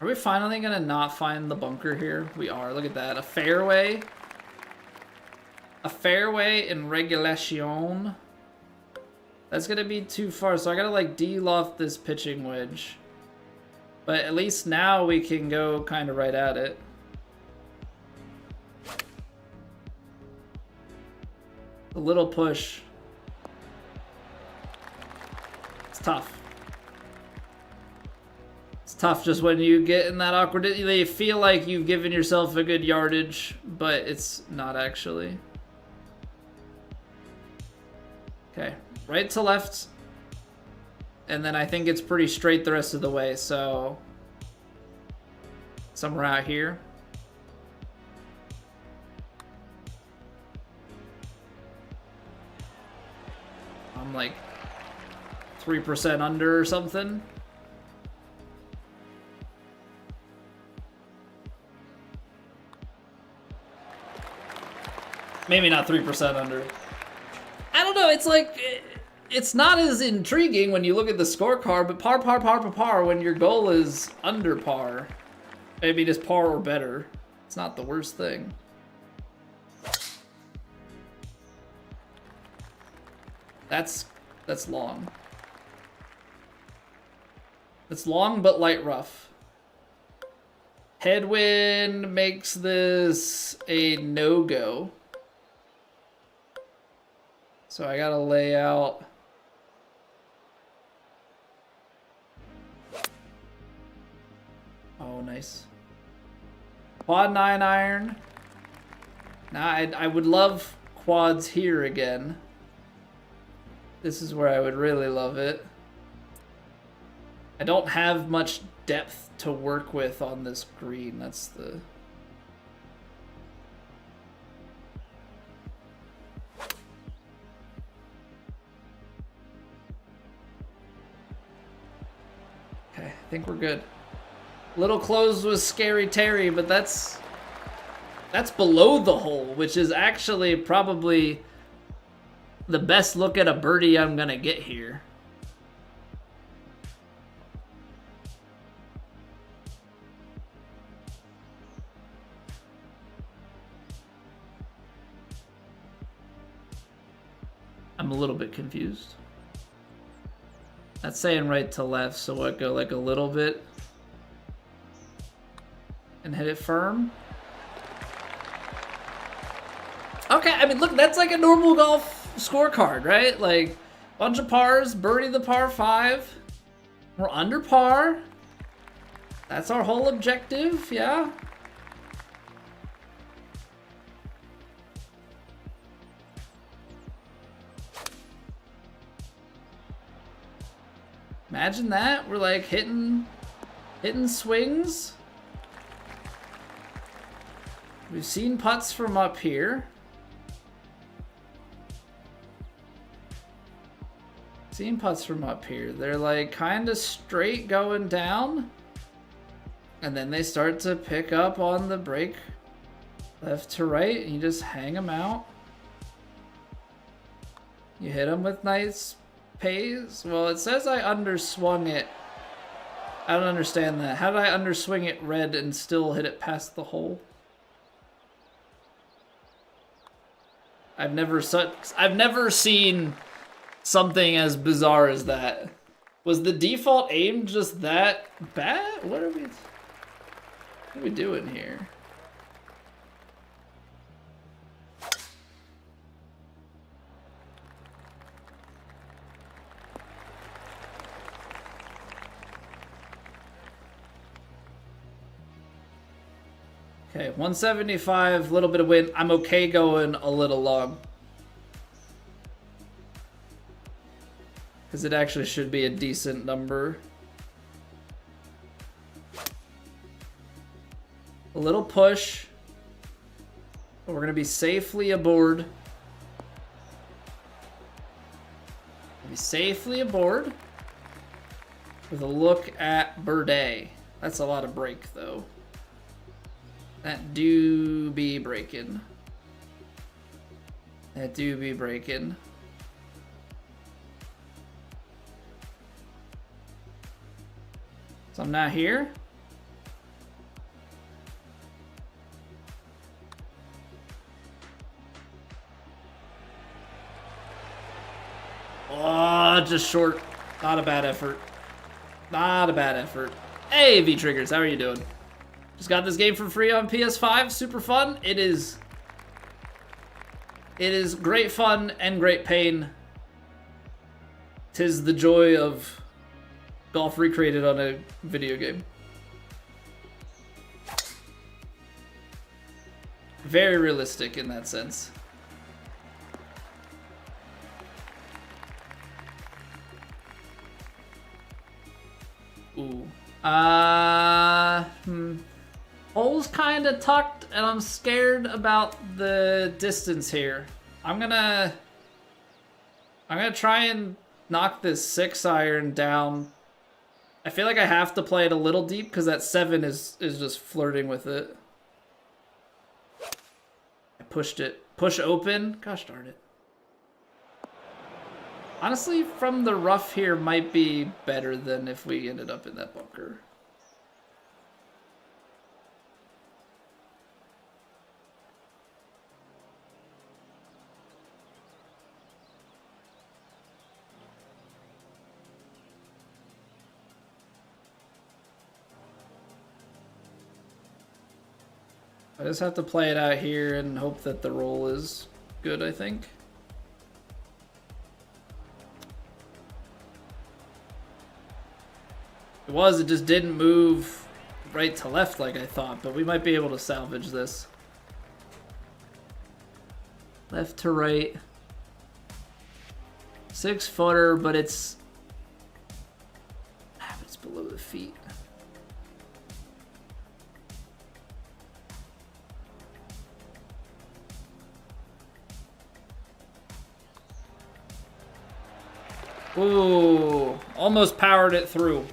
[SPEAKER 1] Are we finally gonna not find the bunker here? We are, look at that. A fairway. A fairway in regulation. That's gonna be too far, so I gotta like de-loft this pitching wedge. But at least now we can go kind of right at it. A little push. It's tough. It's tough just when you get in that awkward... You feel like you've given yourself a good yardage, but it's not actually. Okay. Right to left, and then I think it's pretty straight the rest of the way, so somewhere out here. I'm like 3% under or something. Maybe not 3% under. I don't know, it's like... It's not as intriguing when you look at the scorecard, but par when your goal is under par. Maybe just par or better. It's not the worst thing. That's long. It's long but light rough. Headwind makes this a no-go. So I gotta lay out... Oh, nice. Quad 9 iron. Now, I would love quads here again. This is where I would really love it. I don't have much depth to work with on this green. That's the... Okay, I think we're good. Little close with Scary Terry, but that's below the hole, which is actually probably the best look at a birdie I'm gonna get here. I'm a little bit confused. That's saying right to left, so what, go like a little bit and hit it firm? Okay, I mean, look, that's like a normal golf scorecard, right? Like, bunch of pars, birdie the par 5. We're under par. That's our whole objective, yeah. Imagine that. We're like hitting swings. We've seen putts from up here. Seen putts from up here. They're like kind of straight going down. And then they start to pick up on the break left to right. And you just hang them out. You hit them with nice pace. Well, it says I underswung it. I don't understand that. How did I underswing it red and still hit it past the hole? I've never seen something as bizarre as that. Was the default aim just that bad? What are we... What are we doing here? Okay, 175, little bit of wind. I'm okay going a little long. Because it actually should be a decent number. A little push. We're going to be safely aboard. Be safely aboard. With a look at Birdie. That's a lot of break, though. That do be breaking. That do be breaking. So I'm not here. Oh, just short. Not a bad effort. Not a bad effort. Hey, V-Triggers, how are you doing? Just got this game for free on PS5. Super fun. It is great fun and great pain. 'Tis the joy of golf recreated on a video game. Very realistic in that sense. Ooh. Hole's kind of tucked, and I'm scared about the distance here. I'm gonna try and knock this 6-iron down. I feel like I have to play it a little deep because that 7 is just flirting with it. I pushed it. Push open. Gosh darn it. Honestly, from the rough here might be better than if we ended up in that bunker. I just have to play it out here and hope that the roll is good, I think. It just didn't move right to left like I thought, but we might be able to salvage this. Left to right. 6-footer, but it's below the feet. Ooh, almost powered it through.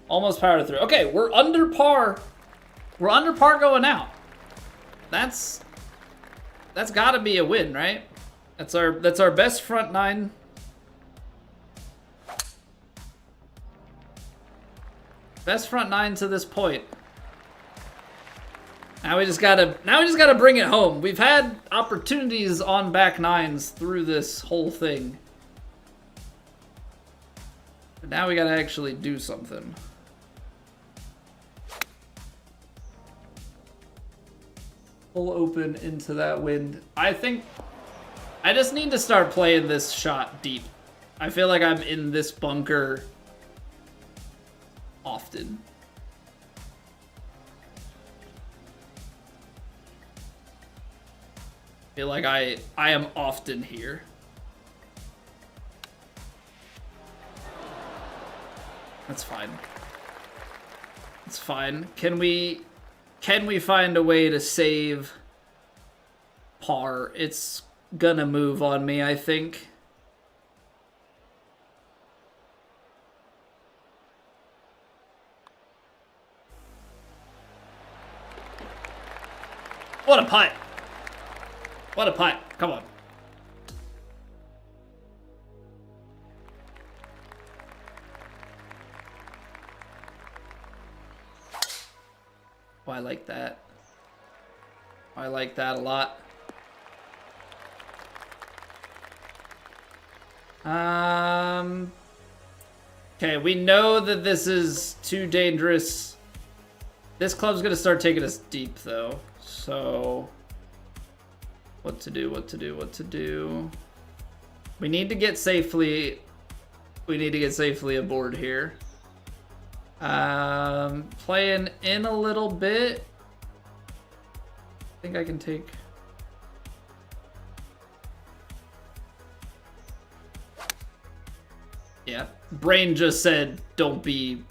[SPEAKER 1] Almost powered it through. Okay, we're under par. We're under par going out. That's got to be a win, right? That's our best front nine. Best front nine to this point. Now we just gotta bring it home. We've had opportunities on back nines through this whole thing. But now we gotta actually do something. Pull open into that wind. I think I just need to start playing this shot deep. I feel like I'm in this bunker often. I feel like I am often here. That's fine. It's fine. Can we find a way to save par? It's gonna move on me, I think. What a putt. What a putt. Come on. Oh, I like that. I like that a lot. Okay, we know that this is too dangerous This club's gonna start taking us deep though. So what to do, what to do, what to do. We need to get safely aboard here. Playing in a little bit. I think I can take. Yeah, brain just said don't be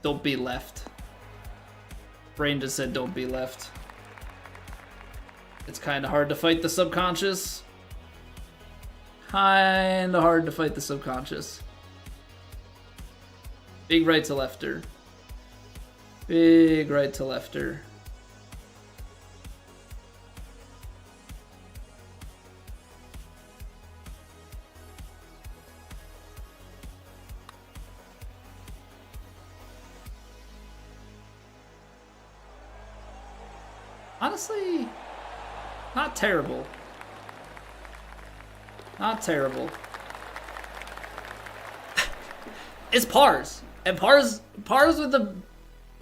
[SPEAKER 1] left. Brain just said don't be left. It's kind of hard to fight the subconscious. Kind of hard to fight the subconscious. Big right to lefter. Big right to lefter. Honestly, not terrible. Not terrible. It's pars. And pars with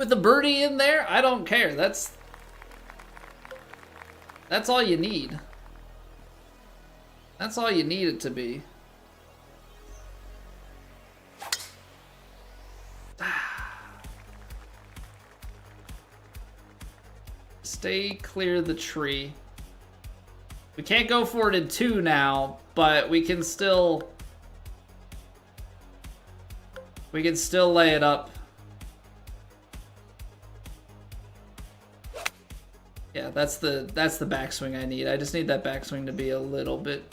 [SPEAKER 1] the birdie in there, I don't care. That's all you need. That's all you need it to be. Stay clear of the tree. We can't go for it in 2 now, but we can still lay it up. Yeah, that's the backswing I need. I just need that backswing to be a little bit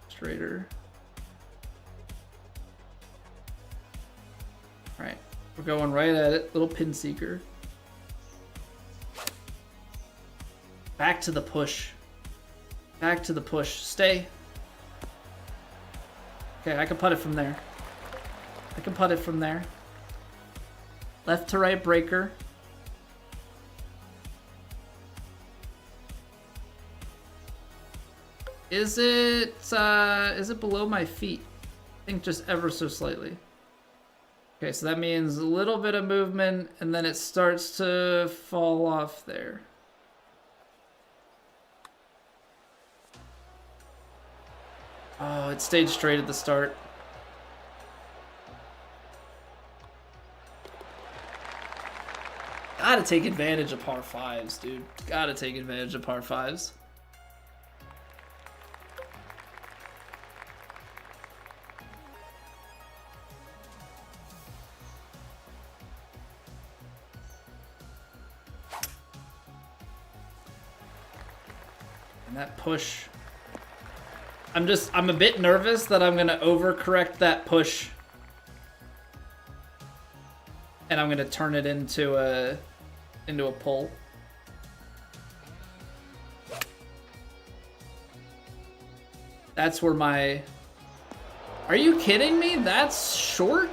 [SPEAKER 1] straighter. All right, we're going right at it. Little pin seeker. Back to the push. Back to the push. Stay. Okay, I can putt it from there. I can putt it from there. Left to right breaker. Is it below my feet? I think just ever so slightly. Okay, so that means a little bit of movement and then it starts to fall off there. Oh, it stayed straight at the start. Gotta take advantage of par 5s, dude. Gotta take advantage of par 5s. And that push. I'm a bit nervous that I'm gonna overcorrect that push. And I'm gonna turn it into a pull. That's where my... Are you kidding me? That's short?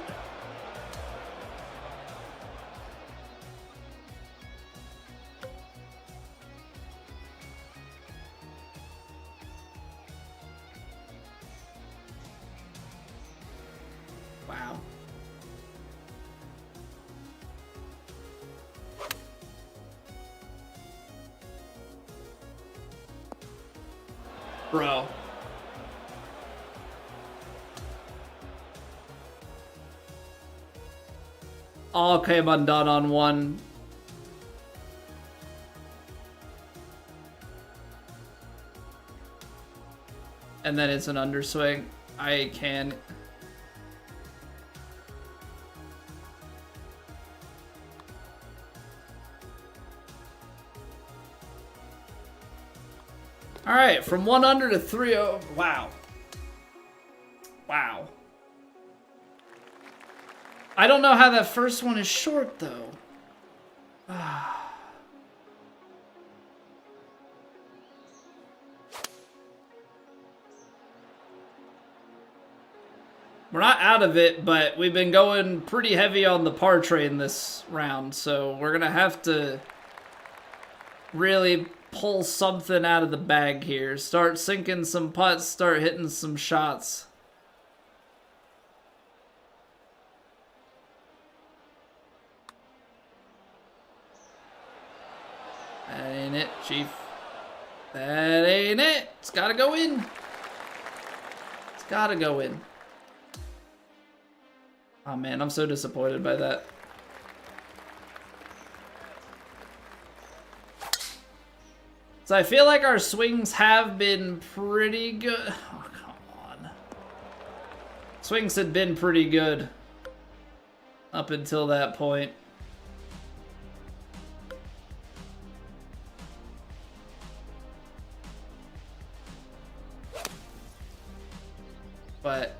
[SPEAKER 1] Wow. Bro. All came undone on one. And then it's an underswing. I can... All right, from 1 under to 3 over. Wow. Wow. I don't know how that first one is short, though. We're not out of it, but we've been going pretty heavy on the par train this round, so we're going to have to really pull something out of the bag here. Start sinking some putts, start hitting some shots. That ain't it, Chief. That ain't it. It's gotta go in. It's gotta go in. Oh man, I'm so disappointed by that. So I feel like our swings have been pretty good. Oh, come on. Swings had been pretty good up until that point. But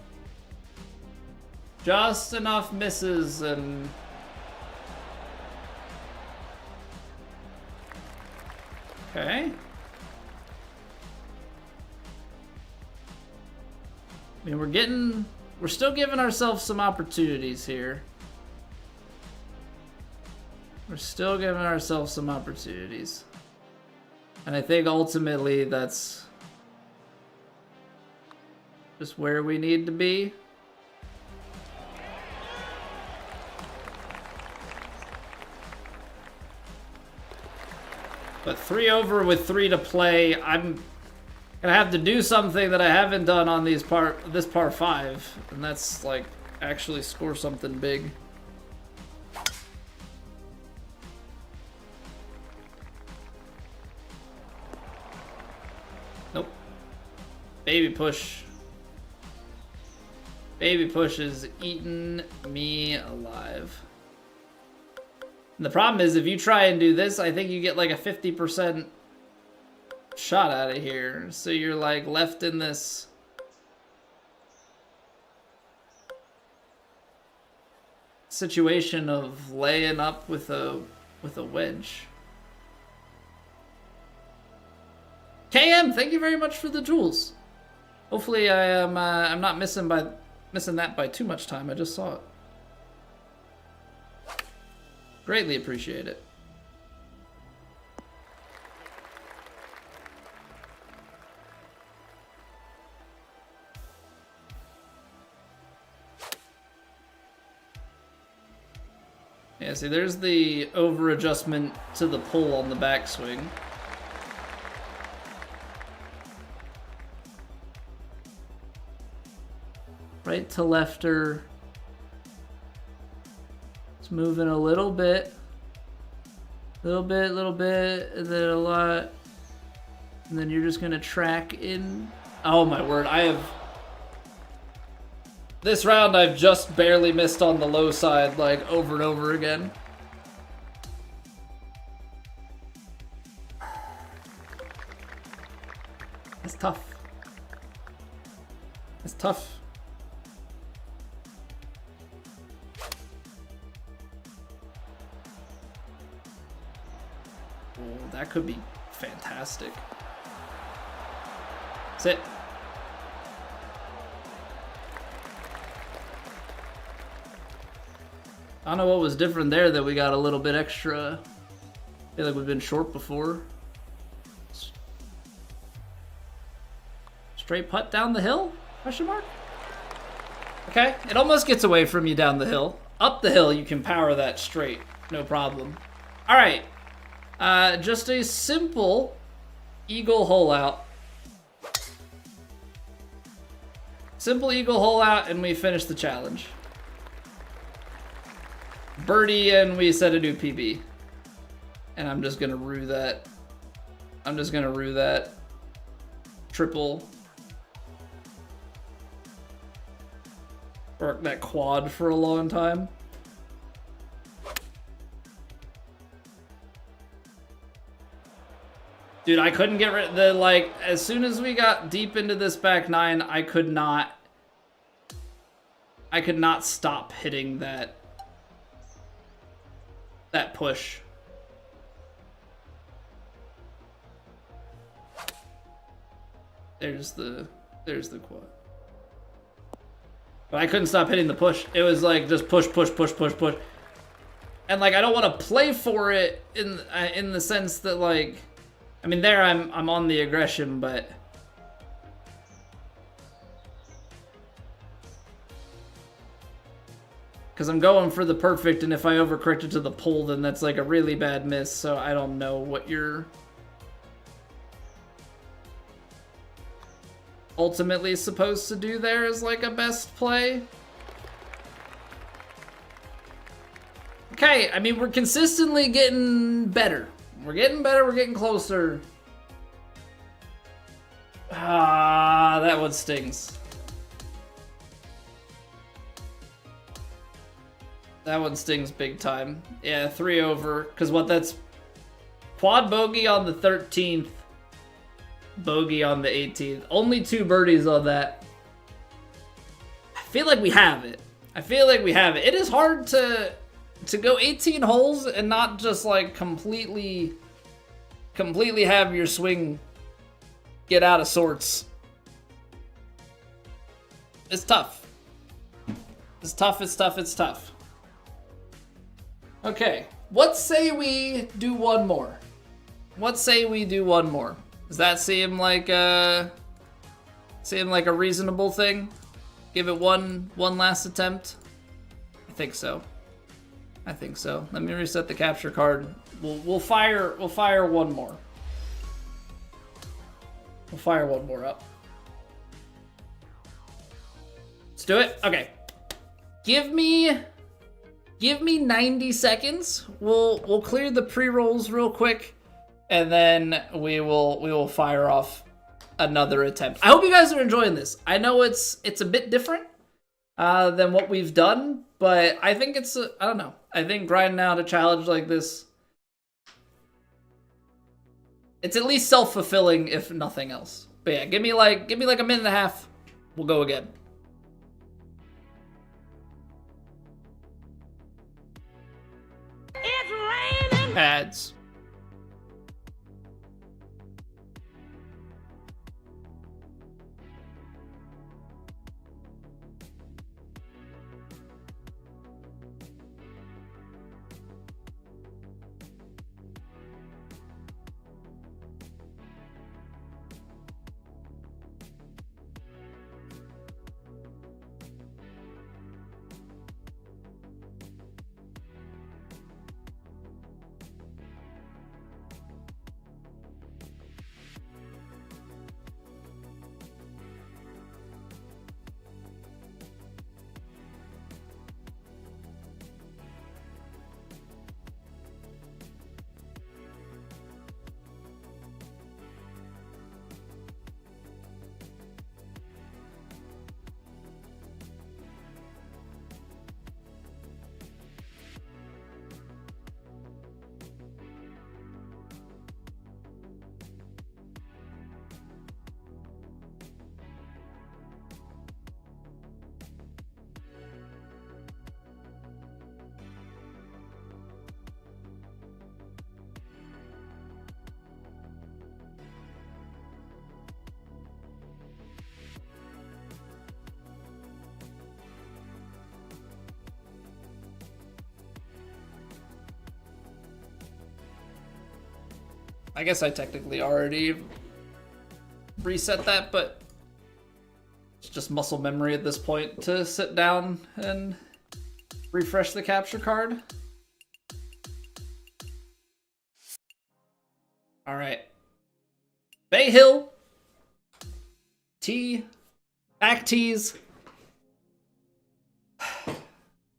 [SPEAKER 1] just enough misses and okay. I mean, we're still giving ourselves some opportunities here. We're still giving ourselves some opportunities. And I think ultimately that's just where we need to be. But 3 over with 3 to play, I'm gonna have to do something that I haven't done on this par 5, and that's like actually score something big. Nope. Baby push. Baby push is eating me alive. And the problem is, if you try and do this, I think you get like a 50% shot out of here. So you're like left in this situation of laying up with a wedge. KM, thank you very much for the jewels. Hopefully I am I'm not missing that by too much time. I just saw it. Greatly appreciate it. Yeah, see, there's the over adjustment to the pull on the backswing. Right to lefter. It's moving a little bit, and then a lot, and then you're just gonna track in. Oh my word, this round I've just barely missed on the low side, like over and over again. It's tough. It's tough. That could be fantastic. Sit. I don't know what was different there that we got a little bit extra. I feel like we've been short before. Straight putt down the hill? Question mark? Okay, it almost gets away from you down the hill. Up the hill, you can power that straight. No problem. All right. Just a simple eagle hole out. Simple eagle hole out, and we finish the challenge. Birdie, and we set a new PB. And I'm just gonna rue that. I'm just gonna rue that triple. Or that quad for a long time. Dude, I couldn't get rid of the, like, as soon as we got deep into this back nine, I could not stop hitting that push. There's the quad. But I couldn't stop hitting the push. It was like just push. And like I don't want to play for it in the sense that like, I mean there I'm on the aggression, but Because I'm going for the perfect, and if I overcorrect it to the pole, then that's like a really bad miss, so I don't know what you're ultimately supposed to do there as like a best play. Okay, I mean, we're consistently getting better. We're getting better, we're getting closer. Ah, that one stings. That one stings big time. Yeah, 3 over. Because what, that's quad bogey on the 13th, bogey on the 18th. Only 2 birdies on that. I feel like we have it. I feel like we have it. It is hard to go 18 holes and not just like completely have your swing get out of sorts. It's tough. It's tough, it's tough, it's tough. Okay, what say we do one more? What say we do one more? Does that seem like a reasonable thing? Give it one last attempt? I think so. I think so. Let me reset the capture card. We'll fire one more. We'll fire one more up. Let's do it. Okay. Give me 90 seconds. We'll clear the pre-rolls real quick, and then we will fire off another attempt. I hope you guys are enjoying this. I know it's a bit different than what we've done, but I think it's I don't know. I think grinding out a challenge like this, it's at least self-fulfilling if nothing else. But yeah, give me like a minute and a half. We'll go again.
[SPEAKER 2] It's raining!
[SPEAKER 1] Ads. I guess I technically already reset that, but it's just muscle memory at this point to sit down and refresh the capture card. All right. Bay Hill. Tee. Back tees.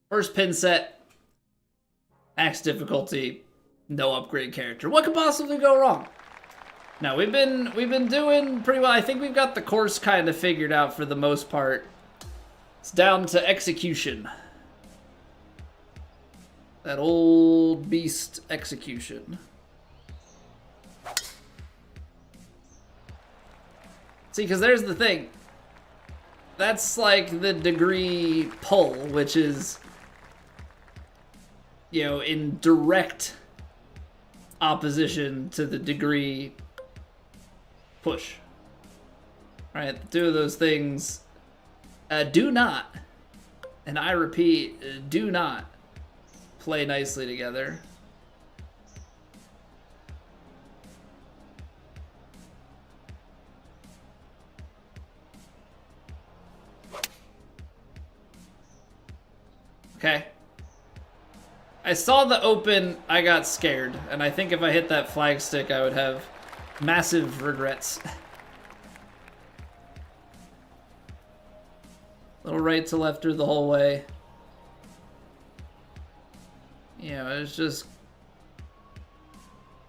[SPEAKER 1] First pin set. Max difficulty. No upgrade character. What could possibly go wrong? No, we've been doing pretty well. I think we've got the course kind of figured out for the most part. It's down to execution. That old beast execution. See, because there's the thing. That's like the degree pull, which is, you know, in direct opposition to the degree push. Right, the two of those things do not, and I repeat, do not play nicely together. Okay. I saw the open, I got scared, and I think if I hit that flag stick, I would have massive regrets. Little right to left through the whole way. You know, it's just...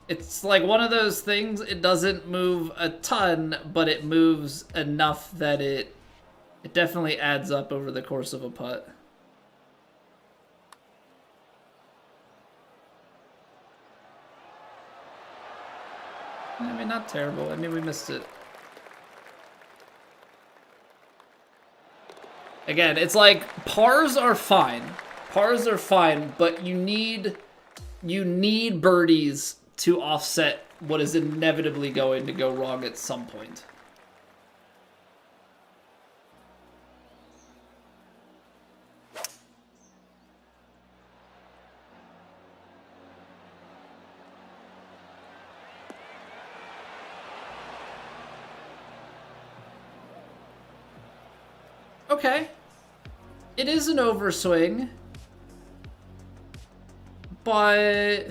[SPEAKER 1] It's like one of those things, it doesn't move a ton, but it moves enough that it definitely adds up over the course of a putt. I mean, not terrible. I mean, we missed it. Again, it's like pars are fine. Pars are fine, but you need birdies to offset what is inevitably going to go wrong at some point. Okay. It is an overswing. But...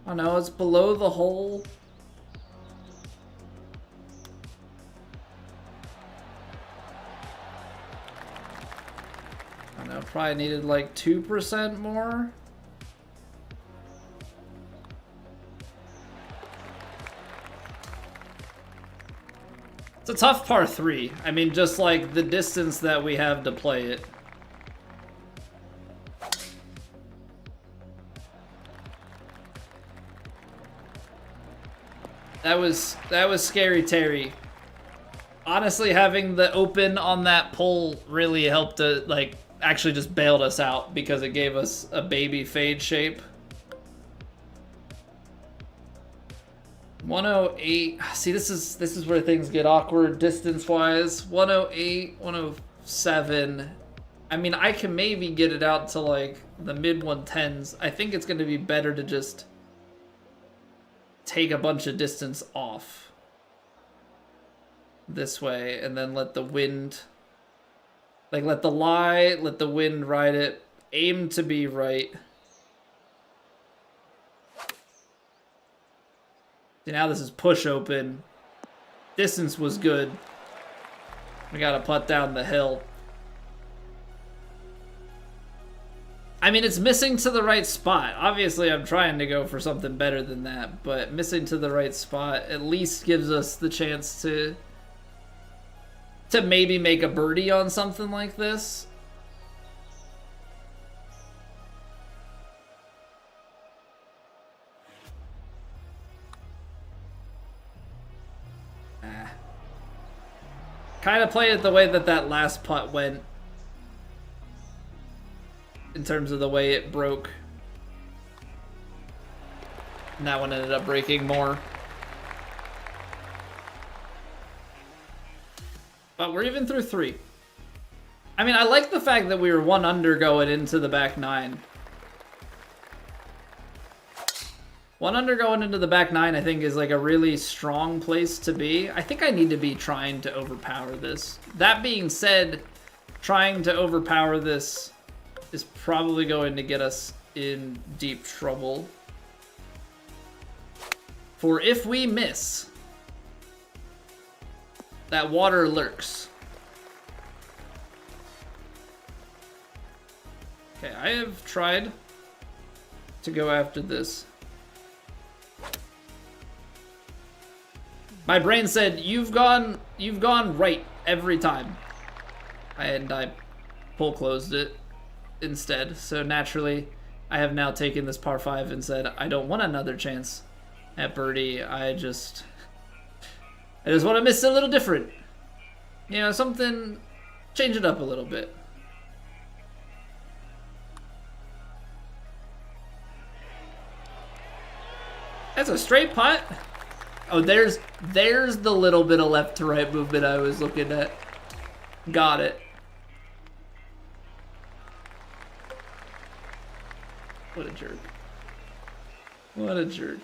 [SPEAKER 1] I don't know, it's below the hole. I don't know, probably needed like 2% more. It's a tough par 3. I mean, just like the distance that we have to play it. That was scary, Terry. Honestly, having the open on that pull really helped to, like, actually just bailed us out because it gave us a baby fade shape. 108. See, this is where things get awkward distance-wise. 108, 107. I mean, I can maybe get it out to, like, the mid-110s. I think it's going to be better to just take a bunch of distance off this way and then let the wind, like, let the wind ride it, aim to be right. See, now this is push open. Distance was good. We gotta putt down the hill. I mean, it's missing to the right spot. Obviously, I'm trying to go for something better than that, but missing to the right spot at least gives us the chance to maybe make a birdie on something like this. Kind of play it the way that last putt went. In terms of the way it broke. And that one ended up breaking more. But we're even through 3. I mean, I like the fact that we were 1 under going into the back 9. 1 under going into the back 9, I think, is like a really strong place to be. I think I need to be trying to overpower this. That being said, trying to overpower this is probably going to get us in deep trouble. For if we miss, that water lurks. Okay, I have tried to go after this. My brain said, you've gone right every time. And I pull closed it instead. So naturally, I have now taken this par 5 and said, I don't want another chance at birdie. I just want to miss it a little different. You know, something, change it up a little bit. That's a straight putt. Oh, there's the little bit of left to right movement I was looking at. Got it. What a jerk. What a jerk.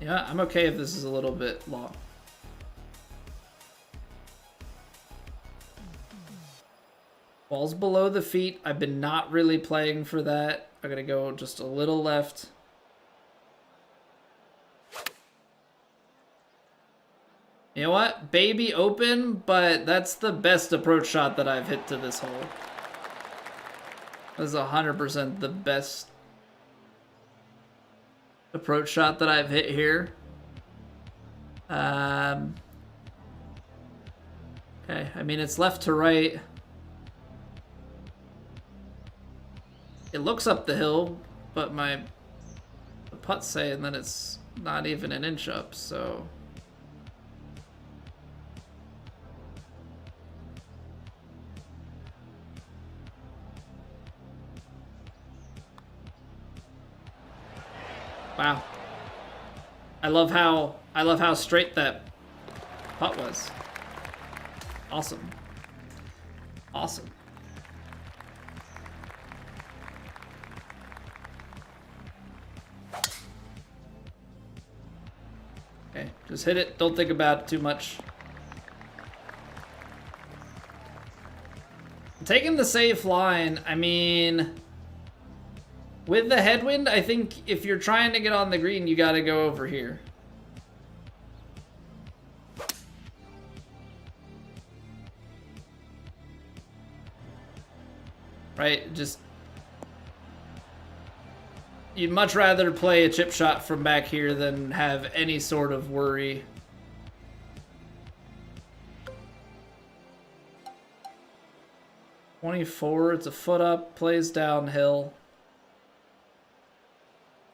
[SPEAKER 1] Yeah, I'm okay if this is a little bit long. Ball's below the feet. I've been not really playing for that. I'm gonna go just a little left. You know what? Baby open, but that's the best approach shot that I've hit to this hole. That's 100% the best approach shot that I've hit here. Okay, I mean, it's left to right. It looks up the hill, but the putt's saying that it's not even an inch up, so... Wow. I love how straight that putt was. Awesome. Awesome. Okay, just hit it. Don't think about it too much. Taking the safe line, I mean... With the headwind, I think if you're trying to get on the green, you gotta go over here. Right? Just... You'd much rather play a chip shot from back here than have any sort of worry. .24, it's a foot up, plays downhill.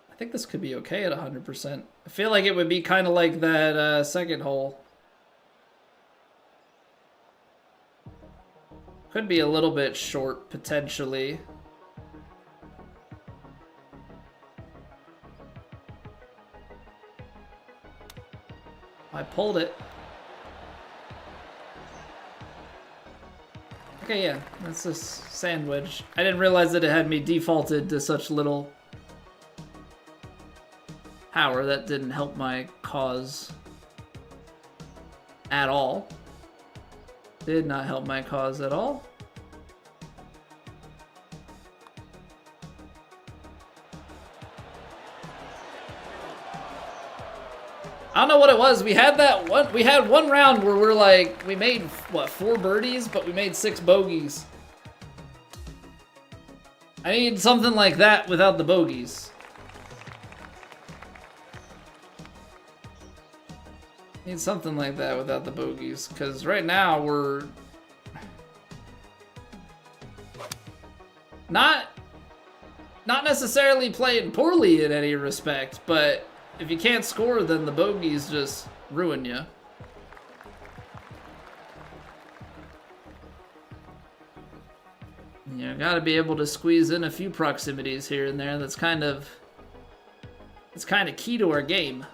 [SPEAKER 1] I think this could be okay at 100%. I feel like it would be kind of like that second hole. Could be a little bit short, potentially. I pulled it. Okay, yeah, that's a sandwich. I didn't realize that it had me defaulted to such little power. That didn't help my cause at all. Did not help my cause at all. I don't know what it was. We had one round where we're like, we made what, 4 birdies, but we made 6 bogeys. I need something like that without the bogeys. Need something like that without the bogeys, because right now we're not necessarily playing poorly in any respect, but if you can't score, then the bogeys just ruin you. You gotta be able to squeeze in a few proximities here and there. It's kind of key to our game.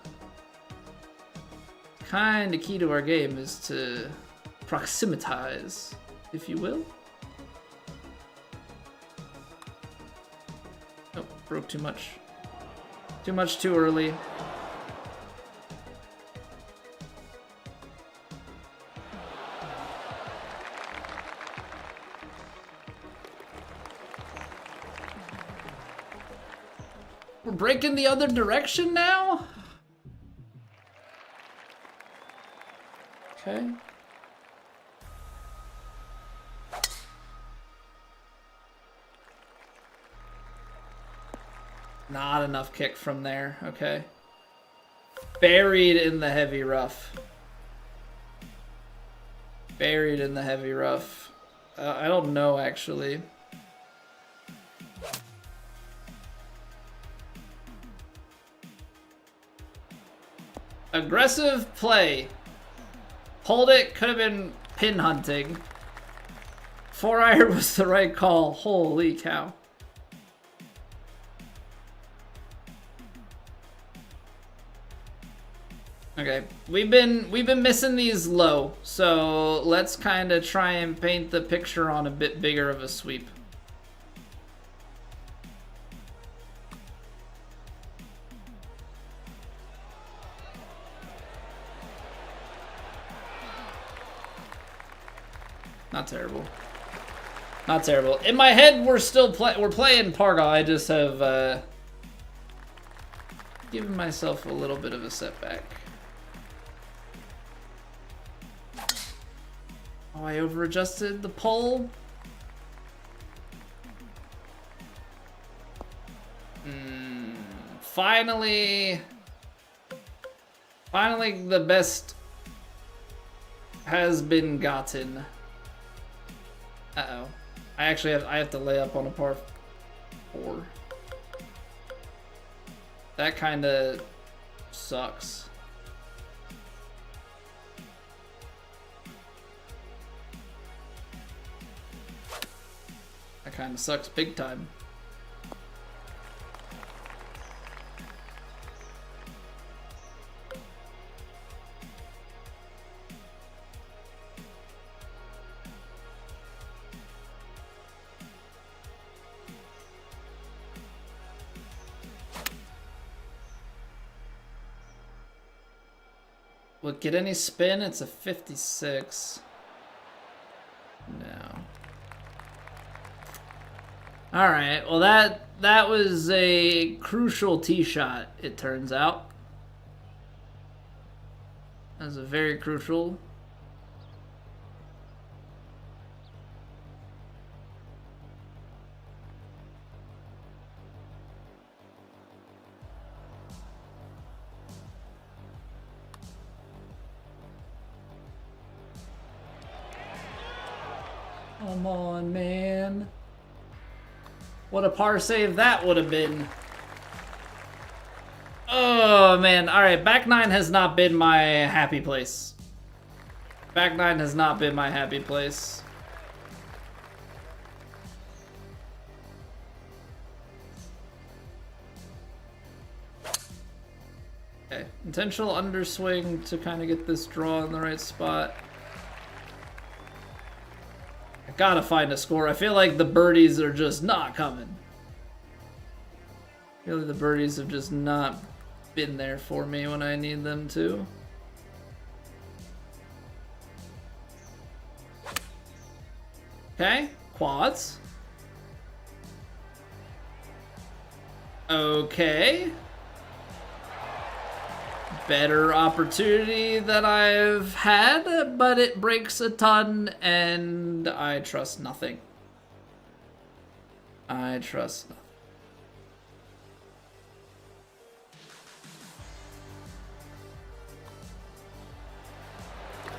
[SPEAKER 1] Kind of key to our game is to proximitize, if you will. Oh, broke too much. Too much too early. We're breaking the other direction now? Okay. Not enough kick from there. Okay. Buried in the heavy rough. Buried in the heavy rough. I don't know, actually. Aggressive play. Hold it, could have been pin hunting. 4-iron was the right call. Holy cow. Okay, we've been missing these low, so let's kind of try and paint the picture on a bit bigger of a sweep. Not terrible. Not terrible. In my head, we're playing Parga. I just have given myself a little bit of a setback. Oh, I over-adjusted the pole. Finally, the best has been gotten. Uh-oh. I have to lay up on a par 4. That kind of sucks. That kind of sucks big time. Will it get any spin? It's a 56. No. Alright, well that was a crucial tee shot, it turns out. That was a very crucial. Come on, man. What a par save that would have been. Oh, man. All right, back 9 has not been my happy place. Back 9 has not been my happy place. Okay, intentional underswing to kind of get this draw in the right spot. I gotta find a score. I feel like the birdies are just not coming. I feel like the birdies have just not been there for me when I need them to. Okay, quads. Okay. Better opportunity that I've had, but it breaks a ton, and I trust nothing. I trust nothing.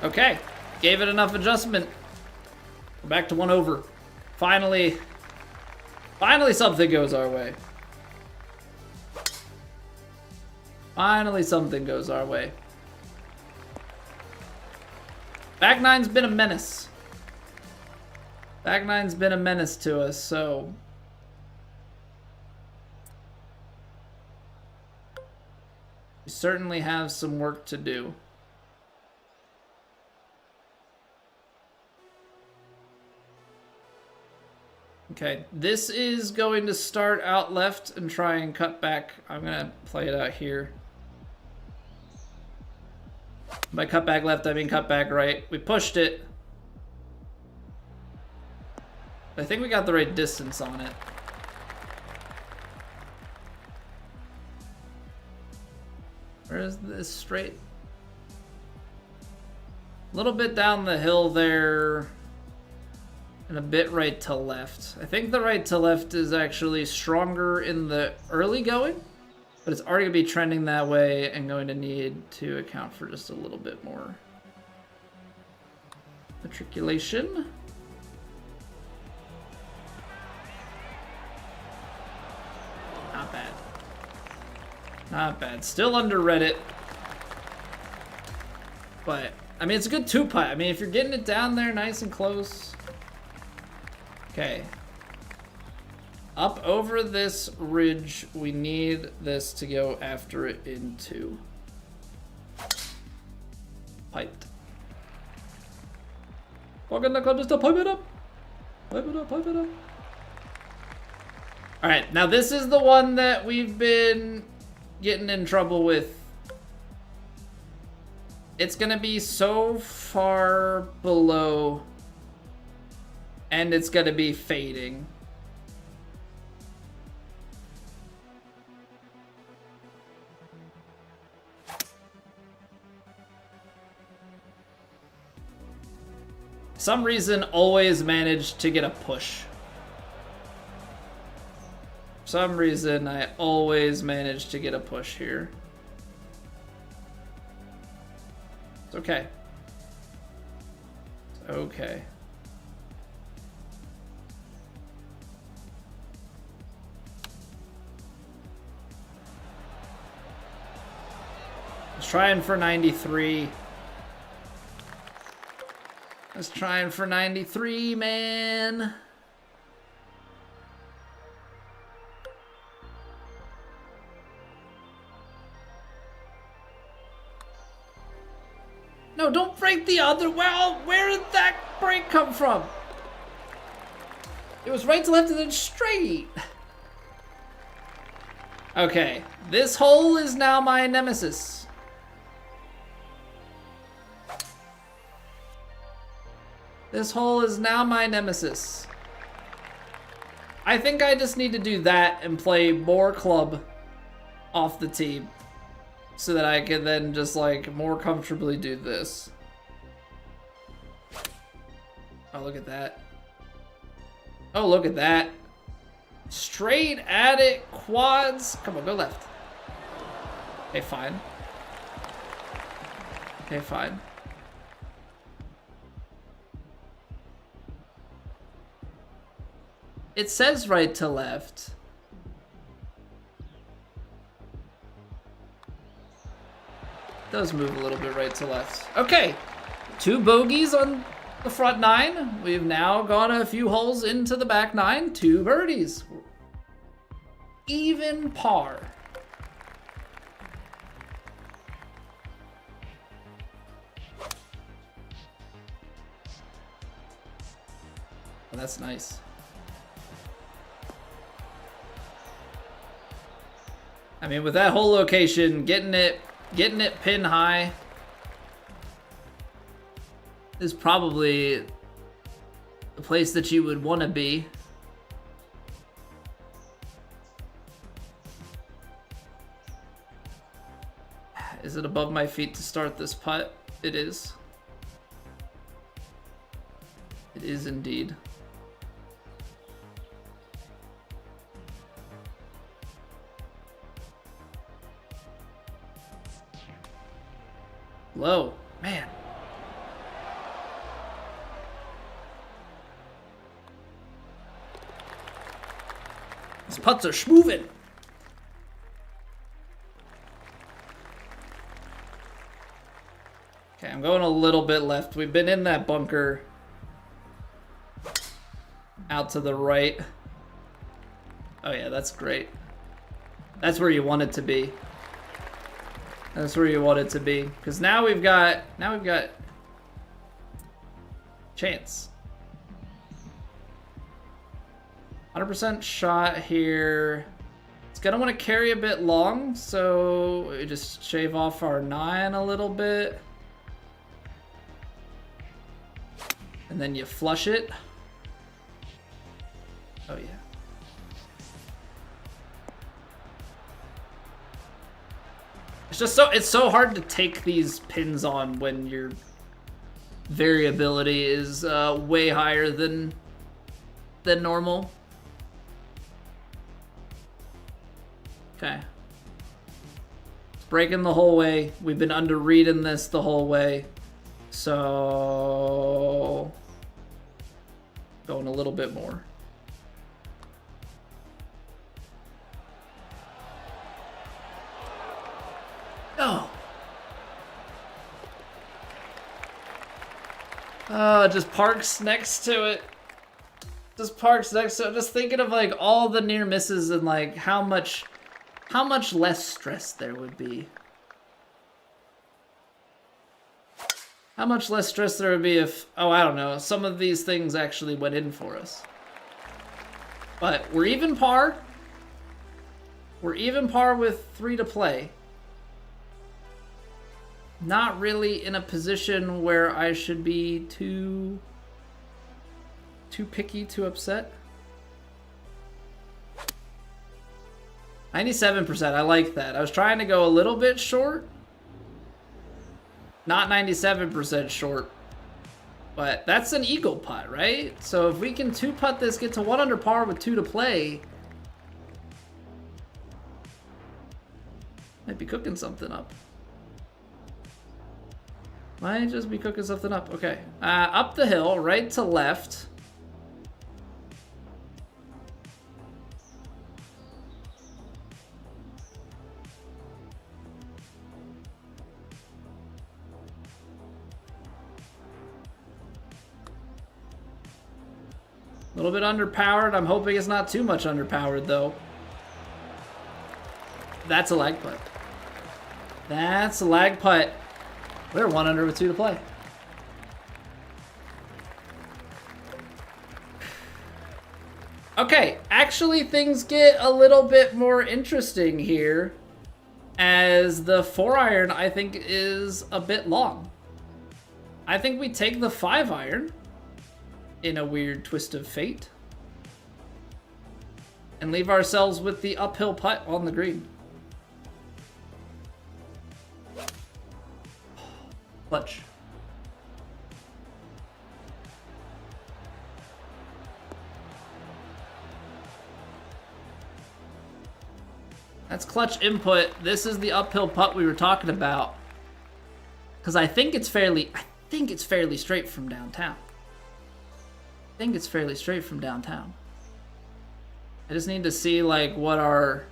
[SPEAKER 1] Okay, gave it enough adjustment. We're back to 1 over. Finally something goes our way. Finally something goes our way. Back 9's been a menace. Back 9's been a menace to us, so... we certainly have some work to do. Okay, this is going to start out left and try and cut back. I'm gonna play it out here. By cut back left, I mean cut back right. We pushed it. I think we got the right distance on it. Where is this straight? A little bit down the hill there. And a bit right to left. I think the right to left is actually stronger in the early going. But it's already going to be trending that way and going to need to account for just a little bit more matriculation. Not bad. Not bad. Still underread it. But, I mean, it's a good 2-putt. I mean, if you're getting it down there nice and close. Okay. Up over this ridge, we need this to go after it into. Piped. Fucking just to pipe it up. Pipe it up, pipe it up. Alright, now this is the one that we've been getting in trouble with. It's gonna be so far below And it's gonna be fading. Some reason always managed to get a push. For some reason I always manage to get a push here. It's okay. It's okay. I was trying for 93. I was trying for 93, man. No, don't break the other. Well, where did that break come from? It was right to left and then straight. Okay, this hole is now my nemesis. This hole is now my nemesis. I think I just need to do that and play more club off the tee so that I can then just like more comfortably do this. Oh, look at that. Oh, look at that. Straight at it, quads. Come on, go left. Okay, fine. Okay, fine. It says right to left. It does move a little bit right to left. Okay, 2 bogeys on the front 9. We've now gone a few holes into the back 9. 2 birdies. Even par. Well, that's nice. I mean, with that whole location, getting it pin high is probably the place that you would want to be. Is it above my feet to start this putt? It is. It is indeed. Low, man. These putts are schmoving. Okay, I'm going a little bit left. We've been in that bunker. Out to the right. Oh yeah, that's great. That's where you want it to be. That's where you want it to be. Because now we've got chance. 100% shot here. It's gonna want to carry a bit long, so we just shave off our 9 a little bit. And then you flush it. Oh yeah. It's so hard to take these pins on when your variability is way higher than normal. Okay. It's breaking the whole way. We've been under reading this the whole way. So going a little bit more. Oh, just parks next to it. Just parks next to it. Just thinking of like all the near misses and like how much less stress there would be. How much less stress there would be if, oh, I don't know, some of these things actually went in for us. But we're even par. We're even par with 3 to play. Not really in a position where I should be too Too picky, too upset. 97%, I like that. I was trying to go a little bit short. Not 97% short. But that's an eagle putt, right? So if we can 2-putt this, get to 1 under par with 2 to play, might be cooking something up. Might just be cooking something up. Okay. Up the hill, right to left. A little bit underpowered. I'm hoping it's not too much underpowered, though. That's a lag putt. That's a lag putt. We're 1 under with 2 to play. Okay, actually things get a little bit more interesting here, as the 4-iron I think is a bit long. I think we take the 5-iron in a weird twist of fate and leave ourselves with the uphill putt on the green. Clutch. That's clutch input. This is the uphill putt we were talking about. Because I think it's fairly straight from downtown. I think it's fairly straight from downtown. I just need to see like what our...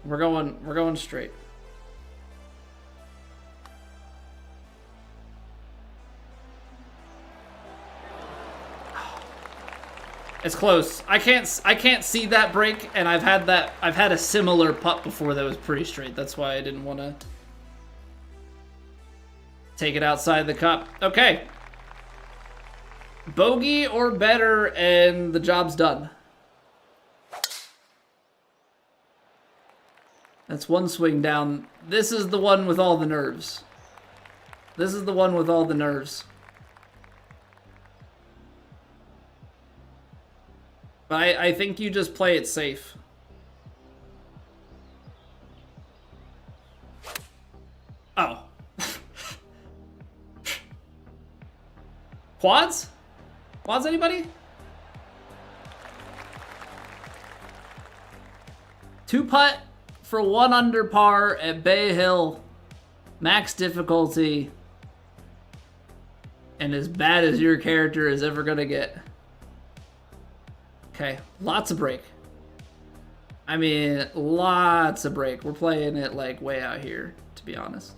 [SPEAKER 1] We're going straight. It's close. I can't see that break, and I've had a similar putt before that was pretty straight. That's why I didn't want to take it outside the cup. Okay. Bogey or better, and the job's done. That's one swing down. This is the one with all the nerves. This is the one with all the nerves. But I think you just play it safe. Oh. Quads? Quads, anybody? 2-putt for 1 under par at Bay Hill. Max difficulty. And as bad as your character is ever gonna get. Okay, lots of break. I mean, lots of break. We're playing it like way out here, to be honest.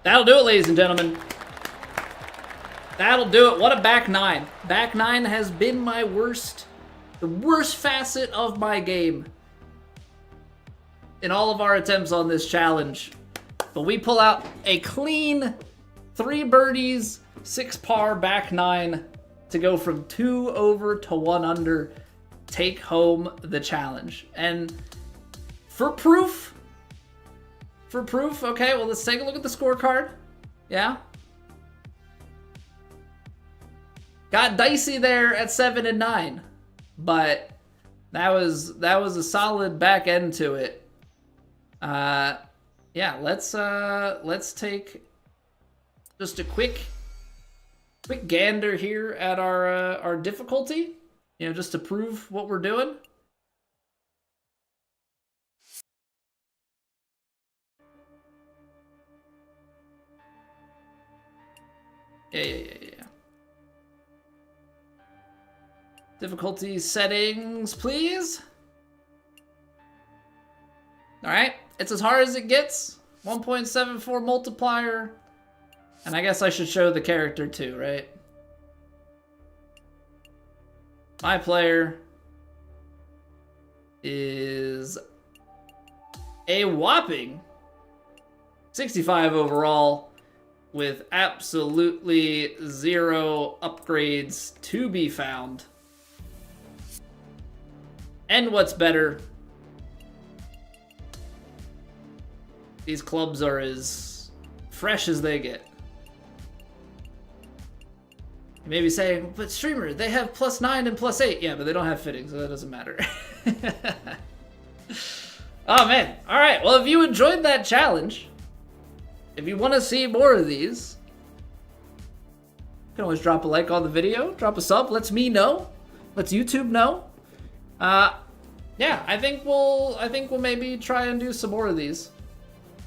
[SPEAKER 1] That'll do it, ladies and gentlemen. That'll do it. What a back 9. Back 9 has been my worst, the worst facet of my game in all of our attempts on this challenge. But we pull out a clean 3 birdies, 6 par, back 9 to go from 2 over to 1 under, take home the challenge. And for proof, okay, well, let's take a look at the scorecard. Yeah. Got dicey there at 7 and 9, but that was a solid back end to it. Yeah, let's take just a quick gander here at our difficulty, you know, just to prove what we're doing. Yeah. Difficulty settings, please. All right, it's as hard as it gets. 1.74 multiplier. And I guess I should show the character too, right? My player is a whopping 65 overall with absolutely 0 upgrades to be found. And what's better, these clubs are as fresh as they get. You may be saying, but streamer, they have +9 and +8. Yeah, but they don't have fittings, so that doesn't matter. Oh man. Alright, well if you enjoyed that challenge, if you want to see more of these, you can always drop a like on the video, drop a sub, lets me know, lets YouTube know. Yeah, I think we'll maybe try and do some more of these,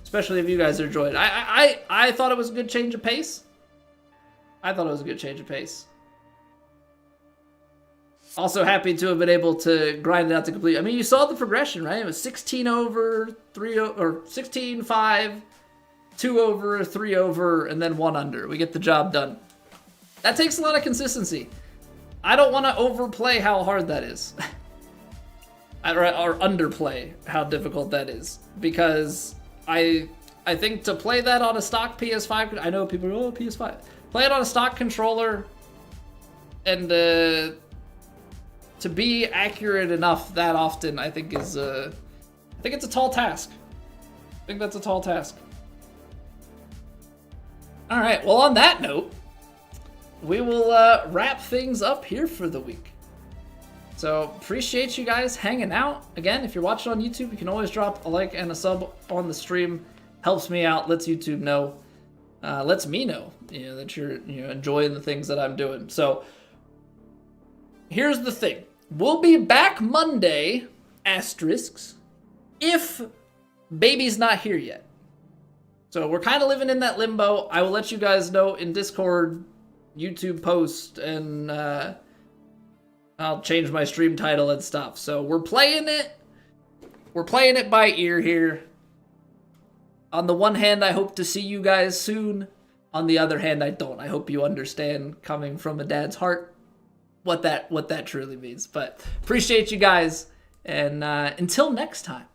[SPEAKER 1] especially if you guys are enjoying. I thought it was a good change of pace. Also happy to have been able to grind it out to complete. I mean, you saw the progression, right? It was 16 over, 3 or 16, 5, 2 over, 3 over, and then 1 under. We get the job done. That takes a lot of consistency. I don't want to overplay how hard that is. Or underplay how difficult that is. Because I think to play that on a stock PS5, I know people are, oh, PS5. Play it on a stock controller and to be accurate enough that often, I think it's a tall task. I think that's a tall task. All right, well on that note, we will wrap things up here for the week. So appreciate you guys hanging out. Again, if you're watching on YouTube, you can always drop a like and a sub on the stream. Helps me out, lets YouTube know, lets me know, that you're enjoying the things that I'm doing. So here's the thing. We'll be back Monday, asterisks, if baby's not here yet. So we're kind of living in that limbo. I will let you guys know in Discord, YouTube post, and I'll change my stream title and stuff. So we're playing it. We're playing it by ear here. On the one hand, I hope to see you guys soon. On the other hand, I don't. I hope you understand, coming from a dad's heart, what that truly means. But appreciate you guys, and until next time.